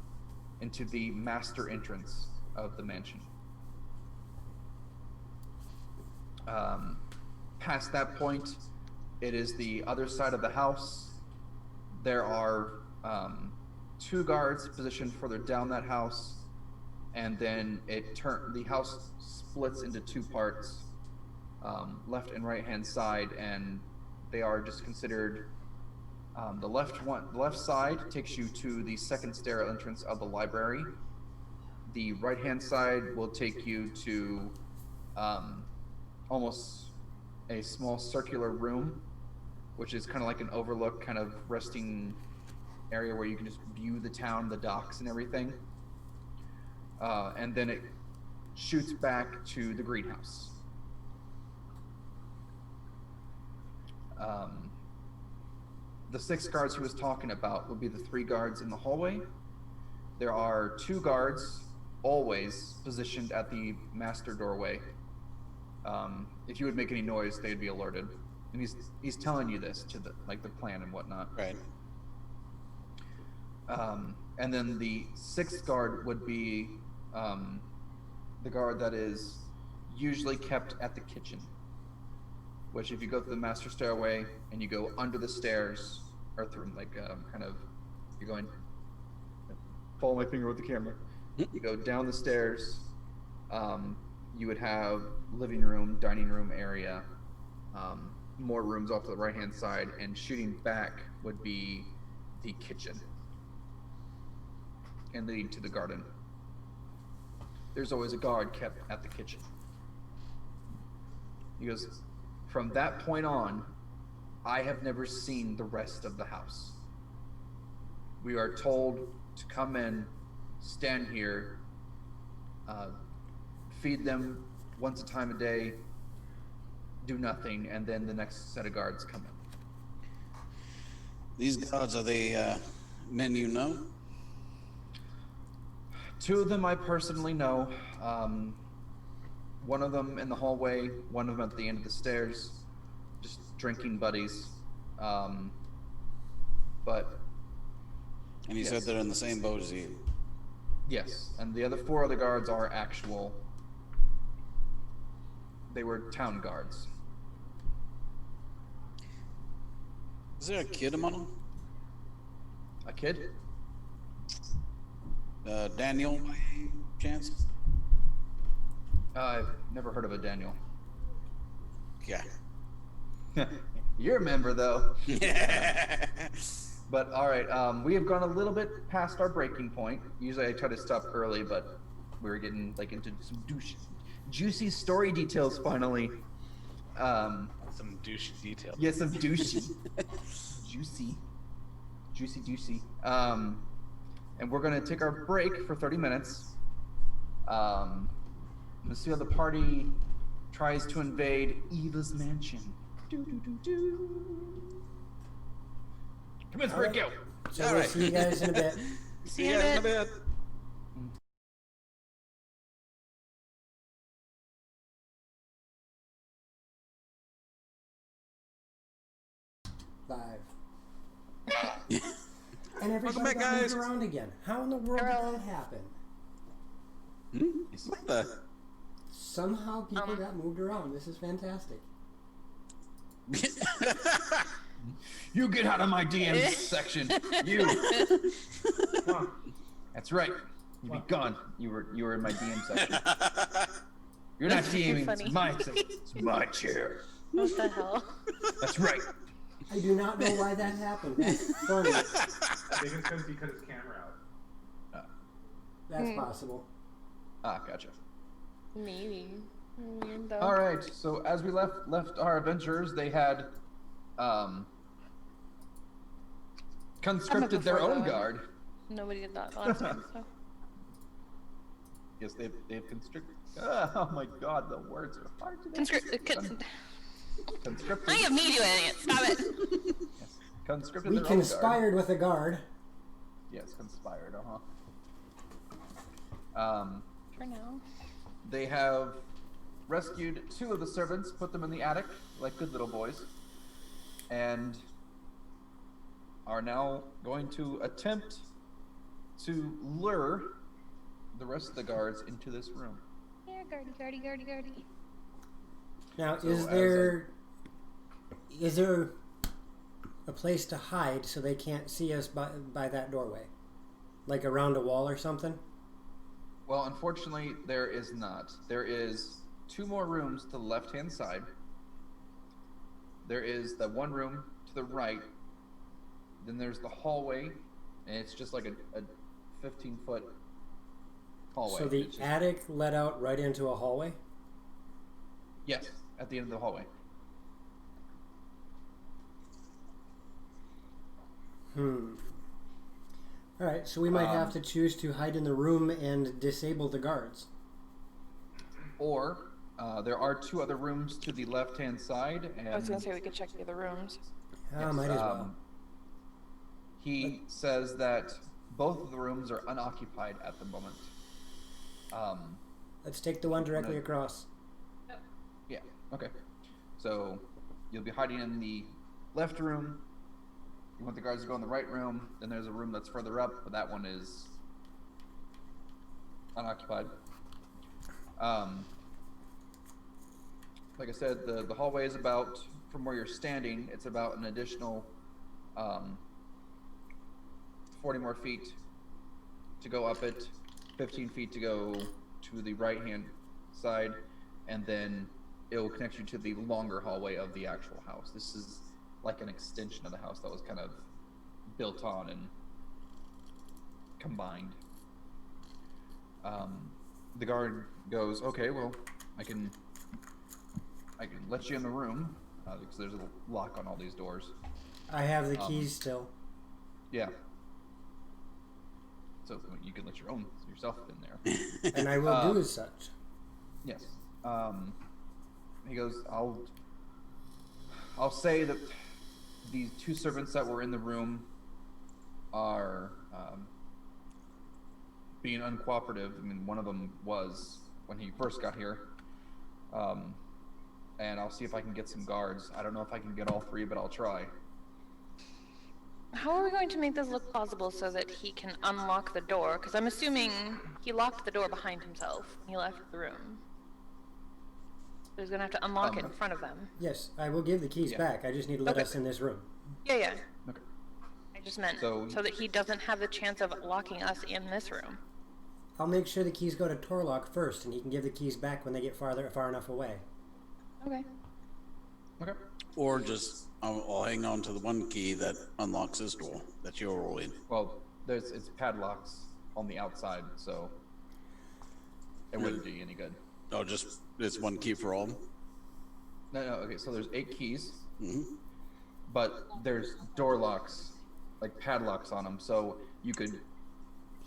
S6: into the master entrance of the mansion. Past that point, it is the other side of the house. There are 2 guards positioned further down that house, and then the house splits into 2 parts, left and right hand side, and they are just considered the left side takes you to the second stair entrance of the library. The right hand side will take you to almost a small circular room, which is kind of like an overlook, kind of resting area where you can just view the town, the docks, and everything. And then it shoots back to the greenhouse. The 6 guards he was talking about would be the 3 guards in the hallway. There are 2 guards always positioned at the master doorway. If you would make any noise, they'd be alerted. And he's telling you this to the plan and whatnot.
S8: Right.
S6: And then the 6th guard would be the guard that is usually kept at the kitchen. Which, if you go through the master stairway and you go under the stairs, or through you're going. Follow my finger with the camera. You go down the stairs. You would have living room, dining room area, more rooms off to the right hand side, and shooting back would be the kitchen and leading to the garden. There's always a guard kept at the kitchen. He goes, from that point on, I have never seen the rest of the house. We are told to come in, stand here, feed them once a time a day, do nothing, and then the next set of guards come in.
S8: These guards, are they men you know?
S6: 2 of them I personally know. One of them in the hallway, one of them at the end of the stairs, just drinking buddies. But.
S8: And you said they're in the same boat as you?
S6: Yes, and the 4 other guards are actual. They were town guards.
S8: Is there a kid among them?
S6: A kid?
S8: Daniel, by chance?
S6: I've never heard of a Daniel.
S8: Yeah.
S6: You're a member, though.
S8: Yeah.
S6: But all right, we have gone a little bit past our breaking point. Usually I try to stop early, but we were getting into some juicy story details finally.
S1: Some douche details.
S6: Yeah, some juicy. Juicy. And we're gonna take our break for 30 minutes. Let's see how the party tries to invade Eva's mansion. Come in for a go.
S2: So we'll see you guys in a bit.
S5: See you in a bit.
S2: Live. And everybody
S8: Welcome back,
S2: got moved
S8: guys.
S2: around again. How in the world did that happen?
S8: What the?
S2: Somehow people got moved around. This is fantastic.
S6: You get out of my DM section. You. That's right. You be gone. You were in my DM section. You're not
S5: That's very
S6: DMing.
S5: funny.
S6: It's my chair.
S5: What the hell?
S6: That's right.
S2: I do not know why that happened. That's funny.
S7: I think it's because his camera out.
S2: That's possible.
S6: Gotcha.
S5: Maybe. Weird though.
S6: All right. So as we left our adventurers, they had conscripted their
S5: before,
S6: own
S5: though.
S6: guard.
S5: Nobody did that last time, so.
S6: Yes, they've constricted. Oh my God, the words are hard to conscripted.
S5: I am me doing it. Stop it.
S6: Yes. Conscripted
S2: We
S6: their own guard.
S2: conspired with a guard.
S6: Yes, conspired.
S5: For now.
S6: They have rescued 2 of the servants, put them in the attic like good little boys, and are now going to attempt to lure the rest of the guards into this room.
S5: Here, guardy.
S2: Now,
S6: So
S2: is there a place to hide so they can't see us by that doorway? Like around a wall or something?
S6: Well, unfortunately, there is not. There is 2 more rooms to the left-hand side. There is the one room to the right. Then there's the hallway, and it's just like a 15-foot hallway.
S2: So the
S6: It's just-
S2: attic led out right into a hallway?
S6: Yes, at the end of the hallway.
S2: Alright, so we might have to choose to hide in the room and disable the guards.
S6: Or there are 2 other rooms to the left-hand side, and
S5: I was gonna say we could check the other rooms.
S2: Might as well.
S6: He says that both of the rooms are unoccupied at the moment.
S2: Let's take the one directly across.
S6: Yeah, okay. So you'll be hiding in the left room. You want the guards to go in the right room. Then there's a room that's further up, but that one is unoccupied. Like I said, the hallway is about, from where you're standing, it's about an additional 40 more feet to go up it, 15 feet to go to the right-hand side, and then it will connect you to the longer hallway of the actual house. This is like an extension of the house that was kind of built on and combined. The guard goes, okay, well, I can let you in the room because there's a lock on all these doors.
S2: I have the keys still.
S6: Yeah. So you can let yourself in there.
S2: And I will do as such.
S6: Yes. He goes, I'll say that these 2 servants that were in the room are being uncooperative. I mean, one of them was when he first got here. And I'll see if I can get some guards. I don't know if I can get all 3, but I'll try.
S5: How are we going to make this look plausible so that he can unlock the door? Because I'm assuming he locked the door behind himself when he left the room. So he's going to have to unlock it in front of them.
S2: Yes, I will give the keys back. I just need to let us in this room.
S5: Yeah.
S6: Okay.
S5: I just meant
S6: So
S5: that he doesn't have the chance of locking us in this room.
S2: I'll make sure the keys go to Torlock first, and he can give the keys back when they get far enough away.
S5: Okay.
S6: Okay.
S8: Or just I'll hang on to the one key that unlocks this door that you're rolling.
S6: Well, it's padlocks on the outside, so it wouldn't do you any good.
S8: Oh, just it's one key for all.
S6: No, okay, so there's 8 keys,
S8: Mm-hmm.
S6: but there's door locks, like padlocks on them, so you could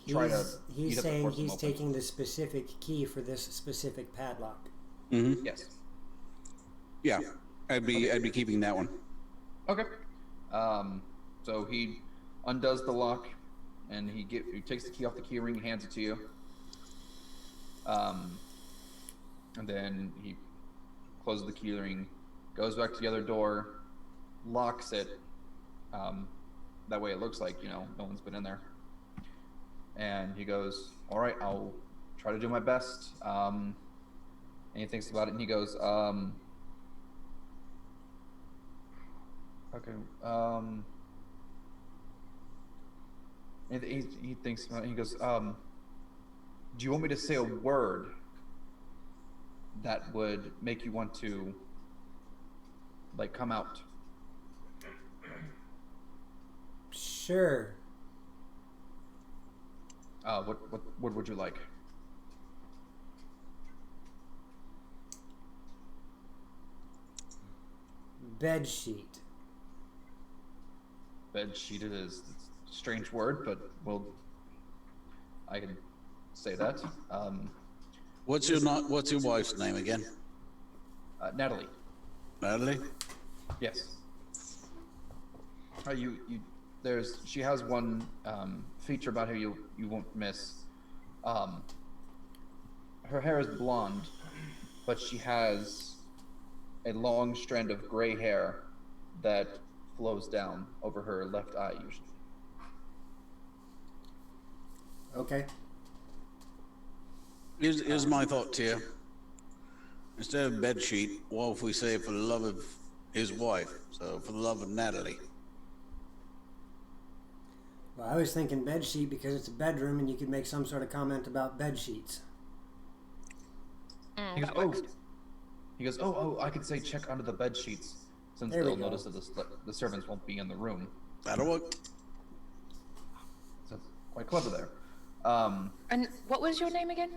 S6: try to... you'd
S2: He's
S6: have to
S2: saying
S6: force them
S2: he's
S6: open.
S2: taking the specific key for this specific padlock.
S8: Mm-hmm.
S6: Yes.
S8: Yeah, I'd be keeping that one.
S6: Okay. So he undoes the lock, and he takes the key off the key ring, hands it to you. And then he closes the key ring, goes back to the other door, locks it. That way it looks like, no one's been in there. And he goes, all right, I'll try to do my best. And he thinks about it, and he goes, okay, and he thinks about it, he goes, do you want me to say a word that would make you want to, like, come out?
S2: Sure.
S6: What would you like?
S2: Bed sheet.
S6: Bed sheet it is. It's a strange word, but I can say that.
S8: What's your wife's name again?
S6: Natalie.
S8: Natalie?
S6: Yes. She has one feature about her you won't miss. Her hair is blonde, but she has a long strand of gray hair that flows down over her left eye usually.
S2: Okay.
S8: Here's my thought, Tia. Instead of bed sheet, what if we say for the love of his wife? So for the love of Natalie.
S2: Well, I was thinking bed sheet because it's a bedroom and you could make some sort of comment about bed sheets.
S6: He goes, oh, I could say check under the bed sheets, since they'll notice that the servants won't be in the room.
S8: That'll work.
S6: So it's quite clever there.
S5: And what was your name again?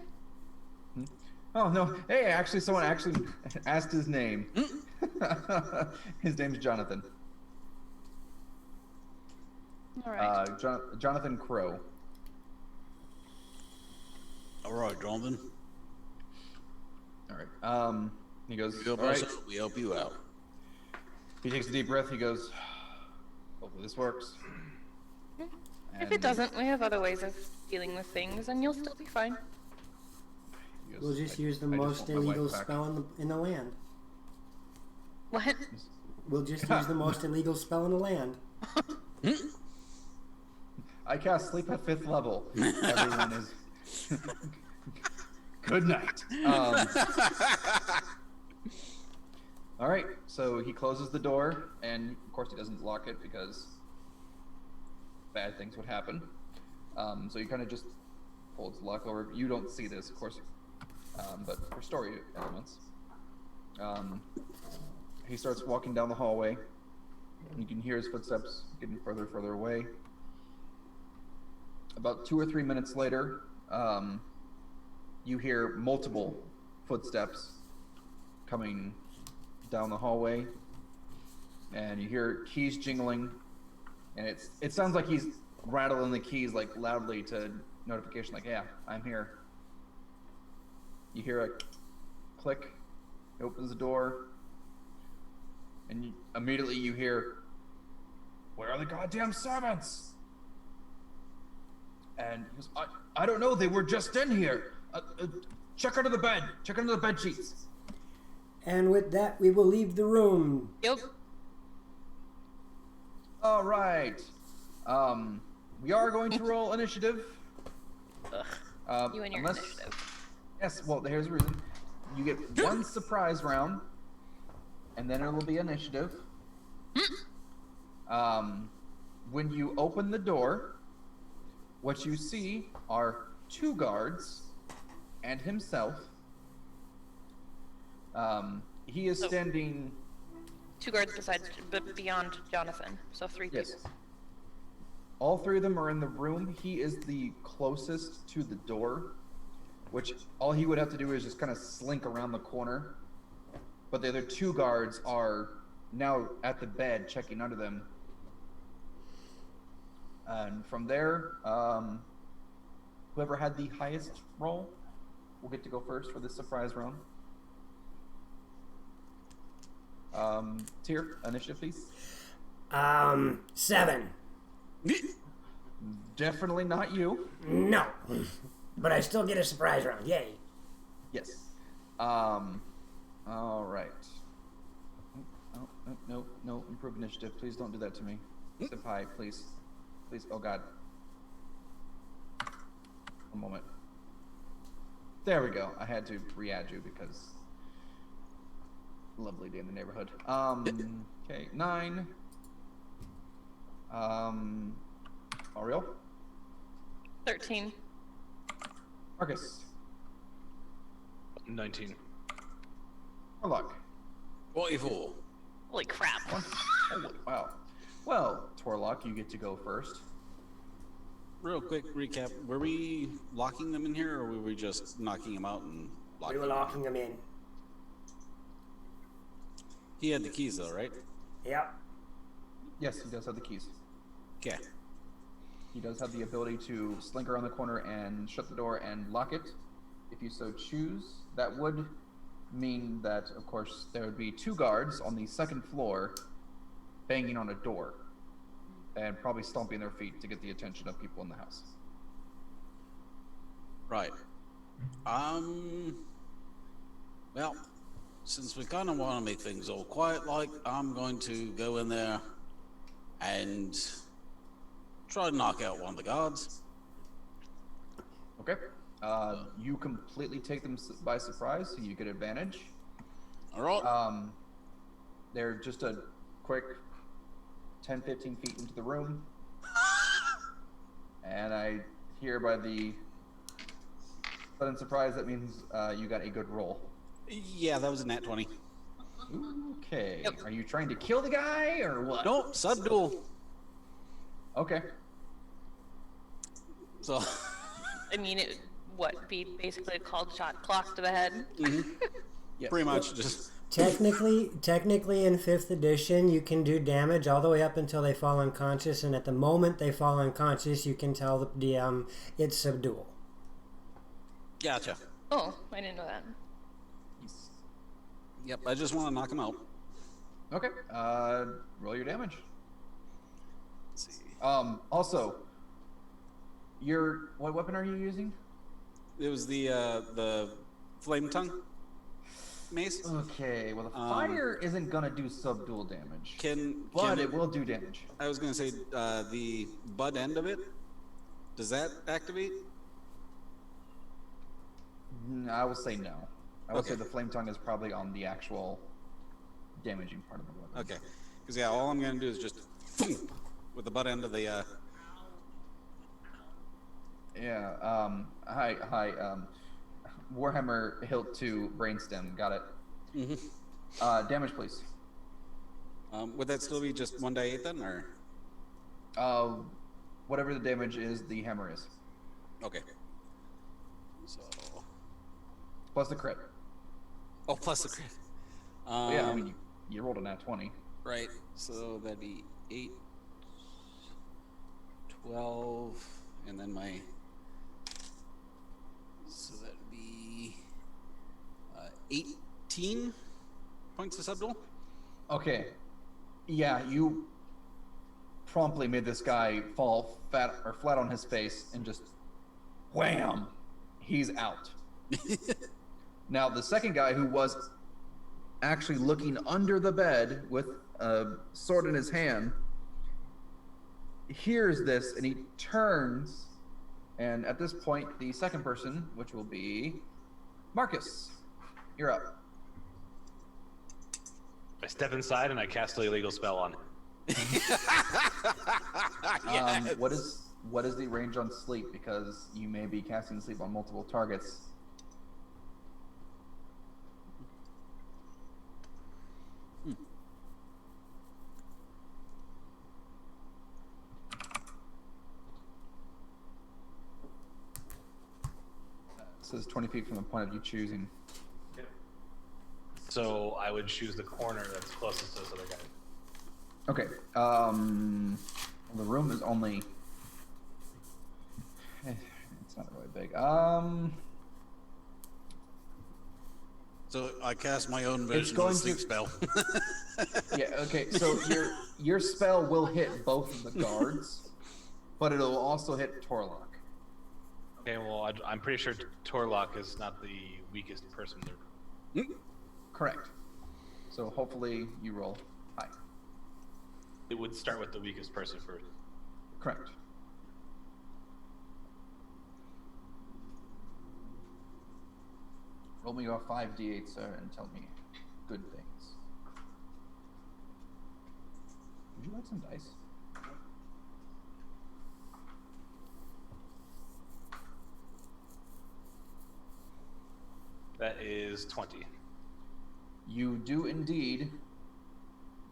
S6: Oh, no. Hey, actually, someone actually asked his name. His name's Jonathan.
S5: All right.
S6: Jonathan Crow.
S8: All right, Jonathan.
S6: All right. He goes,
S8: You help
S6: all
S8: us
S6: right.
S8: out, we help you out.
S6: He takes a deep breath. He goes, hopefully this works.
S5: If it doesn't, we have other ways of dealing with things, and you'll still be fine.
S6: He goes,
S2: We'll just use the
S6: I
S2: most
S6: want my wife
S2: illegal
S6: back."
S2: spell in the land.
S5: What?
S2: We'll just use the most illegal spell in the land.
S6: I cast sleep at 5th level. Everyone is. Good night. All right, so he closes the door, and of course he doesn't lock it because bad things would happen. So he kind of just folds the lock over. You don't see this, of course, but for story elements, he starts walking down the hallway. You can hear his footsteps getting further and further away. About 2 or 3 minutes later, you hear multiple footsteps coming down the hallway, and you hear keys jingling, and it sounds like he's rattling the keys like loudly to notification, like, yeah, I'm here. You hear a click. He opens the door, and immediately you hear, "Where are the goddamn servants?" And he goes, I don't know, they were just in here. Check under the bed. Check under the bed sheets.
S2: And with that, we will leave the room.
S5: Yep.
S6: All right. We are going to roll initiative.
S5: You and your initiative.
S6: Yes, well, here's the reason. You get one surprise round, and then it will be initiative. When you open the door, what you see are 2 guards and himself. He is standing...
S5: 2 guards beyond Jonathan, so 3
S6: Yes.
S5: people.
S6: All 3 of them are in the room. He is the closest to the door, which all he would have to do is just kind of slink around the corner. But the other 2 guards are now at the bed, checking under them. And from there, whoever had the highest roll will get to go first for this surprise round. Tyr, initiative, please.
S2: 7.
S6: Definitely not you.
S2: No. But I still get a surprise round. Yay.
S6: Yes. All right. Oh, no. Improve initiative. Please don't do that to me. Senpai, please. Please. Oh, God. One moment. There we go. I had to re-add you because lovely day in the neighborhood. Okay, 9. Ariel?
S5: 13.
S6: Marcus?
S1: 19.
S6: Torlock.
S8: 44.
S5: Holy crap.
S6: Holy wow. Well, Torlock, you get to go first.
S8: Real quick recap. Were we locking them in here, or were we just knocking them out and locking
S2: We were locking them in.
S8: He had the keys, though, right?
S2: Yep.
S6: Yes, he does have the keys.
S8: Okay.
S6: He does have the ability to slink around the corner and shut the door and lock it, if you so choose. That would mean that, of course, there would be 2 guards on the 2nd floor banging on a door and probably stomping their feet to get the attention of people in the house.
S8: Right. Well, since we kind of want to make things all quiet, like, I'm going to go in there and try to knock out one of the guards.
S6: Okay. You completely take them by surprise, so you get advantage.
S8: All right.
S6: They're just a quick 10, 15 feet into the room. And I hear by the sudden surprise, that means you got a good roll.
S8: Yeah, that was a nat 20.
S6: Okay.
S5: Yep.
S6: Are you trying to kill the guy, or what?
S8: Nope, subdual.
S6: Okay.
S8: So,
S5: I mean, it be basically a called shot clock to the head.
S6: Yes.
S8: pretty much just...
S2: Technically, in 5th edition, you can do damage all the way up until they fall unconscious, and at the moment they fall unconscious, you can tell the DM it's subdual.
S8: Gotcha.
S5: Oh, I didn't know that.
S8: Yep, I just want to knock him out.
S6: Okay. Roll your damage.
S8: Let's see.
S6: Also, what weapon are you using?
S8: It was the flame tongue mace.
S6: Okay, well the fire isn't gonna do subdual damage. But it will do damage.
S8: I was gonna say the butt end of it. Does that activate?
S6: I will say no. I would
S8: Okay.
S6: say the flame tongue is probably on the actual damaging part of the weapon.
S8: Okay, because yeah, all I'm gonna do is just with the butt end of the.
S6: Yeah. Hi. Warhammer Hilt 2 Brainstem. Got it.
S8: Mm-hmm.
S6: Damage, please.
S8: Would that still be just 1d8 then, or?
S6: Whatever the damage is, the hammer is.
S8: Okay. So.
S6: Plus the crit.
S8: Oh, plus the crit.
S6: Yeah, I mean, you rolled a nat 20.
S8: Right. So that'd be 8, 12, and then my. So that'd be 18 points of subdual.
S6: Okay. Yeah, you promptly made this guy fall flat on his face and just wham, he's out. Now the second guy, who was actually looking under the bed with a sword in his hand, hears this and he turns, and at this point the second person, which will be Marcus, you're up.
S1: I step inside and I cast an illegal spell on him.
S8: Yes.
S6: What is the range on sleep? Because you may be casting sleep on multiple targets. It says 20 feet from the point of you choosing.
S1: So I would choose the corner that's closest to this other guy.
S6: Okay. The room is only. It's not really big.
S8: So I cast my own version of
S6: going
S8: the sleep
S6: to-
S8: spell.
S6: Yeah. Okay. So your spell will hit both of the guards, but it'll also hit Torlock.
S1: Okay, well, I'm pretty sure Torlock is not the weakest person there.
S6: Correct. So hopefully you roll high.
S1: It would start with the weakest person first.
S6: Correct. Roll me off 5d8, sir, and tell me good things. Would you like some dice?
S1: That is 20.
S6: You do indeed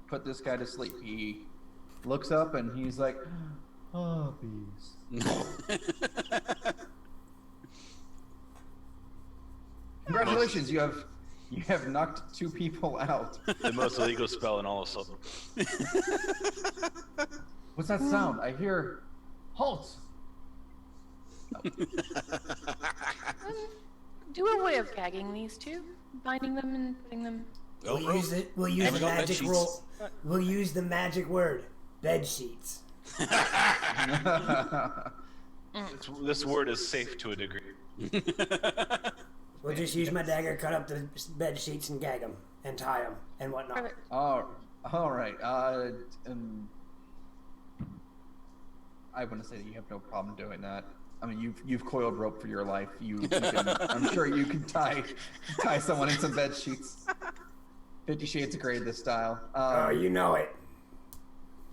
S6: put this guy to sleep. He looks up and he's like, "Puppies." Congratulations, you have knocked 2 people out.
S1: The most illegal spell in all of Saltmarsh.
S6: What's that sound? I hear halt.
S5: Do a way of gagging these two, binding them and putting them.
S2: We'll use the
S8: Haven't got bed
S2: magic
S8: sheets.
S2: roll. We'll use the magic word, bed sheets.
S1: This word is safe to a degree.
S2: We'll just use my dagger, cut up the bed sheets, and gag them, and tie them, and whatnot.
S5: Perfect.
S6: All right. I want to say that you have no problem doing that. I mean, you've coiled rope for your life. You can, I'm sure you can tie someone in some bed sheets. 50 Shades of Grey this style.
S2: Oh, you know it.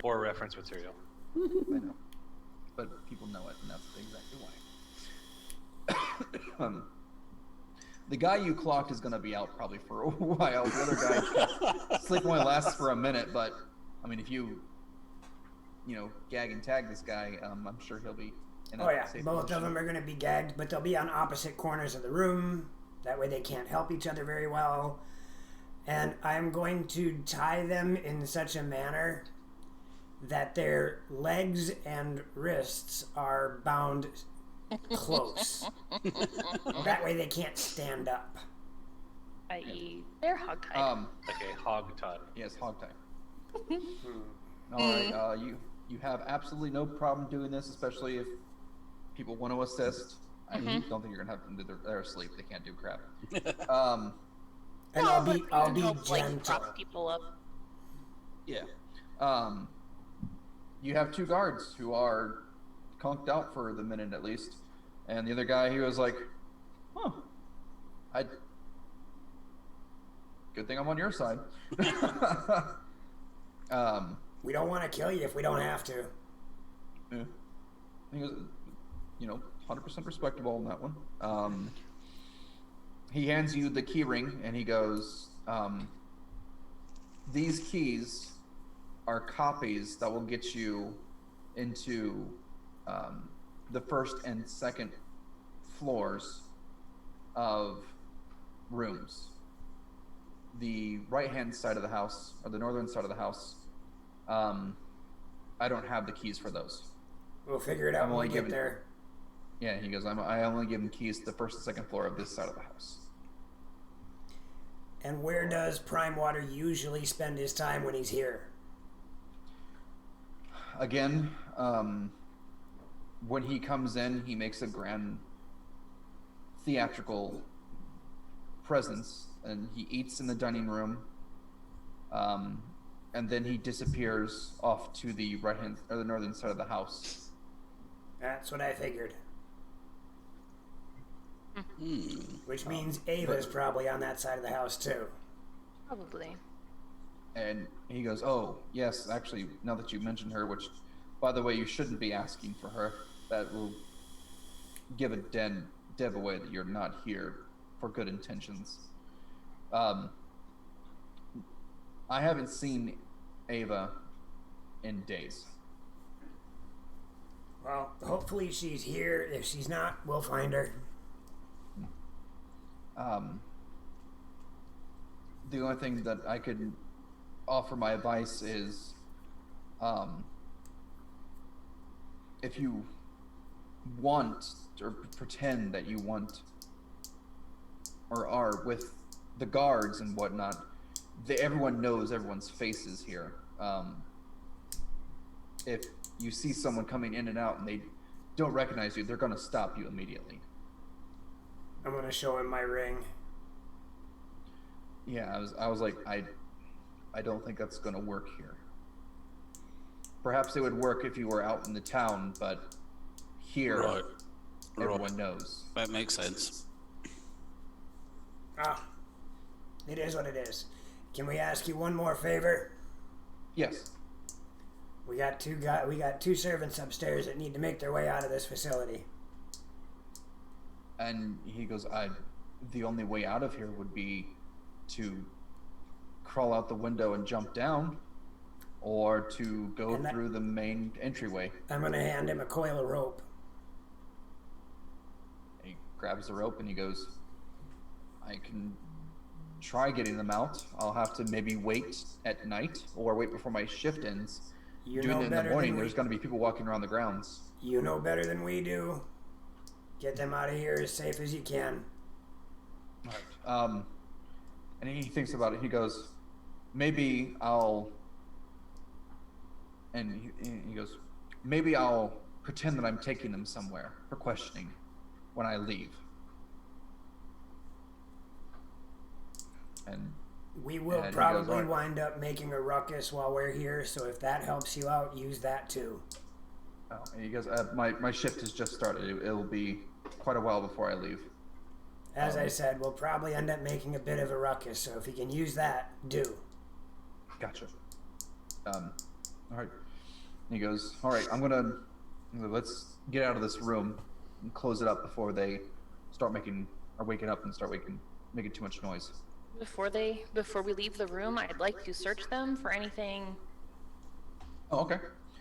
S1: Or reference material.
S6: I know, but people know it, and that's exactly why. The guy you clocked is going to be out probably for a while. The other guy, sleep only lasts for a minute, but I mean, if you gag and tag this guy, I'm sure he'll be in a
S2: Oh yeah,
S6: safe
S2: both
S6: position.
S2: of them are going to be gagged, but they'll be on opposite corners of the room. That way they can't help each other very well. And I'm going to tie them in such a manner that their legs and wrists are bound close. That way they can't stand up.
S5: I.e., they're hogtied.
S1: Like a hog tie.
S6: Yes, hog tie. All right, you have absolutely no problem doing this, especially if people want to assist. I don't think you're gonna have them do they're asleep. They can't do crap.
S2: And
S5: No,
S2: I'll
S5: but
S2: be
S5: we can
S2: gentle.
S5: help, like, prop people up.
S6: Yeah. You have 2 guards who are conked out for the minute at least, and the other guy he was like, "Huh, good thing I'm on your side."
S2: We don't want to kill you if we don't have to.
S6: Yeah. He goes, 100% respectable on that one. He hands you the key ring and he goes, these keys are copies that will get you into the first and second floors of rooms. The right-hand side of the house, or the northern side of the house, I don't have the keys for those.
S2: We'll figure it out
S6: I'm
S2: when we
S6: only
S2: get
S6: given-
S2: there.
S6: Yeah, he goes, I only give him keys to the first and second floor of this side of the house.
S2: And where does Prime Water usually spend his time when he's here?
S6: Again, when he comes in, he makes a grand theatrical presence, and he eats in the dining room, and then he disappears off to the right-hand or the northern side of the house.
S2: That's what I figured.
S8: Hmm.
S2: Which means Ava's probably on that side of the house too.
S5: Probably.
S6: And he goes, "Oh, yes, actually, now that you mentioned her, which, by the way, you shouldn't be asking for her. That will give a dev away that you're not here for good intentions." I haven't seen Ava in days.
S2: Well, hopefully she's here. If she's not, we'll find her.
S6: The only thing that I could offer my advice is, if you want or pretend that you want or are with the guards and whatnot, everyone knows everyone's faces here. If you see someone coming in and out and they don't recognize you, they're going to stop you immediately.
S2: I'm gonna show him my ring.
S6: Yeah, I was like, I don't think that's going to work here. Perhaps it would work if you were out in the town, but here,
S8: Right.
S6: everyone knows.
S8: That makes sense.
S2: Ah, it is what it is. Can we ask you one more favor?
S6: Yes.
S2: We got two servants upstairs that need to make their way out of this facility.
S6: And he goes, the only way out of here would be to crawl out the window and jump down, or to go
S2: And that-
S6: through the main entryway.
S2: I'm gonna hand him a coil of rope.
S6: He grabs the rope and he goes, I can try getting them out. I'll have to maybe wait at night or wait before my shift ends.
S2: You
S6: Doing
S2: know
S6: it in the
S2: better
S6: morning,
S2: than
S6: there's
S2: we.
S6: going to be people walking around the grounds.
S2: You know better than we do. Get them out of here as safe as you can.
S6: And he thinks about it. He goes, maybe I'll. And he goes, maybe I'll pretend that I'm taking them somewhere for questioning when I leave. And
S2: We will
S6: he goes,
S2: probably
S6: "Alright."
S2: wind up making a ruckus while we're here, so if that helps you out, use that too.
S6: Oh, and he goes, my shift has just started. It'll be quite a while before I leave.
S2: As I said, we'll probably end up making a bit of a ruckus, so if you can use that, do.
S6: Gotcha. All right. And he goes, all right, let's get out of this room and close it up before they start waking up and start making too much noise.
S5: Before we leave the room, I'd like to search them for anything
S6: Oh, okay.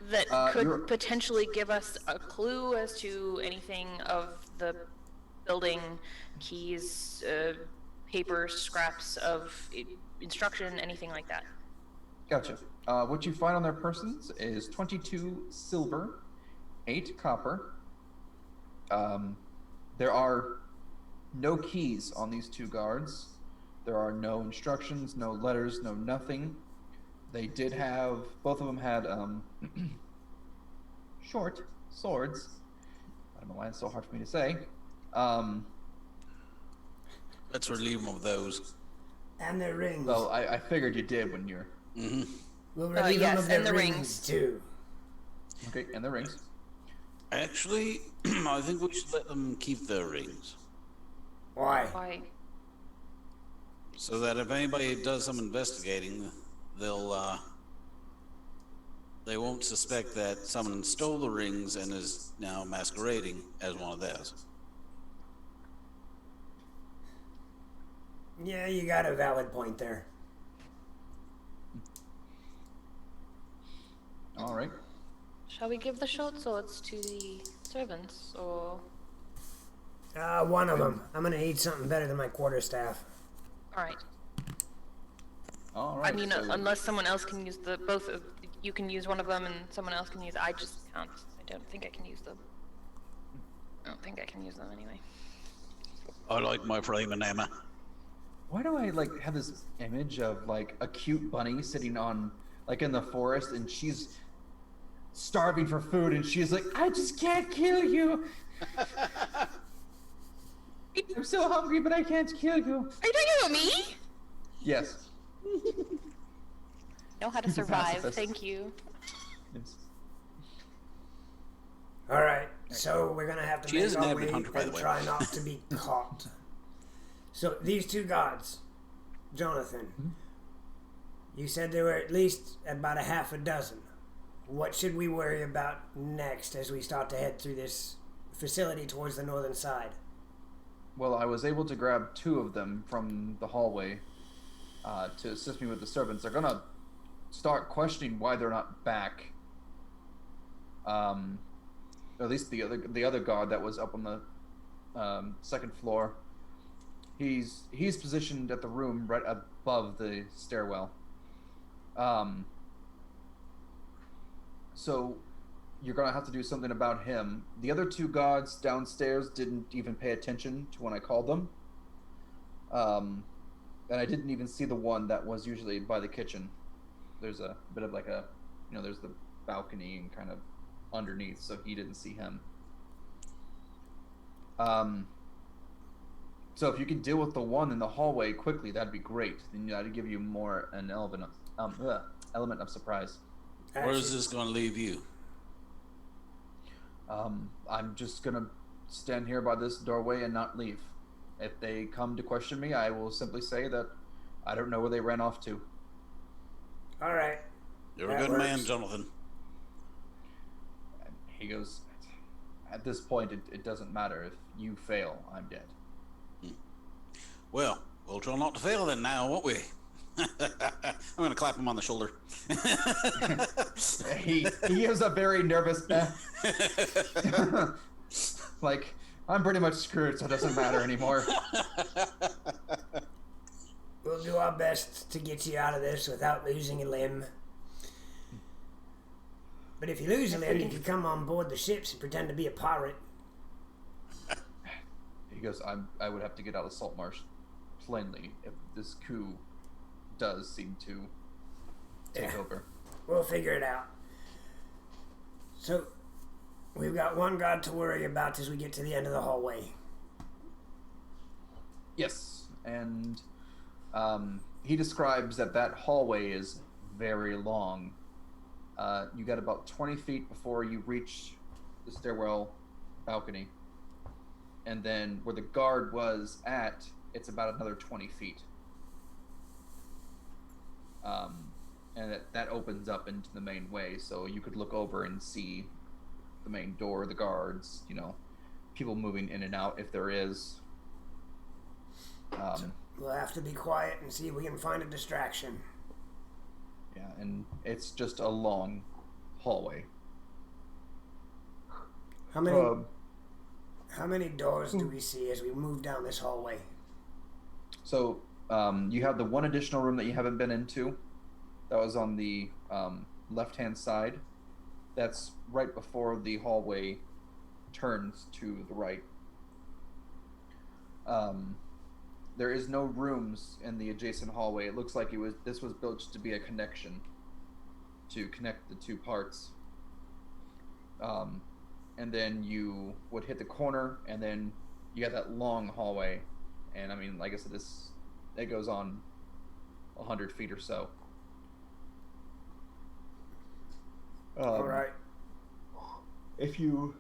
S5: that
S6: you're-
S5: could potentially give us a clue as to anything of the building, keys, papers, scraps of instruction, anything like that.
S6: Gotcha. What you find on their persons is 22 silver, 8 copper. There are no keys on these 2 guards. There are no instructions, no letters, no nothing. They did have, both of them had short swords. I don't know why it's so hard for me to say.
S8: Let's relieve them of those.
S2: And their rings.
S6: Well, I figured you did when you're...
S8: Mm-hmm.
S2: We'll relieve them
S5: yes,
S2: of their
S5: and the
S2: rings,
S5: rings.
S2: too.
S6: Okay, and the rings.
S8: Actually, I think we should let them keep their rings,
S2: Why?
S5: Why?
S8: so that if anybody does some investigating, they won't suspect that someone stole the rings and is now masquerading as one of theirs.
S2: Yeah, you got a valid point there.
S6: All right.
S5: Shall we give the short swords to the servants, or?
S2: One of them. I'm gonna eat something better than my quarterstaff.
S5: All right.
S6: All right.
S5: I mean,
S6: so-
S5: unless someone else can use both of you can use one of them and someone else can use. I just can't. I don't think I can use them. I don't think I can use them anyway.
S8: I like my flaming hammer.
S6: Why do I have this image of a cute bunny sitting on in the forest and she's starving for food and she's like, I just can't kill you. I'm so hungry, but I can't kill you.
S5: Are you talking about me?
S6: Yes.
S5: Know how to
S6: He's a
S5: survive.
S6: pacifist.
S5: Thank you.
S6: Yes.
S2: All right, so we're gonna have to
S8: She
S2: make
S8: is an
S2: our
S8: avid
S2: way
S8: hunter, by the
S2: and
S8: way.
S2: try not to be caught. So these 2 gods, Jonathan, you said there were at least about a half a dozen. What should we worry about next as we start to head through this facility towards the northern side?
S6: Well, I was able to grab 2 of them from the hallway to assist me with the servants. They're gonna start questioning why they're not back. At least the other guard that was up on the 2nd floor. He's positioned at the room right above the stairwell. So you're gonna have to do something about him. The other 2 guards downstairs didn't even pay attention to when I called them. And I didn't even see the one that was usually by the kitchen. There's a bit of there's the balcony and kind of underneath, so he didn't see him. So if you could deal with the one in the hallway quickly, that'd be great. Then that'd give you more an element of surprise.
S8: Where is this going to leave you?
S6: I'm just gonna stand here by this doorway and not leave. If they come to question me, I will simply say that I don't know where they ran off to.
S2: All right.
S8: You're a
S2: That
S8: good man,
S2: works.
S8: Jonathan.
S6: And he goes, at this point, it doesn't matter. If you fail, I'm dead.
S8: Well, we'll try not to fail then now, won't we? I'm gonna clap him on the shoulder.
S6: he gives a very nervous like, I'm pretty much screwed, so it doesn't matter anymore.
S2: We'll do our best to get you out of this without losing a limb. But if you lose a limb, you can come on board the ships and pretend to be a pirate.
S6: He goes, I would have to get out of Saltmarsh plainly if this coup does seem to take over.
S2: We'll figure it out. So, we've got one guard to worry about as we get to the end of the hallway.
S6: Yes, and he describes that hallway is very long. You got about 20 feet before you reach the stairwell balcony. And then where the guard was at, it's about another 20 feet. And that opens up into the main way, so you could look over and see the main door, the guards, you know, people moving in and out if there is.
S2: We'll have to be quiet and see if we can find a distraction.
S6: Yeah, and it's just a long hallway.
S2: How many doors do we see as we move down this hallway?
S6: So you have the one additional room that you haven't been into. That was on the left-hand side. That's right before the hallway turns to the right. There is no rooms in the adjacent hallway. It looks like this was built to be a connection to connect the two parts. And then you would hit the corner, and then you got that long hallway. And I mean, like I said, it goes on 100 feet or so.
S2: All right.
S6: If you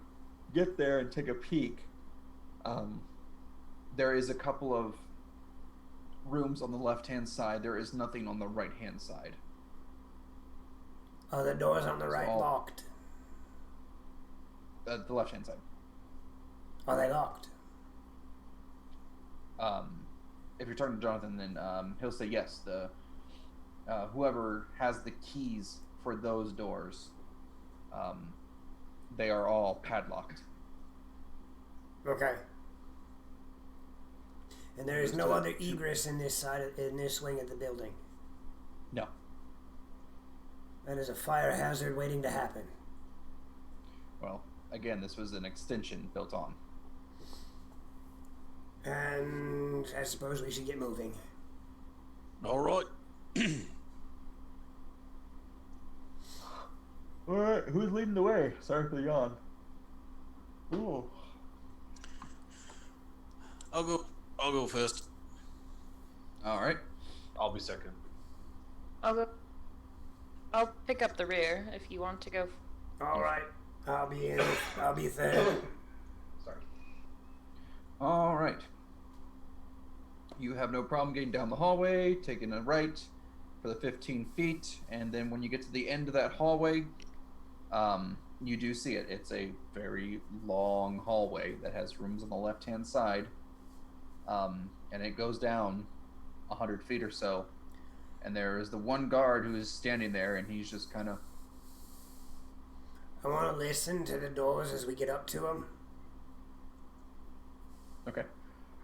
S6: get there and take a peek, there is a couple of rooms on the left-hand side. There is nothing on the right-hand side.
S2: Oh, the doors on the right locked.
S6: The left-hand side.
S2: Are they locked?
S6: If you're talking to Jonathan, then he'll say yes. The whoever has the keys for those doors, they are all padlocked.
S2: Okay. And there is no other egress in this wing of the building.
S6: No.
S2: That is a fire hazard waiting to happen.
S6: Well, again, this was an extension built on.
S2: And I suppose we should get moving.
S8: All right.
S6: All right, who's leading the way? Sorry for the yawn. Ooh.
S8: I'll go first.
S6: All right.
S1: I'll be second.
S5: I'll pick up the rear if you want to go.
S2: All right. I'll be third.
S1: Sorry.
S6: All right. You have no problem getting down the hallway, taking a right for the 15 feet, and then when you get to the end of that hallway, you do see it. It's a very long hallway that has rooms on the left-hand side, and it goes down 100 feet or so, and there is the one guard who is standing there, and he's just kind of...
S2: I want to listen to the doors as we get up to them.
S6: Okay.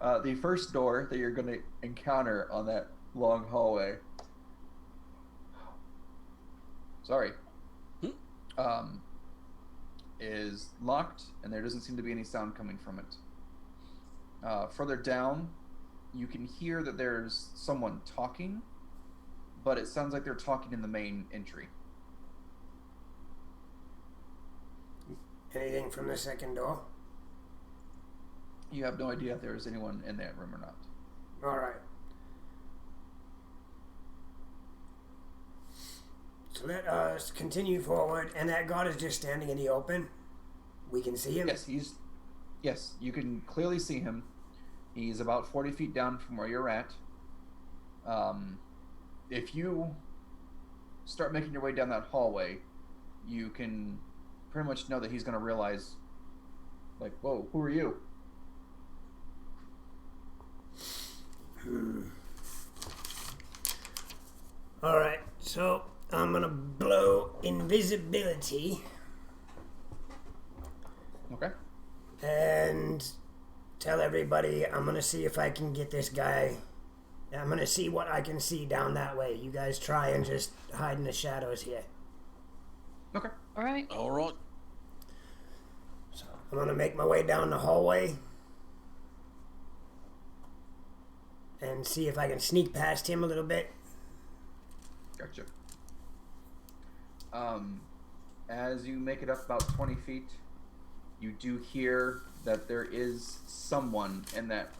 S6: The first door that you're going to encounter on that long hallway... Sorry. Is locked, and there doesn't seem to be any sound coming from it. Further down, you can hear that there's someone talking, but it sounds like they're talking in the main entry.
S2: Anything from the second door?
S6: You have no idea if there's anyone in that room or not.
S2: All right. So let us continue forward, and that guard is just standing in the open. We can see him?
S6: Yes, you can clearly see him. He's about 40 feet down from where you're at. If you start making your way down that hallway, you can pretty much know that he's going to realize, like, whoa, who are you?
S2: Alright, so I'm gonna blow invisibility
S6: Okay.
S2: and tell everybody I'm gonna see if I can get this guy. I'm gonna see what I can see down that way. You guys try and just hide in the shadows here.
S6: Okay.
S5: All right.
S8: All right.
S2: So I'm gonna make my way down the hallway and see if I can sneak past him a little bit.
S6: Gotcha. As you make it up about 20 feet, you do hear that there is someone in that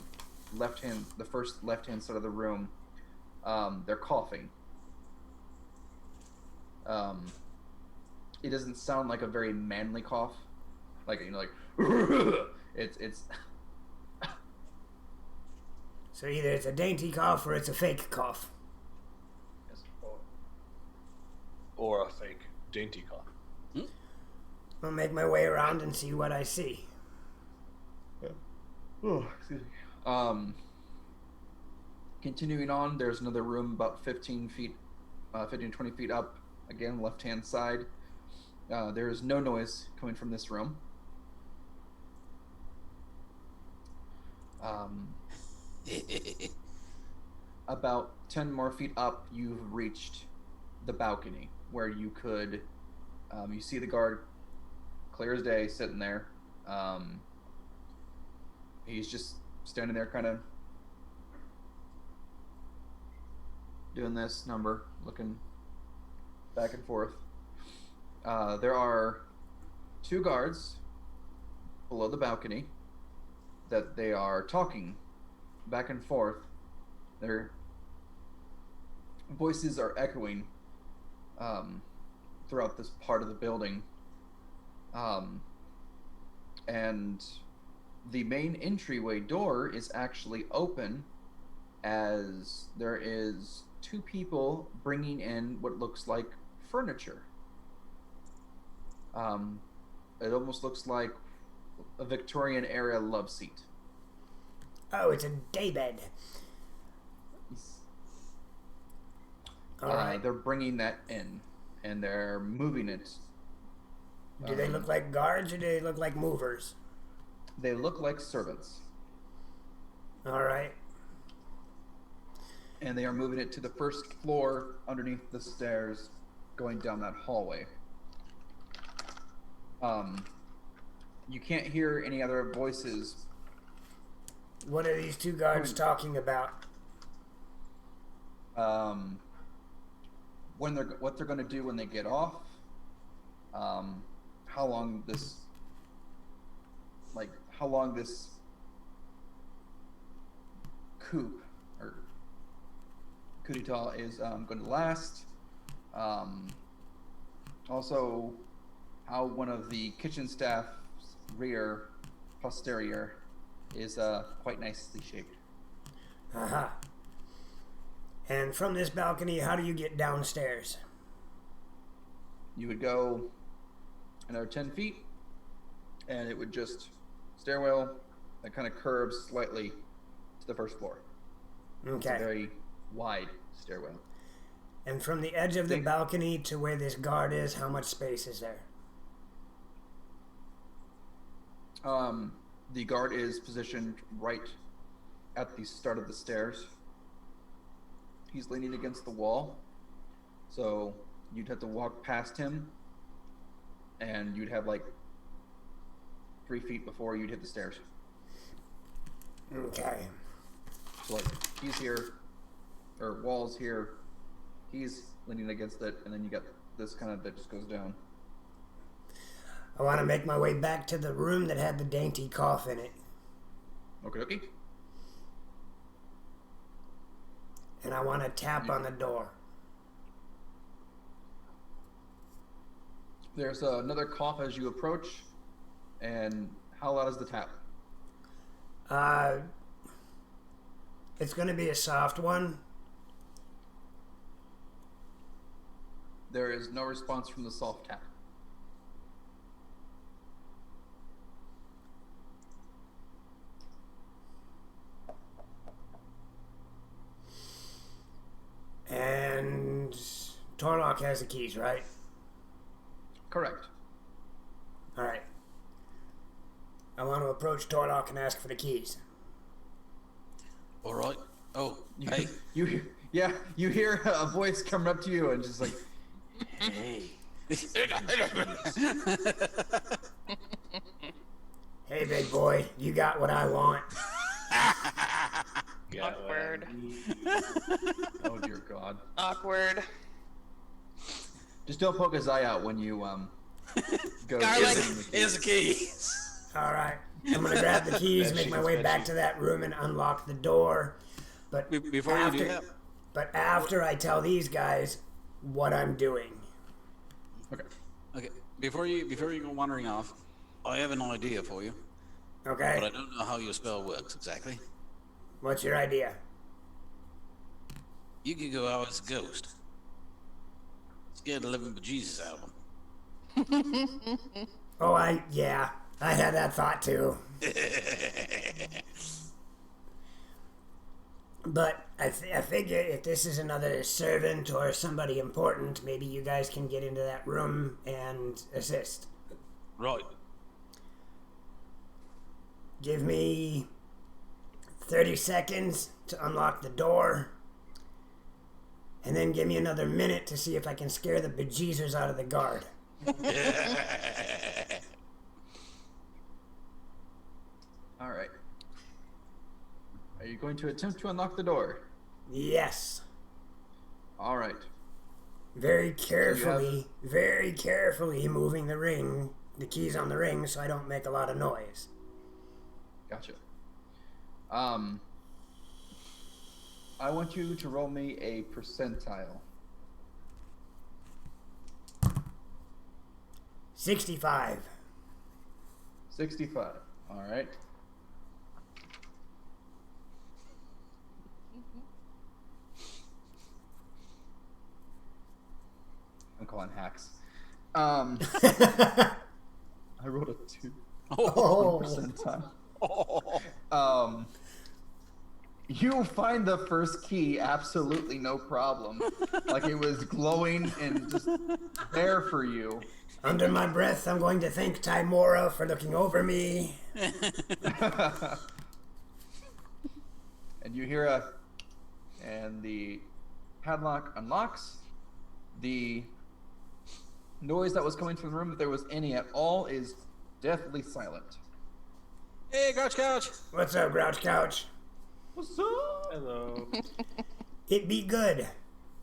S6: the first left-hand side of the room. They're coughing. It doesn't sound like a very manly cough, like it's.
S2: So either it's a dainty cough or it's a fake cough.
S1: Or a fake dainty cough.
S2: I'll make my way around and see what I see.
S6: Oh, excuse me. Continuing on, there's another room about 15 to 20 feet up. Again, left-hand side. There is no noise coming from this room. About 10 more feet up, you've reached the balcony where you could, you see the guard clear as day sitting there. He's just standing there kind of doing this number, looking back and forth. There are 2 guards below the balcony that they are talking back and forth. Their voices are echoing throughout this part of the building. And the main entryway door is actually open, as there is 2 people bringing in what looks like furniture. It almost looks like a Victorian era love seat.
S2: Oh, it's a daybed. All right.
S6: They're bringing that in, and they're moving it.
S2: Do they look like guards or do they look like movers?
S6: They look like servants.
S2: All right.
S6: And they are moving it to the first floor underneath the stairs, going down that hallway. You can't hear any other voices.
S2: What are these 2 guards talking about?
S6: What they're going to do when they get off. How long this coup or coup d'etat is going to last. Also, how one of the kitchen staff's rear posterior is quite nicely shaped.
S2: Aha. And from this balcony, how do you get downstairs?
S6: You would go another 10 feet, and it would just stairwell that kind of curves slightly to the first floor.
S2: Okay.
S6: It's a very wide stairwell.
S2: And from the edge of the balcony to where this guard is, how much space is there?
S6: The guard is positioned right at the start of the stairs. He's leaning against the wall, so you'd have to walk past him, and you'd have like 3 feet before you'd hit the stairs.
S2: Okay.
S6: So like, he's here, or wall's here, he's leaning against it, and then you got this kind of that just goes down.
S2: I want to make my way back to the room that had the dainty cough in it.
S6: Okay.
S2: And I want to tap on the door.
S6: There's another cough as you approach, and how loud is the tap?
S2: It's going to be a soft one.
S6: There is no response from the soft tap.
S2: And And Torlock has the keys, right?
S6: Correct.
S2: Alright. I want to approach Torlock and ask for the keys.
S8: All right. Oh, hey.
S6: You hear a voice coming up to you and just like,
S8: Hey.
S2: Hey, big boy, you got what I want.
S5: Awkward.
S6: oh dear God.
S5: Awkward.
S6: Just don't poke his eye out when you go.
S5: Garlic.
S8: Here's the keys.
S2: Alright. I'm gonna grab the keys, make my way back to that room and unlock the door. But
S8: Before you do that.
S2: But after I tell these guys what I'm doing.
S8: Okay. Before you go wandering off, I have an idea for you,
S2: Okay?
S8: but I don't know how your spell works exactly.
S2: What's your idea?
S8: You could go out as a ghost. Scare the living bejesus out of them.
S2: Oh, I had that thought too. But I figure if this is another servant or somebody important, maybe you guys can get into that room and assist.
S8: Right.
S2: Give me 30 seconds to unlock the door. And then give me another minute to see if I can scare the bejesus out of the guard.
S6: All right. Are you going to attempt to unlock the door?
S2: Yes.
S6: All right.
S2: Very carefully moving the keys on the ring so I don't make a lot of noise.
S6: Gotcha. I want you to roll me a percentile.
S2: 65.
S6: 65. All right. I'm calling hacks. I rolled a 2.
S2: Oh.
S6: Percentile. You find the first key absolutely no problem. Like it was glowing and just there for you.
S2: Under my breath, I'm going to thank Timora for looking over me.
S6: And you hear and the padlock unlocks. The noise that was coming from the room, if there was any at all, is deathly silent.
S8: Hey, Grouch Couch.
S2: What's up, Grouch Couch?
S6: What's up?
S1: Hello.
S2: It be good.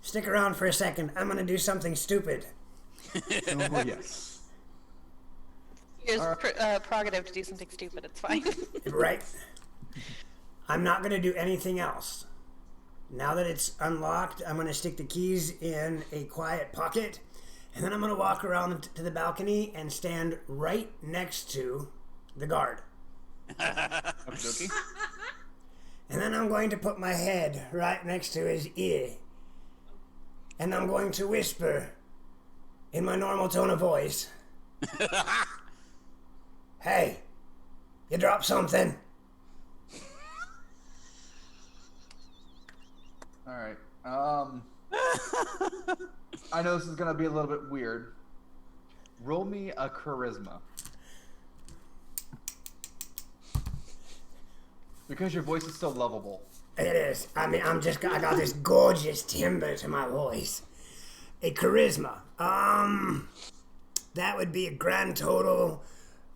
S2: Stick around for a second. I'm gonna do something stupid.
S6: Oh, yes.
S5: Here's prerogative to do something stupid. It's fine.
S2: Right. I'm not gonna do anything else. Now that it's unlocked, I'm gonna stick the keys in a quiet pocket, and then I'm gonna walk around to the balcony and stand right next to the guard.
S6: Okay.
S2: And then I'm going to put my head right next to his ear. And I'm going to whisper in my normal tone of voice. Hey, you dropped something.
S6: Alright. I know this is gonna be a little bit weird. Roll me a charisma. Because your voice is so lovable.
S2: It is. I mean, I got this gorgeous timbre to my voice. A charisma. That would be a grand total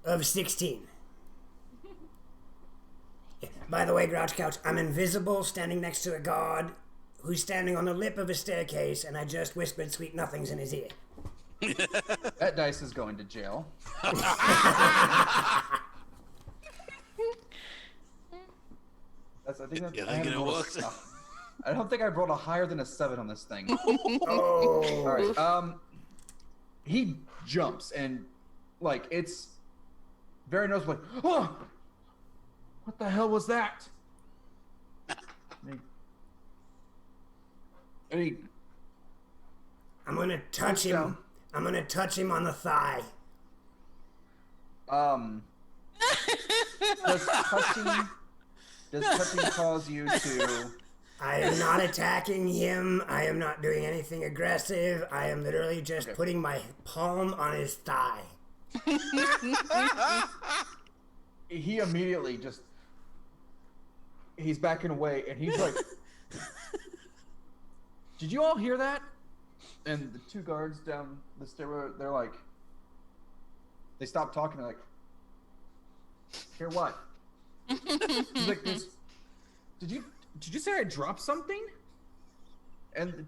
S2: of 16. Yeah. By the way, Grouch Couch, I'm invisible, standing next to a guard who's standing on the lip of a staircase, and I just whispered sweet nothings in his ear.
S6: That dice is going to jail. I think that's,
S8: You think it works?
S6: I don't think I rolled a higher than a 7 on this thing.
S2: Oh.
S6: All right. He jumps and like it's very noticeable. Like, oh, what the hell was that?
S2: I'm gonna touch him.
S6: down.
S2: I'm gonna touch him on the thigh.
S6: Does touching cause you to?
S2: I am not attacking him. I am not doing anything aggressive. I am literally just putting my palm on his thigh.
S6: He immediately he's backing away, and he's like, "Did you all hear that?" And the two guards down the stairway, they're like, they stop talking. They're like, "Hear what?" He's like, Did you say I dropped something?" And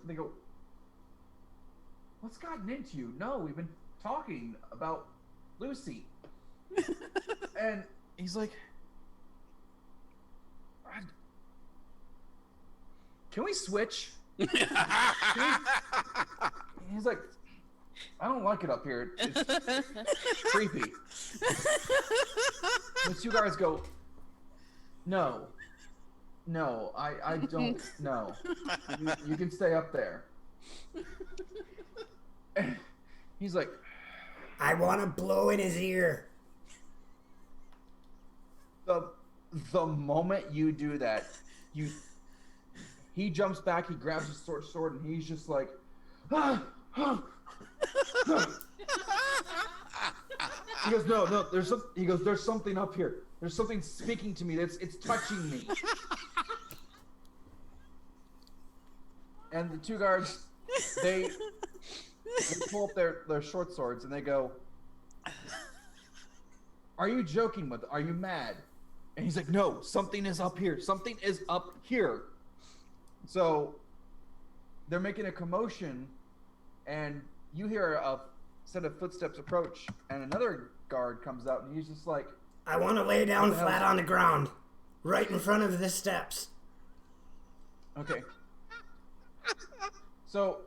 S6: they go, "What's gotten into you?" "No, we've been talking about Lucy." And he's like, "Can we switch?" He's like, "I don't like it up here. It's creepy." The two guards go, No, I don't know. You can stay up there." And he's like,
S2: I want to blow in his ear.
S6: the moment you do that, he jumps back, he grabs his sword, and he's just like, He goes, no, there's something up here. There's something speaking to me. It's touching me. And the two guards, they pull up their short swords and they go, "Are you joking with? Are you mad?" And he's like, "No, something is up here. Something is up here." So they're making a commotion, and you hear a set of footsteps approach, and another guard comes out, and he's just like,
S2: I want to lay down flat on the ground, right in front of the steps.
S6: Okay. So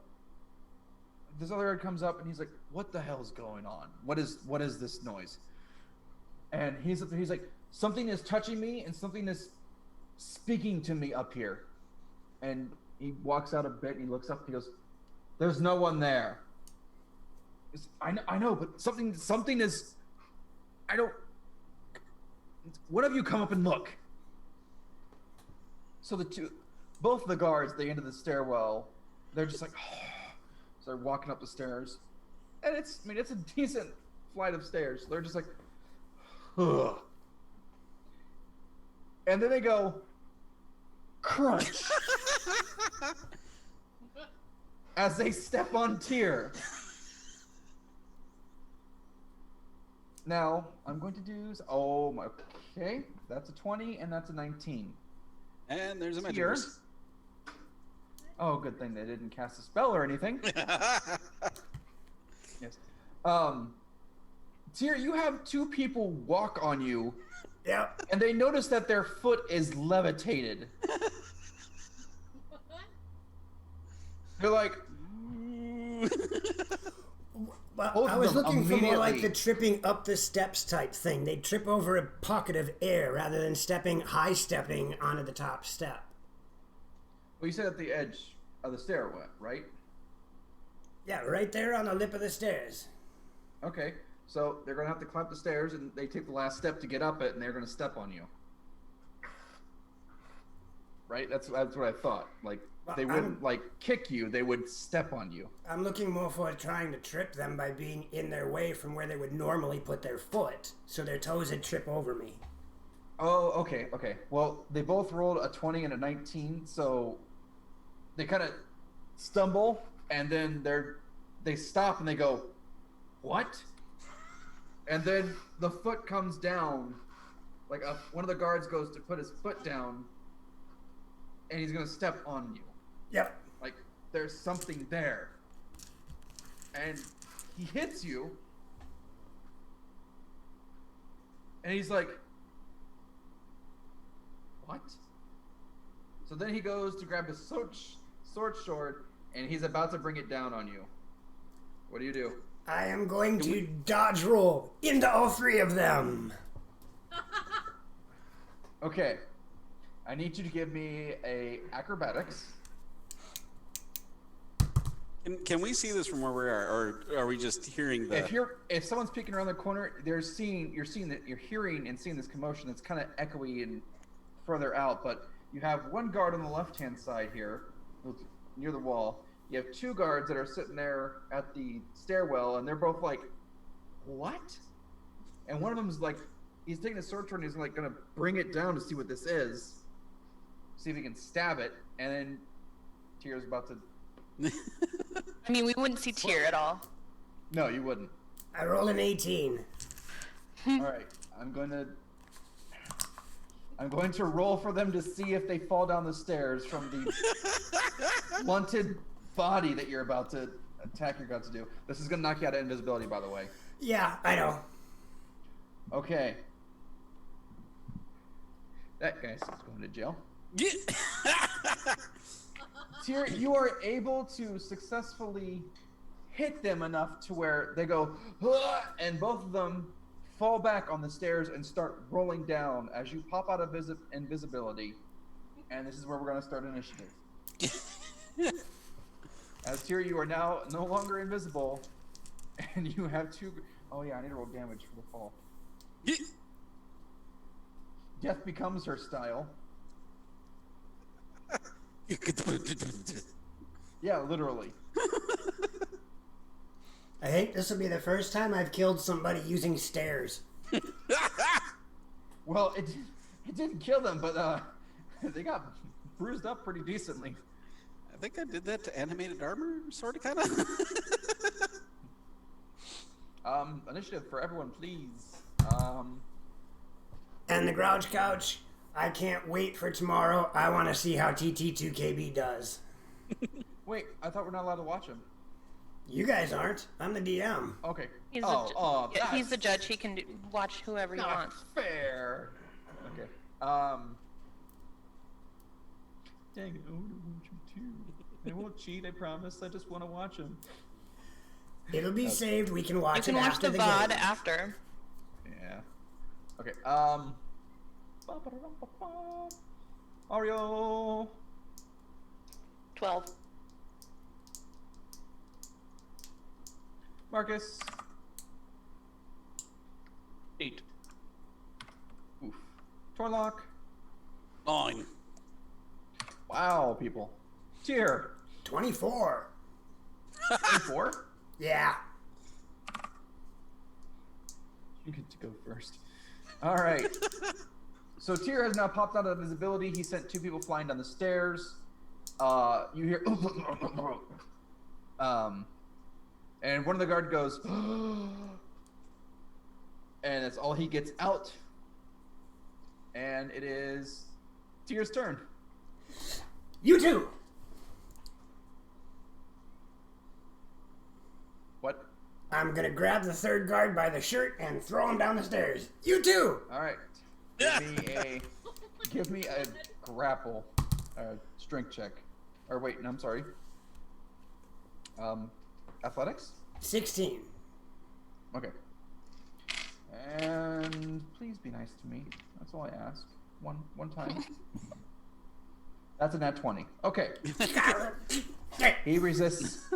S6: this other guard comes up, and he's like, "What the hell's going on? What is this noise?" And he's like, "Something is touching me, and something is speaking to me up here." And he walks out a bit, and he looks up, and he goes, "There's no one there." I know, but something is. I don't. One of you come up and look. So both the guards, at the end of the stairwell, they're just like, so they're walking up the stairs, and it's a decent flight of stairs. They're just like, ugh. And then they go, crunch, as they step on Tyr. Now, I'm going to do... Oh, my... Okay, that's a 20, and that's a 19.
S8: And there's a magic
S6: Tyr.
S8: verse.
S6: Oh, good thing they didn't cast a spell or anything. Yes. Tyr, you have two people walk on you.
S2: Yep.
S6: And they notice that their foot is levitated. They're like...
S2: Well, I was looking for more like the tripping up the steps type thing. They'd trip over a pocket of air rather than high stepping onto the top step.
S6: Well, you said at the edge of the stairway, right?
S2: Yeah, right there on the lip of the stairs.
S6: Okay, so they're going to have to climb the stairs, and they take the last step to get up it, and they're going to step on you. Right? That's what I thought. Like,
S2: well,
S6: they wouldn't, kick you. They would step on you.
S2: I'm looking more for trying to trip them by being in their way from where they would normally put their foot, so their toes would trip over me.
S6: Oh, okay. Well, they both rolled a 20 and a 19, so they kind of stumble, and then they stop, and they go, what? And then the foot comes down, one of the guards goes to put his foot down, and he's going to step on you.
S2: Yep.
S6: Like, there's something there. And he hits you, and he's like, what? So then he goes to grab his sword, and he's about to bring it down on you. What do you do?
S2: I am going to dodge roll into all three of them.
S6: Okay. I need you to give me a acrobatics.
S8: Can we see this from where we are, or are we just hearing the...
S6: If someone's peeking around the corner, you're hearing and seeing this commotion that's kind of echoey and further out, but you have one guard on the left-hand side here, near the wall. You have two guards that are sitting there at the stairwell, and they're both like, "What?" And one of them's like, he's taking a sword and he's like gonna bring it down to see what this is, see if he can stab it, and then Tyr's about to.
S5: I mean, we wouldn't see Tyr at all.
S6: No, you wouldn't.
S2: I rolled an 18.
S6: All right, I'm going to roll for them to see if they fall down the stairs from the blunted body that you're about to attack. You're about to do. This is going to knock you out of invisibility, by the way.
S2: Yeah, I know.
S6: Okay. That guy's going to jail. Tyr, you are able to successfully hit them enough to where they go, "Huh," and both of them fall back on the stairs and start rolling down as you pop out of invisibility. And this is where we're going to start initiative. As Tyr, you are now no longer invisible, and you have two. Oh yeah, I need to roll damage for the fall. Death becomes her style. Yeah, literally.
S2: I think this will be the first time I've killed somebody using stairs.
S6: Well, it didn't kill them, but they got bruised up pretty decently.
S8: I think I did that to animated armor, sort of, kind of.
S6: Initiative for everyone, please.
S2: And the Grouch Couch, I can't wait for tomorrow. I want to see how TT2KB does.
S6: Wait, I thought we're not allowed to watch him.
S2: You guys aren't. I'm the DM.
S6: Okay.
S5: He's
S6: He's
S5: the judge. He can watch whoever he
S6: not
S5: wants.
S6: fair. Okay. Dang it, I want to watch him too. I won't cheat, I promise. I just want to watch him.
S2: It'll be saved. We can watch
S5: You can
S2: it
S5: watch
S2: after
S5: the
S2: the
S5: VOD
S2: game.
S5: after.
S6: Yeah. Okay. Ario.
S5: 12.
S6: Marcus.
S1: 8.
S6: Oof. Torlock.
S8: 9.
S6: Wow, people. Tyr.
S2: 24.
S6: 24?
S2: Yeah.
S6: You get to go first. All right. So Tyr has now popped out of invisibility. He sent two people flying down the stairs. You hear, and one of the guard goes, and that's all he gets out. And it is Tyr's turn.
S2: You too.
S6: What?
S2: I'm going to grab the third guard by the shirt and throw him down the stairs. You too.
S6: All right. Give me a grapple, strength check. Or wait, no, I'm sorry. Athletics?
S2: 16.
S6: Okay. And please be nice to me. That's all I ask. One time. That's a nat 20. Okay. He resists.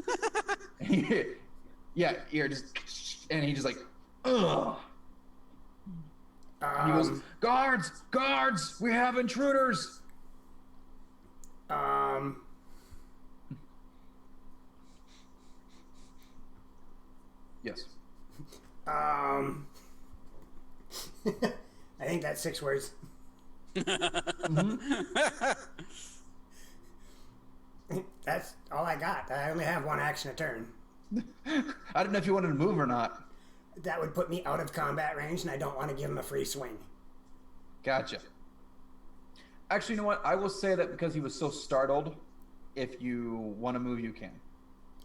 S6: Yeah, you're just, and he just like, ugh. He goes, guards, we have intruders. Yes.
S2: I think that's 6 words. That's all I got. I only have one action a turn.
S6: I didn't know if you wanted to move or not.
S2: That would put me out of combat range, and I don't want to give him a free swing.
S6: Gotcha. Actually, you know what? I will say that because he was so startled, if you want to move, you can.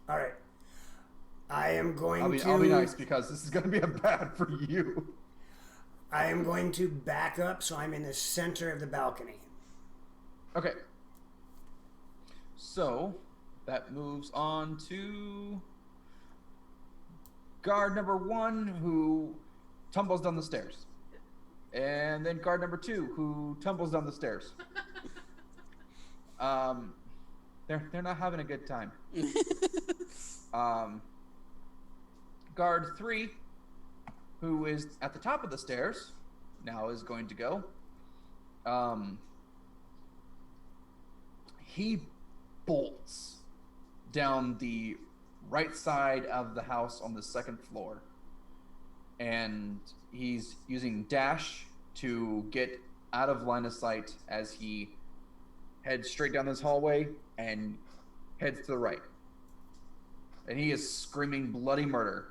S2: All right. I am going
S6: I'll be nice because this is going to be a bad for you.
S2: I am going to back up so I'm in the center of the balcony.
S6: Okay. So, that moves on to guard number 1, who tumbles down the stairs. And then guard number 2, who tumbles down the stairs. They're not having a good time. Guard 3, who is at the top of the stairs, now is going to go. he bolts down the right side of the house on the second floor. And he's using dash to get out of line of sight as he heads straight down this hallway and heads to the right. And he is screaming bloody murder.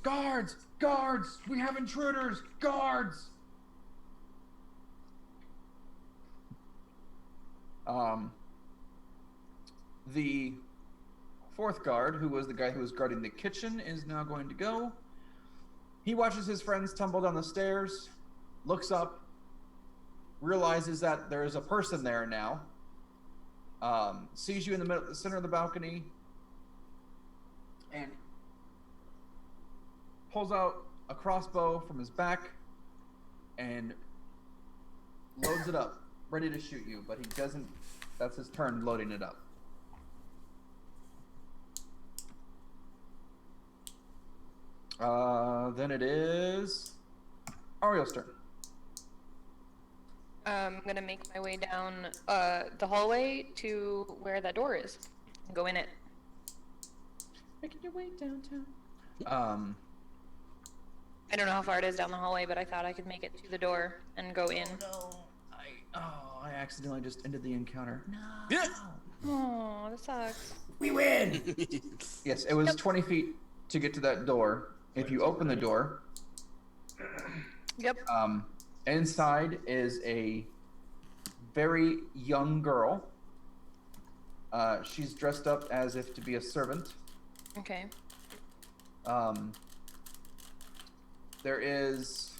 S6: Guards! Guards! We have intruders! Guards! The fourth guard, who was the guy who was guarding the kitchen, is now going to go. He watches his friends tumble down the stairs, looks up, realizes that there is a person there now, sees you in the middle, the center of the balcony, and pulls out a crossbow from his back and loads it up, ready to shoot you, but he doesn't. That's his turn loading it up. Then it is Ariel's turn.
S5: I'm gonna make my way down the hallway to where that door is and go in it.
S6: Making your way downtown.
S5: I don't know how far it is down the hallway, but I thought I could make it to the door and go in.
S6: I accidentally just ended the encounter. No.
S8: Yeah.
S5: Oh, that sucks.
S2: We win!
S6: Yes, it was 20 feet to get to that door. If you open the door,
S5: Yep.
S6: inside is a very young girl. She's dressed up as if to be a servant.
S5: Okay.
S6: There is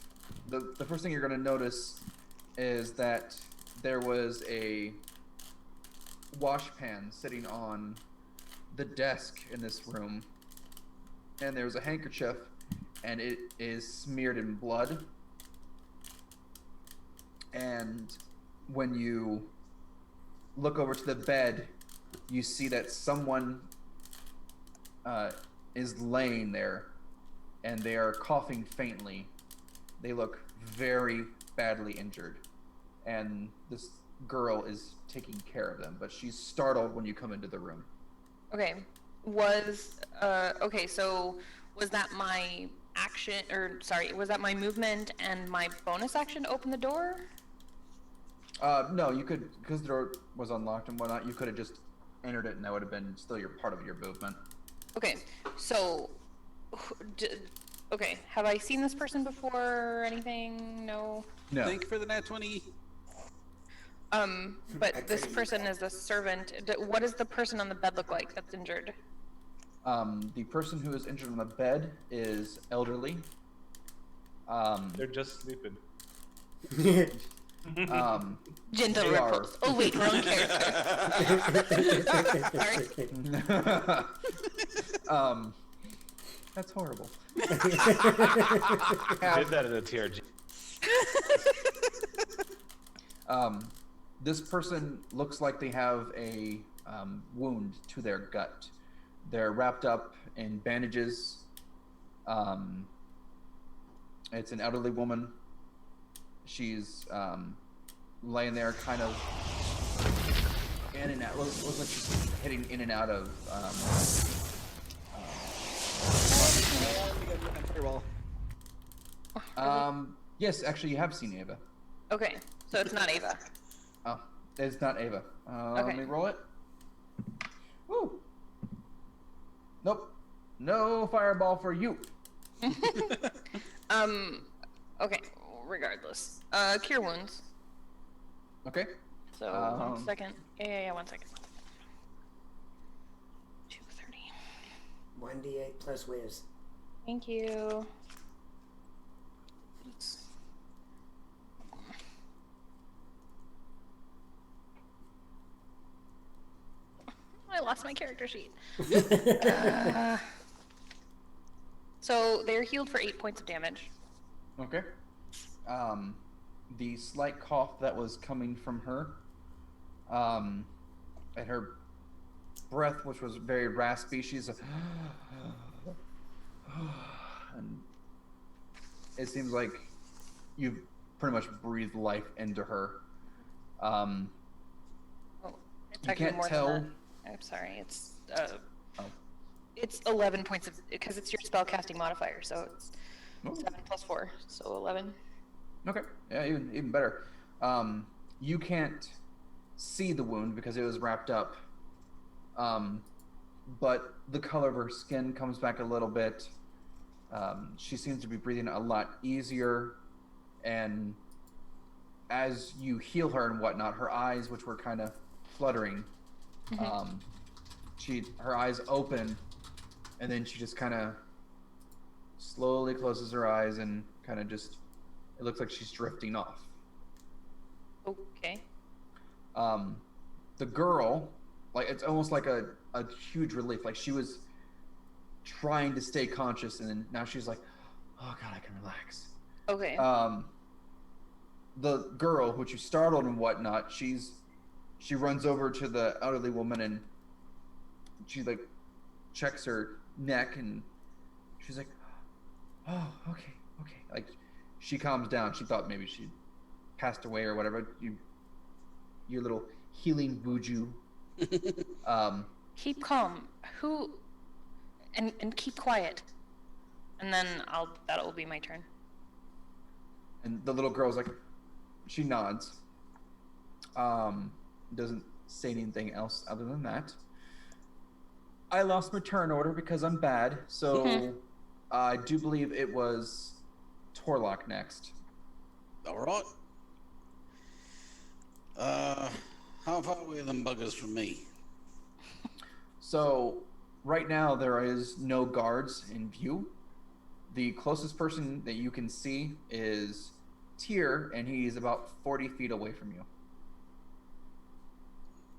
S6: the first thing you're going to notice is that there was a wash pan sitting on the desk in this room, and there's a handkerchief, and it is smeared in blood. And when you look over to the bed, you see that someone is laying there, and they are coughing faintly. They look very badly injured, and this girl is taking care of them, but she's startled when you come into the room.
S5: Okay. Okay, so was that my action, or sorry, was that my movement and my bonus action to open the door?
S6: No, you could, because the door was unlocked and whatnot, you could have just entered it, and that would have been still part of your movement.
S5: Okay, so, okay, have I seen this person before or anything? No?
S6: No.
S8: Thank you for the nat 20.
S5: But this person is a servant. What does the person on the bed look like that's injured?
S6: The person who is injured on the bed is elderly.
S1: They're just sleeping.
S5: Gentle
S6: they are.
S5: repose. Oh wait, wrong character. Sorry.
S6: That's horrible.
S1: Did that in a TRG.
S6: This person looks like they have a wound to their gut. They're wrapped up in bandages. It's an elderly woman. She's laying there kind of in and out. Looks like she's hitting in and out of yes, actually you have seen Ava.
S5: Okay, so it's not Ava.
S6: Oh, it's not Ava. Let
S5: Okay.
S6: me roll it. Woo! Nope. No fireball for you.
S5: Okay, regardless. Cure wounds.
S6: Okay.
S5: So, 1 second. Yeah, 1 second. 230.
S2: 1d8 plus whiz.
S5: Thank you. Oops. I lost my character sheet. So they're healed for 8 points of damage.
S6: Okay. The slight cough that was coming from her, and her breath, which was very raspy, she's a and it seems like you've pretty much breathed life into her.
S5: Oh, it's It's
S6: You
S5: actually
S6: can't
S5: more
S6: tell.
S5: than that. I'm sorry. It's
S6: Oh.
S5: it's 11 points of because it's your spell casting modifier, so it's
S6: Oh.
S5: 7 plus 4, so 11.
S6: Okay. Yeah, even better. You can't see the wound because it was wrapped up. But the color of her skin comes back a little bit. She seems to be breathing a lot easier, and as you heal her and whatnot, her eyes, which were kind of fluttering, her eyes open, and then she just kind of slowly closes her eyes and kind of just, it looks like she's drifting off.
S5: Okay.
S6: The girl, like, it's almost like a huge relief. Like, she was trying to stay conscious, and then now she's like, oh god, I can relax.
S5: Okay.
S6: The girl, which you startled and whatnot, she runs over to the elderly woman, and she, like, checks her neck, and she's like, oh, okay. Like, she calms down. She thought maybe she'd passed away or whatever. Your little healing buju.
S5: Keep calm. And keep quiet. And then that'll be my turn.
S6: And the little girl's like, she nods. Doesn't say anything else other than that. I lost my turn order because I'm bad, so I do believe it was Torlock next.
S8: All right. How far away are them buggers from me?
S6: So right now there is no guards in view. The closest person that you can see is Tyr, and he's about 40 feet away from you.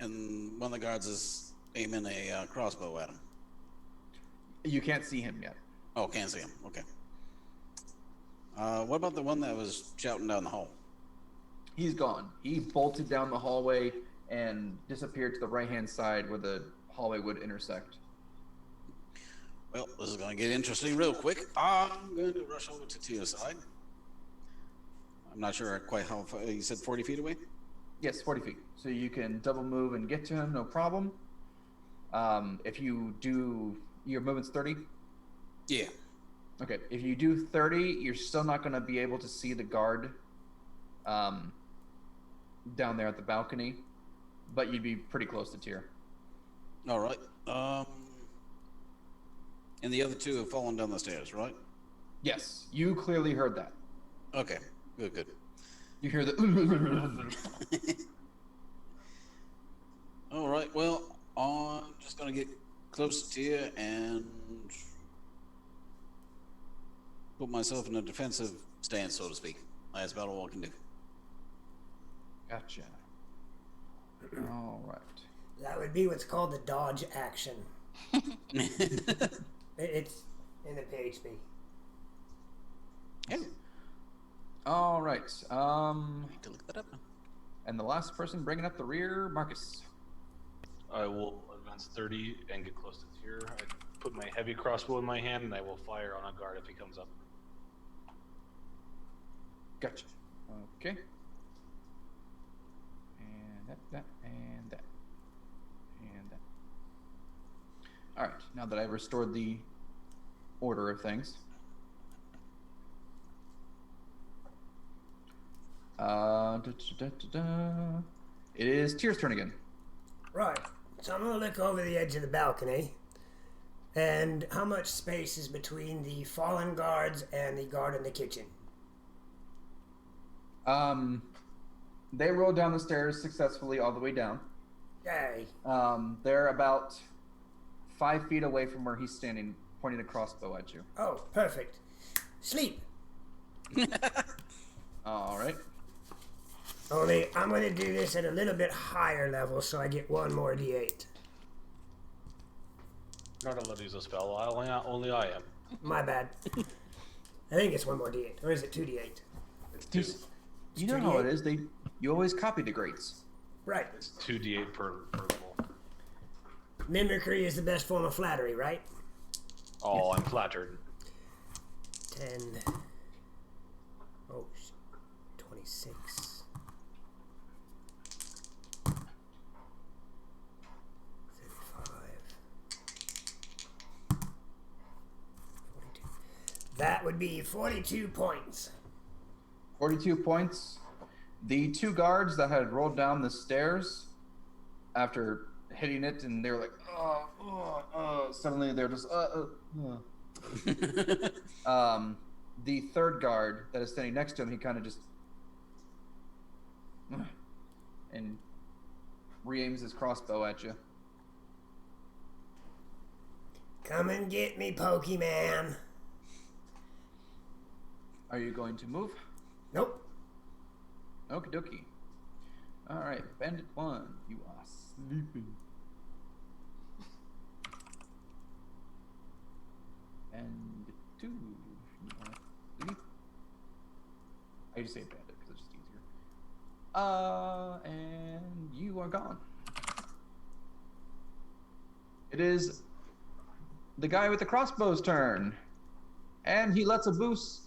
S8: And one of the guards is aiming a crossbow at him.
S6: You can't see him yet.
S8: Oh, can't see him. Okay. What about the one that was shouting down the hall?
S6: He's gone. He bolted down the hallway and disappeared to the right-hand side where the hallway would intersect.
S8: Well, this is going to get interesting real quick. I'm going to rush over to Tyr's side. I'm not sure quite how far. You said 40 feet away?
S6: Yes, 40 feet. So you can double move and get to him, no problem. If you do, your movement's 30?
S8: Yeah.
S6: Okay, if you do 30, you're still not going to be able to see the guard down there at the balcony, but you'd be pretty close to Tyr.
S8: All right. And the other two have fallen down the stairs, right?
S6: Yes, you clearly heard that.
S8: Okay, good.
S6: You hear the...
S8: All right, well, I'm just going to get close to Tyr and put myself in a defensive stance, so to speak. That's about all I can do.
S6: Gotcha. All right.
S2: That would be what's called the dodge action. It's in the PHP.
S8: Yeah.
S6: All right.
S8: I need to look that up now.
S6: And the last person bringing up the rear, Marcus.
S1: I will advance 30 and get close to Tyr. I put my heavy crossbow in my hand, and I will fire on a guard if he comes up.
S6: Gotcha. Okay. And that. All right. Now that I've restored the order of things. It is Tyr's turn again.
S2: Right. So I'm going to look over the edge of the balcony. And how much space is between the fallen guards and the guard in the kitchen?
S6: They rolled down the stairs successfully all the way down.
S2: Yay.
S6: They're about 5 feet away from where he's standing, pointing a crossbow at you.
S2: Oh, perfect. Sleep.
S6: All right.
S2: Only I'm going to do this at a little bit higher level so I get one more d8.
S1: Not allowed to use a spell. Only I am.
S2: My bad. I think it's one more d8. Or is it 2d8?
S1: It's 2.
S6: You know how it is. You always copy the greats.
S2: Right.
S1: It's 2d8 per level.
S2: Mimicry is the best form of flattery, right?
S1: Oh, I'm flattered.
S2: 10. Oh, 26. That would be 42 points.
S6: 42 points. The 2 guards that had rolled down the stairs after hitting it, and they were like, suddenly they're just, the 3rd guard that is standing next to him, he kind of just, and re-aims his crossbow at you.
S2: Come and get me, Pokemon.
S6: Are you going to move?
S2: Nope.
S6: Okie dokie. Alright, Bandit 1, you are sleeping. And 2, you are asleep. I just say Bandit because it's just easier. And you are gone. It is the guy with the crossbow's turn. And he lets a bolt.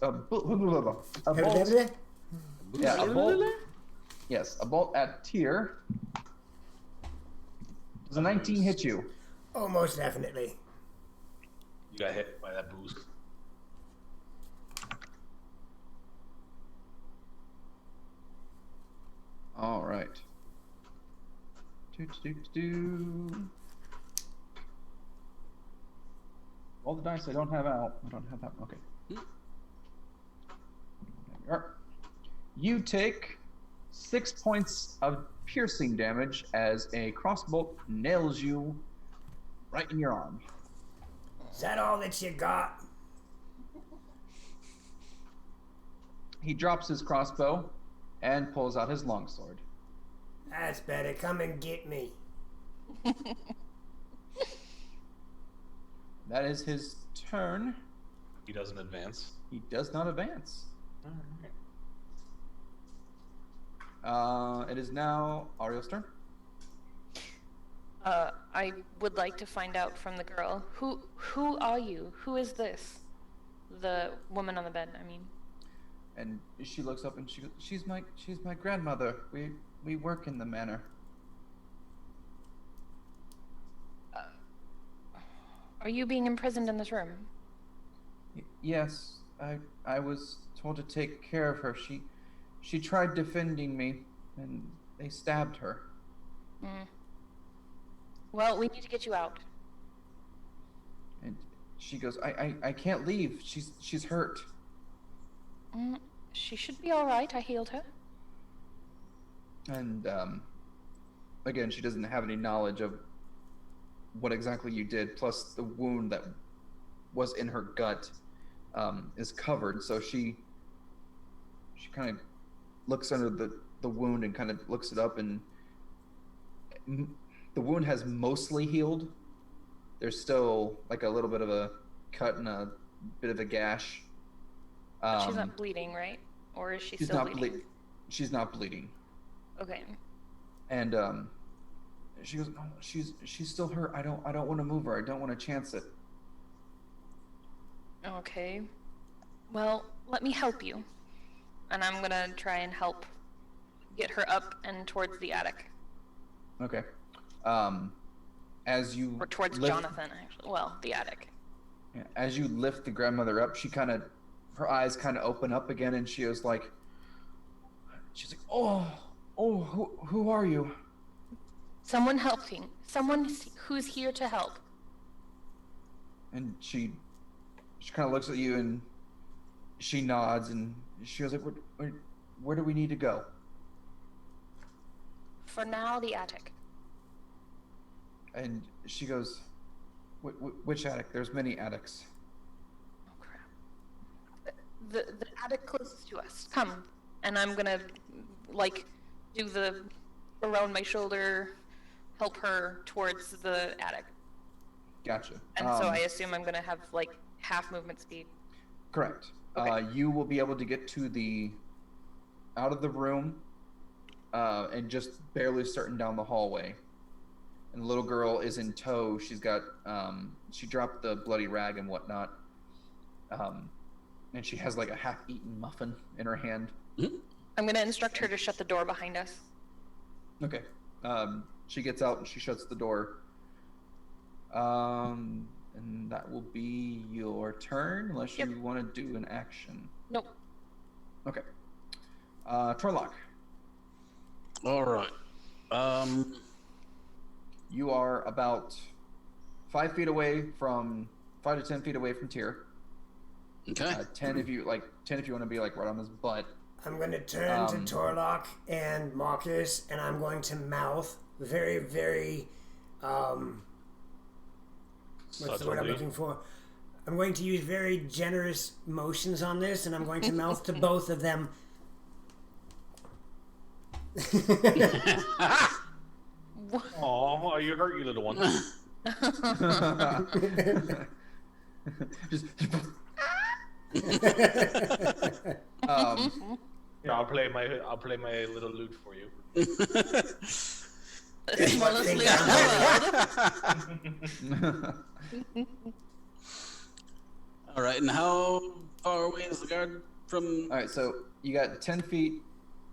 S6: Yeah, a bolt. Yes, a bolt at tier. Does a 19 hit you?
S2: Oh, most definitely.
S1: You got hit by that boost.
S6: All right. All the dice I don't have out. I don't have that. Okay. There we are. You take 6 points of piercing damage as a crossbow nails you right in your arm.
S2: Is that all that you got?
S6: He drops his crossbow and pulls out his longsword.
S2: That's better. Come and get me.
S6: That is his turn.
S1: He doesn't advance.
S6: He does not advance. It is now Ariel's turn.
S5: I would like to find out from the girl. Who are you? Who is this? The woman on the bed, I mean.
S6: And she looks up and she goes, she's my grandmother. We work in the manor.
S5: Are you being imprisoned in this room?
S6: Yes, I was told to take care of her. She tried defending me, and they stabbed her.
S5: Well, we need to get you out.
S6: And she goes, I can't leave. She's hurt.
S5: She should be all right. I healed her.
S6: And again, she doesn't have any knowledge of what exactly you did. Plus, the wound that was in her gut is covered. So she kind of looks under the wound and kind of looks it up, and the wound has mostly healed. There's still like a little bit of a cut and a bit of a gash.
S5: But she's not bleeding, right? Or is she still bleeding?
S6: She's not bleeding.
S5: Okay.
S6: And she goes, no, she's still hurt. I don't want to move her. I don't want to chance it.
S5: Okay. Well, let me help you. And I'm gonna try and help get her up and towards the attic.
S6: Okay. As you
S5: or towards Jonathan, actually. Well, the attic.
S6: Yeah, as you lift the grandmother up, her eyes kind of open up again, and she's like, oh, who are you?
S5: Someone helping. Someone who's here to help.
S6: And she kind of looks at you and she nods and she goes like, where do we need to go?
S5: For now, the attic.
S6: And she goes, which attic? There's many attics.
S5: Oh crap. The attic closest to us. Come. And I'm gonna do the around my shoulder, help her towards the attic.
S6: Gotcha.
S5: And so I assume I'm gonna have half movement speed.
S6: Correct.
S5: Okay.
S6: You will be able to get out of the room, and just barely starting down the hallway. And the little girl is in tow. She's got, she dropped the bloody rag and whatnot. And she has a half-eaten muffin in her hand.
S5: I'm gonna instruct her to shut the door behind us.
S6: Okay. She gets out and she shuts the door. And that will be your turn, unless
S5: Yep.
S6: you want to do an action.
S5: Nope.
S6: Okay. Torlock,
S8: All right.
S6: you are about 5 to 10 feet away from Tyr.
S8: Okay.
S6: 10 if you want to be like right on his butt.
S2: I'm going to turn to Torlock and Marcus, and I'm going to mouth very, very, what's the word I'm
S1: Subtly.
S2: looking for? I'm going to use very generous motions on this, and I'm going to mouth to both of them.
S1: Oh, you hurt, you little one.
S6: Just
S1: Here, I'll play my little lute for you.
S5: Mostly
S8: All right. And how far away is the guard from?
S6: all right, so you got 10 feet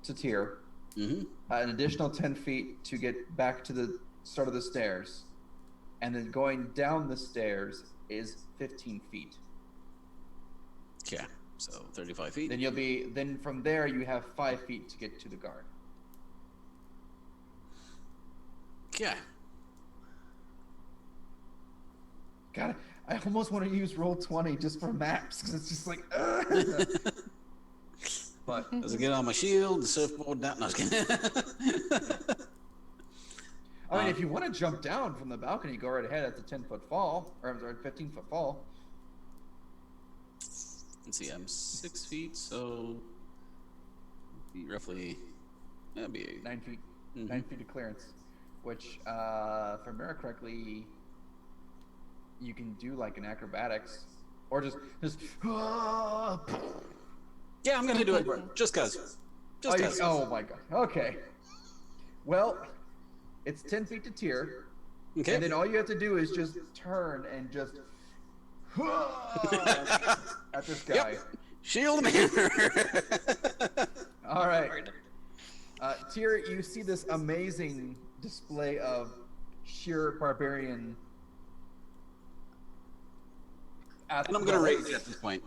S6: to Tyr,
S8: Mm-hmm.
S6: an additional 10 feet to get back to the start of the stairs, and then going down the stairs is 15 feet.
S8: Okay. So 35 feet.
S6: Then from there you have 5 feet to get to the guard.
S8: Okay.
S6: God, I almost want to use Roll20 just for maps, because it's just like, but
S8: Does it get on my shield, the surfboard down? No, I was kidding.
S6: I mean, if you want to jump down from the balcony, go right ahead at the 10-foot fall, or I'm sorry, 15-foot fall.
S8: Let's see, I'm 6 feet, so be roughly that'd be
S6: 9 feet.
S8: Mhm.
S6: 9 feet of clearance, which, if I remember correctly, you can do like an acrobatics, or just.
S8: Yeah, I'm gonna do it just cause. Just cause.
S6: Oh my god. Okay. Well, it's 10 feet to Tyr,
S8: Okay.
S6: and then all you have to do is just turn and just. At this guy.
S8: Yep. Shield man.
S6: All right. Tyr, you see this amazing display of sheer barbarian.
S8: And I'm gonna rage at this point.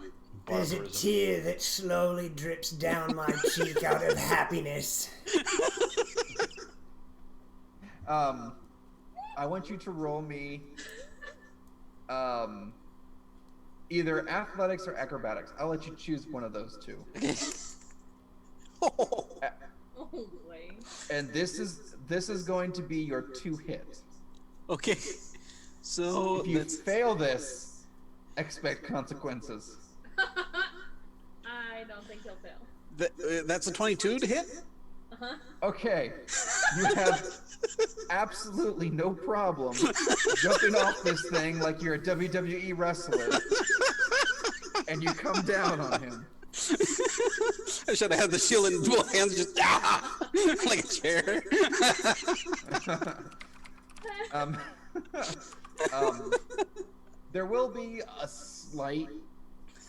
S2: There's a tear that slowly drips down my cheek out of happiness.
S6: I want you to roll me either athletics or acrobatics. I'll let you choose one of those two.
S10: Oh boy.
S6: And this is going to be your 2-hit.
S8: Okay. So
S6: If you fail this, expect consequences.
S10: I don't think he'll fail.
S8: That's a 22 to hit.
S6: Okay, you have absolutely no problem jumping off this thing like you're a WWE wrestler, and you come down on him.
S8: I should have had the shield in dual hands, just like a chair.
S6: There will be a slight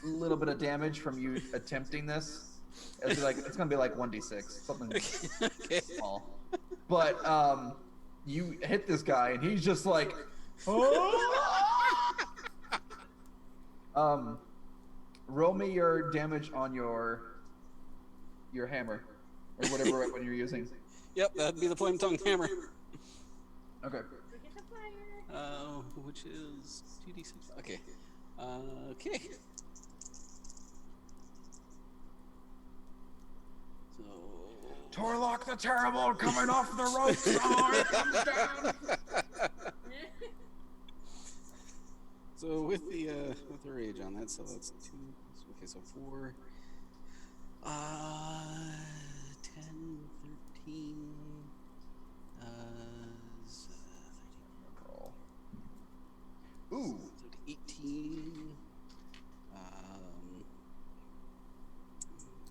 S6: little bit of damage from you attempting this. It's gonna be like 1d6, something
S8: Okay.
S6: small. But you hit this guy, and he's just like, roll me your damage on your hammer or whatever weapon you're using.
S8: Yep, that'd be the flame tongue hammer.
S6: Okay.
S10: Look at the fire.
S8: Which is 2d6. Okay. Okay. So.
S6: Torlock the Terrible coming off the ropes. Oh, it comes down.
S8: So with the rage on that, so that's 2. Okay, so 4. 10, 13.
S6: 13. Ooh.
S8: 18.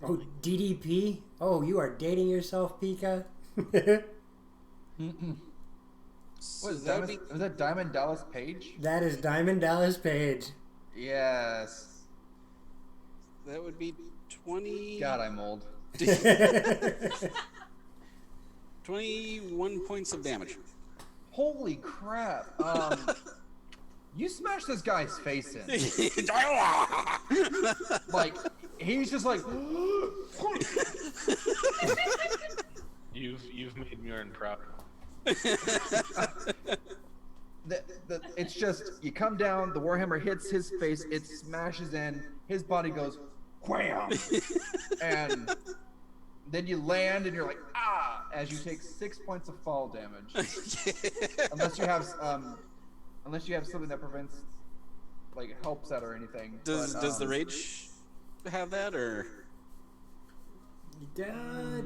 S2: Oh, DDP? Oh, you are dating yourself, Pika?
S6: What is that? Was that Diamond Dallas Page?
S2: That is Diamond Dallas Page.
S6: Yes.
S8: That would be 20.
S6: God, I'm old.
S8: 21 points of damage.
S6: Holy crap. You smash this guy's face in. Like, he's just like.
S1: You've made Murin proud.
S6: It's just, you come down, the Warhammer hits his face, it smashes in, his body goes wham, and then you land and you're like, ah, as you take 6 points of fall damage. Unless you have something that prevents, like, helps that or anything.
S8: Does the rage have that, or?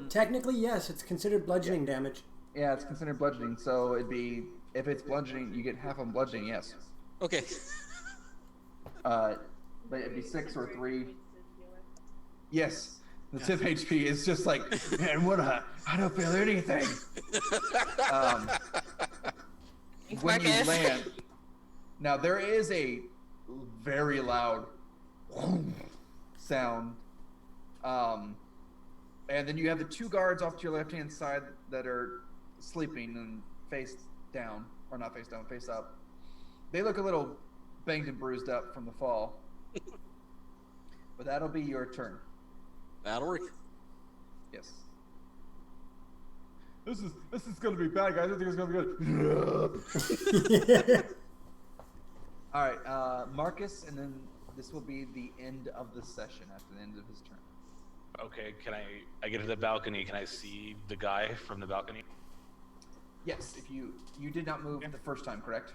S2: Technically, yes. It's considered bludgeoning damage.
S6: Yeah, it's considered bludgeoning, so it'd be, if it's bludgeoning, you get half on bludgeoning, yes.
S8: Okay.
S6: But it'd be 6 or 3. Yes. The tip HP is just like, man, I don't feel anything. When you land, now there is a very loud sound, and then you have the 2 guards off to your left-hand side that are sleeping and face down, or not face down, face up. They look a little banged and bruised up from the fall. But that'll be your turn.
S8: That'll work.
S6: Yes. This is gonna be bad, guys. I think it's gonna be good. All right, Marcus, and then this will be the end of the session after the end of his turn.
S1: Okay, can I get to the balcony? Can I see the guy from the balcony?
S6: Yes, if you did not move the first time, correct?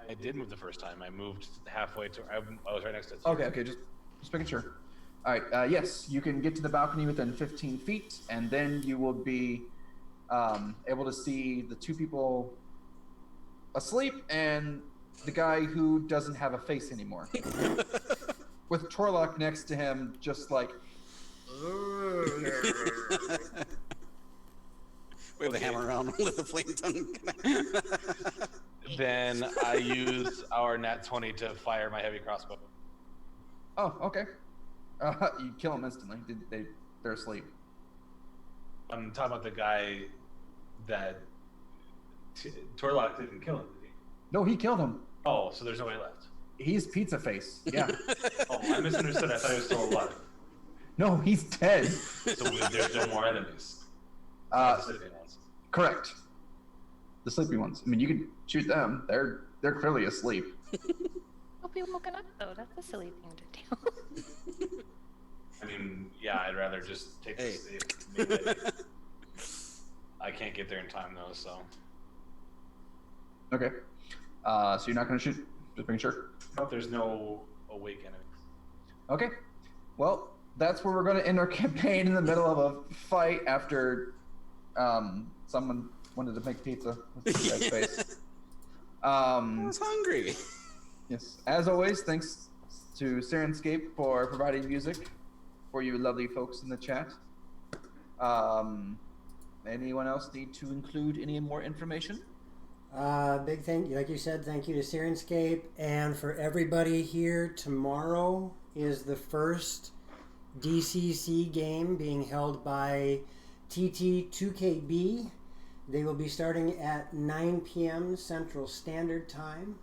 S1: I did move the first time. I moved halfway to. I was right next to it.
S6: Okay, just making sure. All right, yes, you can get to the balcony within 15 feet, and then you will be able to see the 2 people asleep and the guy who doesn't have a face anymore. With Torlock next to him, just like.
S8: Wave the hammer around with the flame tongue.
S1: Then I use our nat 20 to fire my heavy crossbow.
S6: Oh, okay. You kill them instantly. They're asleep.
S1: I'm talking about the guy that Torlock didn't kill him, did he?
S6: No, he killed him.
S1: Oh, so there's no way left.
S6: He's Pizza Face. Yeah.
S1: Oh, I misunderstood. I thought he was still alive.
S6: No, he's dead.
S1: So there's no more enemies.
S6: The sleeping ones. Correct. The sleeping ones. I mean, you could shoot them. They're clearly asleep.
S5: Hope you woken up though. That's a silly thing to do.
S1: I mean, yeah, I'd rather just take the safe. Maybe I can't get there in time though, so.
S6: Okay. So you're not going to shoot? Just making sure.
S1: Nope, there's no awake enemies.
S6: Okay. Well, that's where we're going to end our campaign, in the middle of a fight after someone wanted to make pizza with that face.
S8: I was hungry.
S6: Yes. As always, thanks to Syrinscape for providing music for you lovely folks in the chat. Anyone else need to include any more information?
S2: Big thing, like you said, thank you to Syrinscape, and for everybody here. Tomorrow is the first DCC game being held by TT2KB. They will be starting at 9 p.m. Central Standard Time.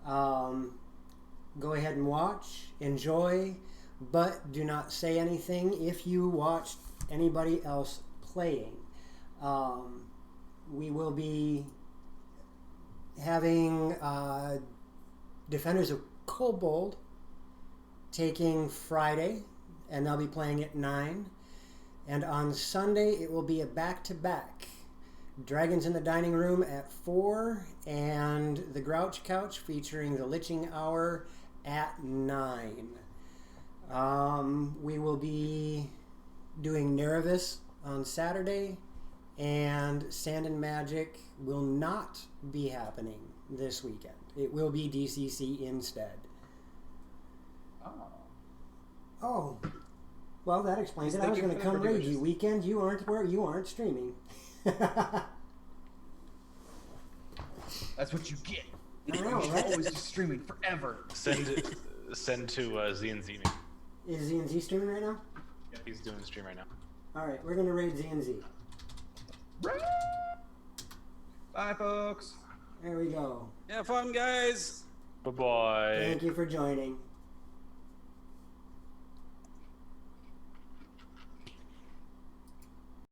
S2: Go ahead and watch, enjoy, but do not say anything if you watched anybody else playing. We will be having Defenders of Kobold taking Friday, and they'll be playing at 9. And on Sunday, it will be a back-to-back. Dragons in the Dining Room at 4, and the Grouch Couch featuring the Liching Hour at 9. We will be doing Nerevis on Saturday, and Sand and Magic will not be happening this weekend. It will be DCC instead. Oh. Well, that explains it. I was going to come raid you. Weekend, you aren't streaming.
S6: That's what you get.
S2: I know, right?
S6: Always just streaming forever.
S1: Send to Z and Z.
S2: Is Z and Z streaming right now?
S1: Yep, he's doing the stream right now.
S2: All right, we're going to raid Z and Z.
S6: Bye, folks.
S2: There we go.
S8: Have fun, guys.
S11: Bye-bye.
S2: Thank you for joining.